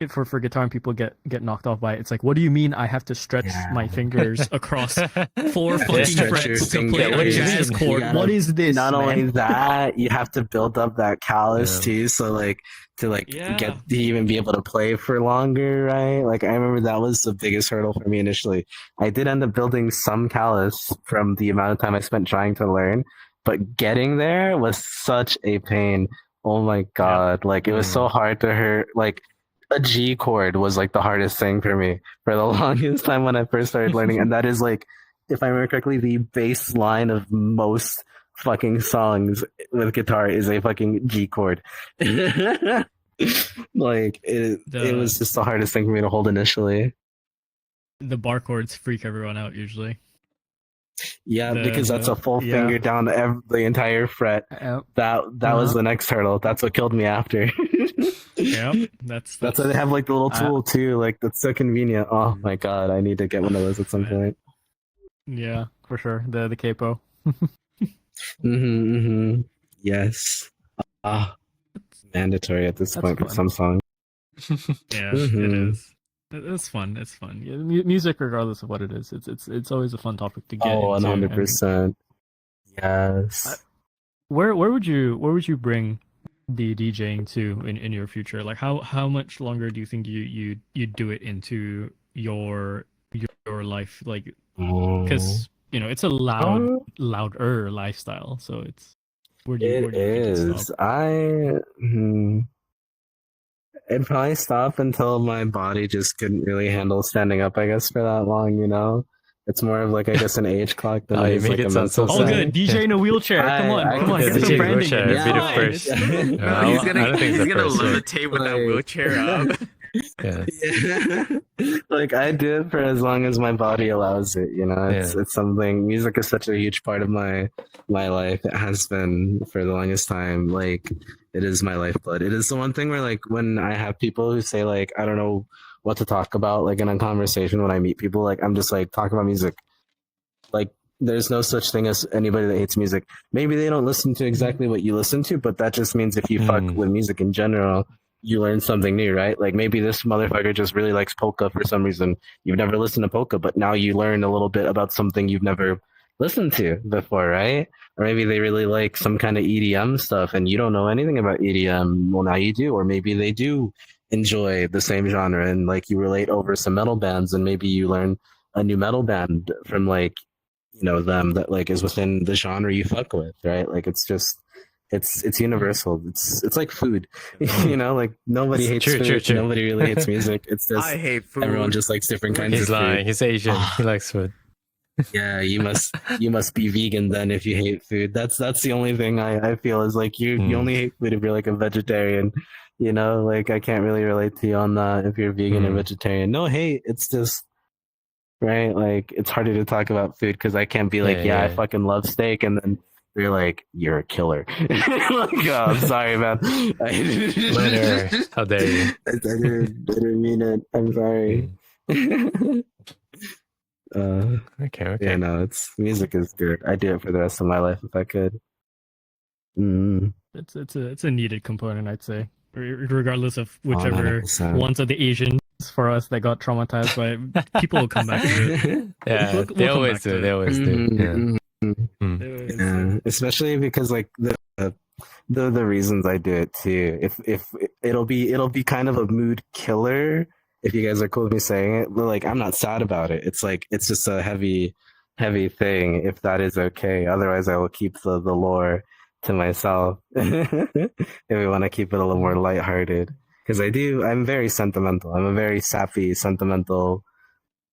for guitar, and people get knocked off by it. It's like, what do you mean I have to stretch my fingers across 4 fucking frets to play a jazz chord? What is this? Not only that, you have to build up that callus too. So get to even be able to play for longer, right? Like I remember that was the biggest hurdle for me initially. I did end up building some callus from the amount of time I spent trying to learn, but getting there was such a pain. Oh my god! Like it was so hard to hurt. Like a G chord was like the hardest thing for me for the longest time when I first started learning, and that is like, if I remember correctly, the bass line of most fucking songs with guitar is a fucking G chord. Like it was just the hardest thing for me to hold initially. The bar chords freak everyone out usually. Yeah, because that's a full finger down the entire fret. That was the next hurdle. That's what killed me after. That's why they have like the little tool too. Like that's so convenient. Oh my god, I need to get one of those at some point. Yeah, for sure. The capo. Yes. Mandatory at this point for some songs. Yeah, it is. It's fun. It's fun. Yeah, music, regardless of what it is, it's always a fun topic to get into. 100%. Yes. Where would you bring the DJing to in your future? Like how much longer do you think you do it into your life? Like because it's a louder lifestyle, so it's where do you think it stop? It'd probably stop until my body just couldn't really handle standing up, I guess, for that long, It's more of like, I guess, an age clock than you make like it sound so all good. DJ in a wheelchair. Come on, get some branding. He's gonna levitate with that wheelchair up. Like I do it for as long as my body allows it. It's something. Music is such a huge part of my life. It has been for the longest time. Like it is my lifeblood. It is the one thing where like when I have people who say like I don't know what to talk about, like in a conversation when I meet people, like I'm just like talk about music. Like there's no such thing as anybody that hates music. Maybe they don't listen to exactly what you listen to, but that just means if you fuck with music in general, you learn something new, right? Like maybe this motherfucker just really likes polka for some reason. You've never listened to polka, but now you learn a little bit about something you've never listened to before, right? Or maybe they really like some kind of EDM stuff and you don't know anything about EDM. Well, now you do. Or maybe they do enjoy the same genre and like you relate over some metal bands and maybe you learn a new metal band from like them that like is within the genre you fuck with, right? Like it's universal. It's like food, like nobody hates True, food. true, true. Nobody really hates music. It's just I hate food. everyone just likes different kinds He's of lying. food. He's Asian. He likes food. Yeah, you must be vegan then if you hate food. That's the only thing I feel is like you only hate food if you're like a vegetarian. Like I can't really relate to you on that if you're vegan or vegetarian. No hate, it's just right. Like it's harder to talk about food because I can't be like, I fucking love steak, and then you're like, you're a killer. Like, oh, I'm sorry, man. Winner. How dare you? I didn't mean it. I'm sorry. Okay. Yeah, no, music is good. I do it for the rest of my life if I could. Mm. It's a needed component, I'd say, regardless of whichever 100%. ones are the Asians for us that got traumatized by. People will come back to it. Yeah, We'll they come always back to do. it. They always do. Yeah. Yeah, especially because like the reasons I do it too. If it'll be kind of a mood killer if you guys are cool with me saying it. But like I'm not sad about it. It's like it's just a heavy thing. If that is okay, otherwise I will keep the lore to myself. If we want to keep it a little more lighthearted, because I'm very sentimental. I'm a very sappy, sentimental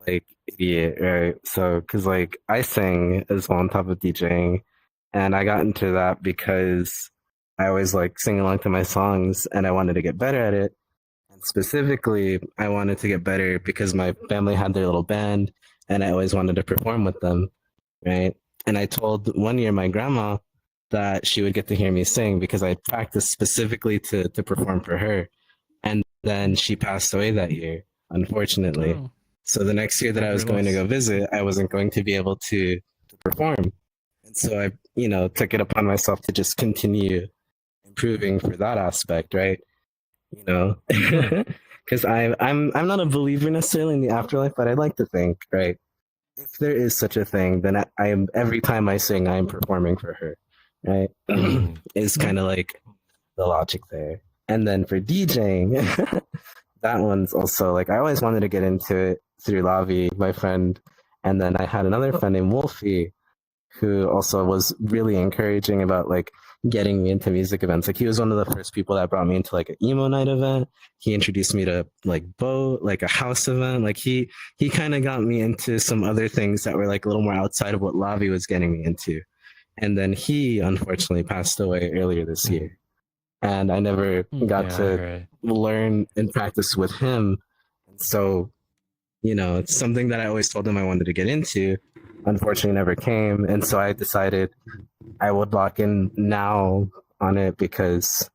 like idiot, right? So, because like I sing as well on top of DJing, and I got into that because I always like sing along to my songs, and I wanted to get better at it. And specifically, I wanted to get better because my family had their little band, and I always wanted to perform with them, right? And I told one year my grandma that she would get to hear me sing because I practiced specifically to perform for her, and then she passed away that year, unfortunately. Oh. So the next year that I was going to go visit, I wasn't going to be able to perform. And so I, took it upon myself to just continue improving for that aspect, right? Because I'm not a believer necessarily in the afterlife, but I'd like to think, right? If there is such a thing, then I am every time I sing, I'm performing for her, right? Is kind of like the logic there. And then for DJing, that one's also like I always wanted to get into it through Lavi, my friend, and then I had another friend named Wolfie, who also was really encouraging about like getting me into music events. Like he was one of the first people that brought me into like an emo night event. He introduced me to like boat, like a house event. Like he kind of got me into some other things that were like a little more outside of what Lavi was getting me into. And then he unfortunately passed away earlier this year. And I never got to learn and practice with him. So, it's something that I always told him I wanted to get into. Unfortunately, never came. And so I decided I would lock in now on it because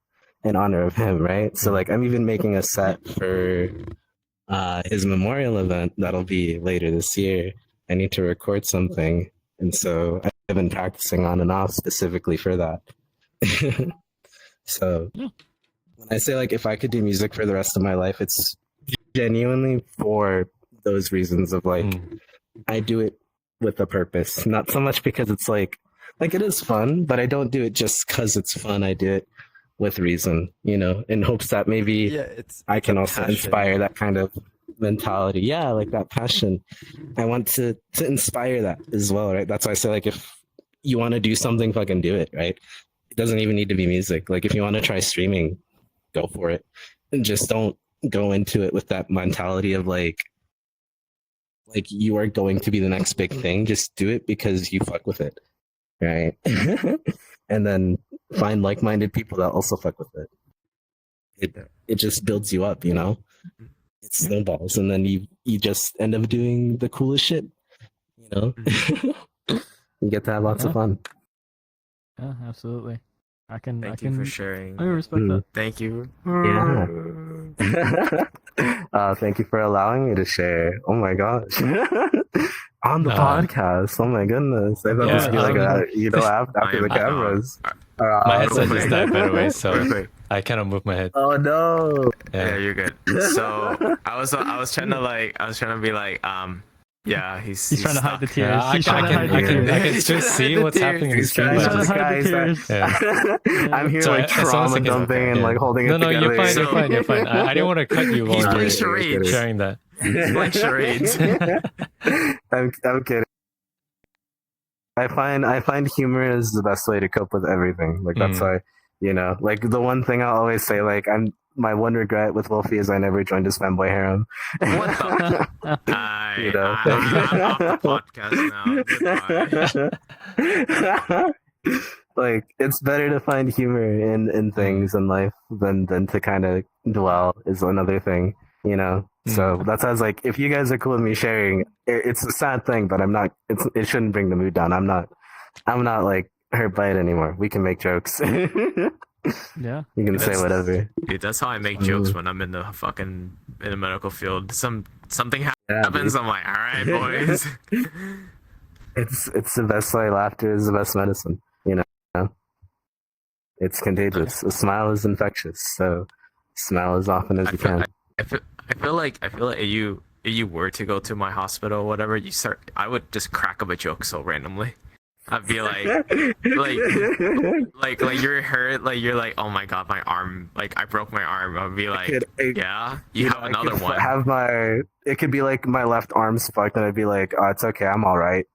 in honor of him, right? So, like, I'm even making a set for his memorial event that'll be later this year. I need to record something. And so I've been practicing on and off specifically for that. So when I say like if I could do music for the rest of my life, it's genuinely for those reasons of like I do it with a purpose, not so much because it's like it is fun, but I don't do it just because it's fun. I do it with reason, in hopes that maybe I can also inspire that kind of mentality. Yeah, like that passion. I want to inspire that as well, right? That's why I say like if you want to do something, fucking do it, right? It doesn't even need to be music. Like if you want to try streaming, go for it. And just don't go into it with that mentality of like you are going to be the next big thing. Just do it because you fuck with it, right? And then find like-minded people that also fuck with it. It just builds you up, It snowballs, and then you just end up doing the coolest shit, You get to have lots of fun. Yeah, absolutely. Thank you for sharing. I respect that. Thank you. Yeah. Thank you for allowing me to share. Oh my gosh. On the podcast. Oh my goodness. I thought this would be like after the cameras. My headset just died, by the way, so I cannot move my head. Oh no. Yeah, you're good. So I was trying to be like, yeah, he's trying to hide the tears. Yeah, I can just see what's happening in the screen. He's trying to hide the tears. I'm here like trauma dumping and like holding it together. No, you're fine. I didn't want to cut you while playing you're charades. sharing that. He's playing charades. I'm kidding. I find humor is the best way to cope with everything. Like that's why, like the one thing I'll always say, like my one regret with Wolfie is I never joined his fanboy harem. What the? I'm off the podcast now. Goodbye. Like it's better to find humor in things in life than to kind of dwell is another thing, So that's why I was like, if you guys are cool with me sharing, it's a sad thing, but it shouldn't bring the mood down. I'm not like hurt by it anymore. We can make jokes. Yeah, you can say whatever. Dude, that's how I make jokes when I'm in the medical field. Something happens. Dude. I'm like, all right, boys. It's the best way. Laughter is the best medicine. It's contagious. A smile is infectious. So smile as often as you can. I feel like if you were to go to my hospital or whatever, I would just crack up a joke so randomly. I'd be like you're hurt, like you're like, oh my god, my arm, like I broke my arm. I'd be like, yeah, you have another one. It could be like my left arm sparked, and I'd be like, oh, it's okay, I'm all right,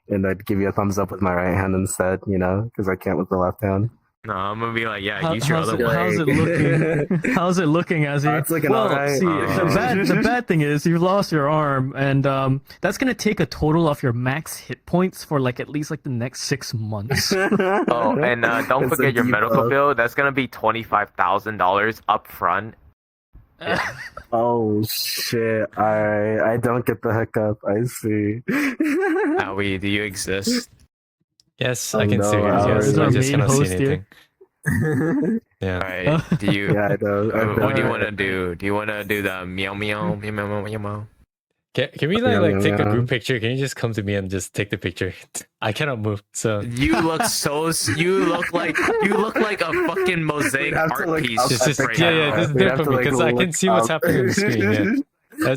and I'd give you a thumbs up with my right hand instead, because I can't with the left hand. No, I'm gonna be like, yeah, use your other one. How's it looking? How's it looking, Azzy? It's looking alright. See, the bad thing is you've lost your arm, and that's gonna take a total of your max hit points for like at least like the next 6 months. Oh, and don't forget your medical bill. That's gonna be $25,000 up front. Oh shit! I don't get the hookup. I see. Howie, do you exist? Yes, I can see you. Yes, I just cannot see anything. Yeah. All right. Do you? Yeah, I know. What do you want to do? Do you want to do the meow meow meow meow mew meow? Can we like take a group picture? Can you just come to me and just take the picture? I cannot move, so you look like a fucking mosaic art piece. Just right do it for me because I can see what's happening on the screen. Yeah.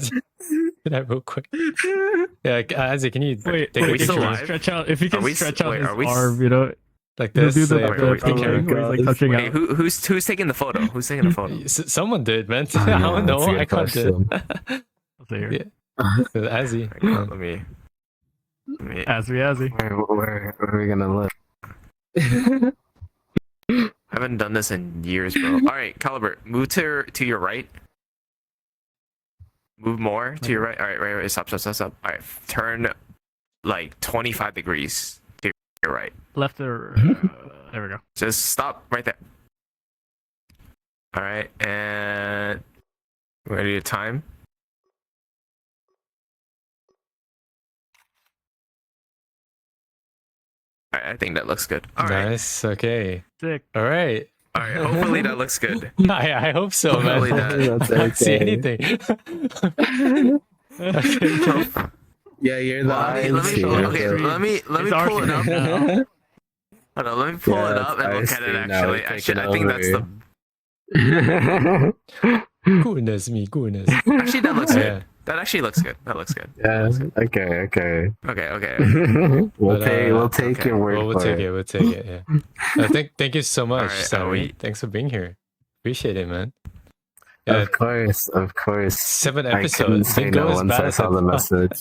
That real quick. Yeah, Isaac, can you take a picture? Stretch out. If you can stretch out his are we arm, like this. Do the Wait, where he's like touching out. Who's taking the photo? Who's taking the photo? Someone did, man. I don't know. I can't do it. There. Azzy. Let me. Azzy. Where are we gonna look? I haven't done this in years, bro. All right, Caliber, move to your right. Move more to your right. All right, stop. All right, turn like 25 degrees to your right. Left or there we go. Just stop right there. All right, and ready to time. All right, I think that looks good. All right. Nice. Okay. Sick. All right. All right. Hopefully that looks good. I hope so, man. Hopefully I can't see anything. Okay. Yeah, you're the eyes. Let me pull it up now. Hold on, let me pull it up and look at it. Actually, I think that's the. Goodness me, goodness. Actually, that looks good. That actually looks good. That looks good. Yeah. Okay. Okay. We'll take your word we'll for take it. We'll take it. Yeah. Thank you so much, All right, Sammy. Thanks for being here. Appreciate it, man. Yeah, Of course. 7 I couldn't episodes. say Didn't go no as once bad I as saw the message.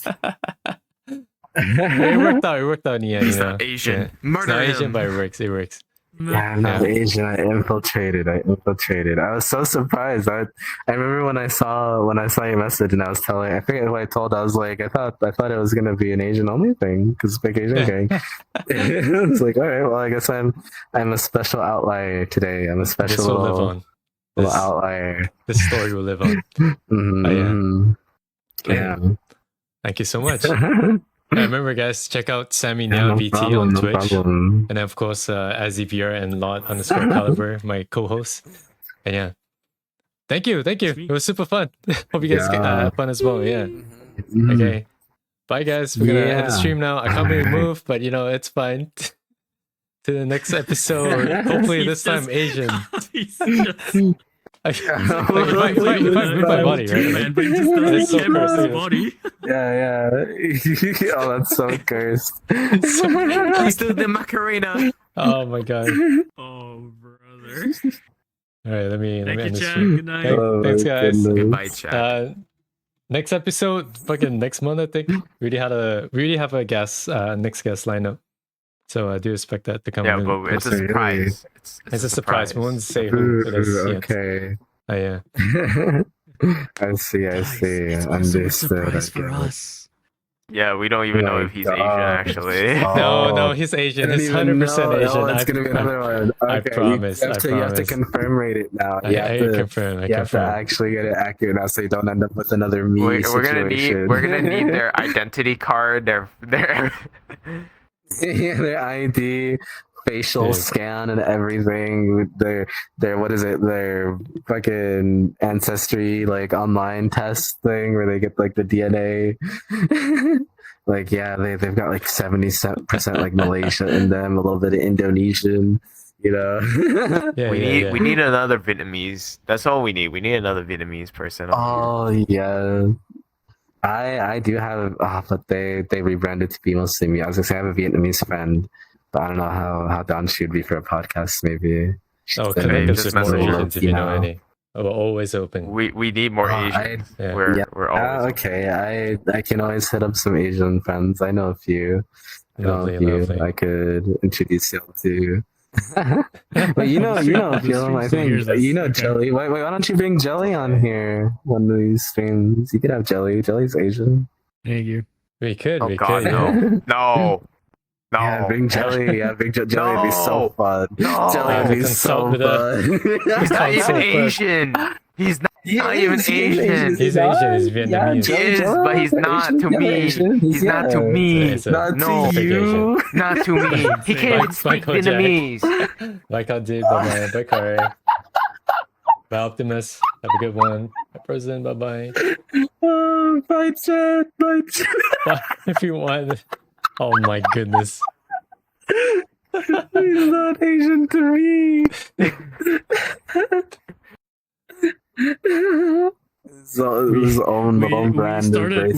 It worked out in the end. He's you know? not Asian. Yeah. Murder It's not him. Asian, but it works. Yeah, I'm not Asian. I infiltrated. I was so surprised. I remember when I saw your message, and I forget who I told. I was like, I thought it was gonna be an Asian only thing because big Asian gang. I was like, all right, well, I guess I'm a special outlier today. I'm a special This will live on. little outlier. This story will live on. Mhm. Yeah. Thank you so much. Remember, guys, check out Sammy Yeah, Now no VT problem, on no Twitch. problem. And then, of course, AzzyVR and Lot_Caliber, my co-host. And yeah. Thank you. It was super fun. Hope you guys had fun as well. Yeah. Mhm. Okay. Bye, guys. We're going to end the Yeah. stream now. I can't really move, but it's fine. To the next episode. Hopefully this time Asian. If I move my body, right? Man, but he just It's so doesn't move his cursed. body. Yeah. Oh, that's so cursed. He's doing the Macarena. Oh my god. Oh, brother. All right, let me Thank you, end the Chad. stream. Good night. Oh, Thanks, my guys. goodness. Goodbye, chat. next episode, fucking next month, I think. We already have a guest, next guest lineup. So I do expect that to come Yeah, in. but it's a Really? surprise. It's a surprise. We won't say who it is Ooh, yet. okay. Oh yeah. I see. I Guys, see. it's also a Understood. surprise I for get it. us. Yeah, we don't even know if he's Asian actually. No, Oh, he's Asian. I He's didn't even 100% know. Asian. Oh, it's gonna be another one. I Okay, promise, You have, I to, you have to promise. confirm rate it now. You have I to. confirm. I You have to confirm. actually get it accurate now, so you don't end up with another me We're situation. gonna need their identity card, their Yeah, their ID, facial Yeah. scan, and everything. Their what is it? Their fucking ancestry like online test thing where they get like the DNA. Like yeah, they've got like 70% like Malaysia in them, a little bit of Indonesian. You know. Yeah, we need another Vietnamese. That's all we need. We need another Vietnamese person. Oh yeah. I do have, but they rebranded to be mostly me. I was gonna say I have a Vietnamese friend, but I don't know how down she would be for a podcast. Maybe. Oh, Then connect us just with more message her. Asians if you know any. We're always open. We need more Oh, Asians. Yeah. We're always okay. I can always hit up some Asian friends. I know a few. Lovely, I know a few lovely. I could introduce you to. But you know a few of them. I So think here's this. you know Okay. Jelly. Why don't you bring Jelly on here one of these streams? You could have Jelly. Jelly's Asian. Thank you. We could. Oh, we God, could. no. No. Yeah, bring Jelly. Yeah, bring Jelly. Would be so No. fun. No. Jelly would be Consult so with fun. He's not even Consult first. Asian. He's not He even is, he is Asian. He's Asian. He's Vietnamese. He is, but he's not to me. He's not to me. He's a Not No. to you. Not to me. He can't even speak Michael Jack. Vietnamese. Bye, Kaji. Bye, bye, Corey. Bye, Optimus. Have a good one. Bye, President. Bye, bye. Oh, bye, chat. Bye, chat. Bye, if you want. Oh my goodness. He's not Asian to me. His own We brand of started racist.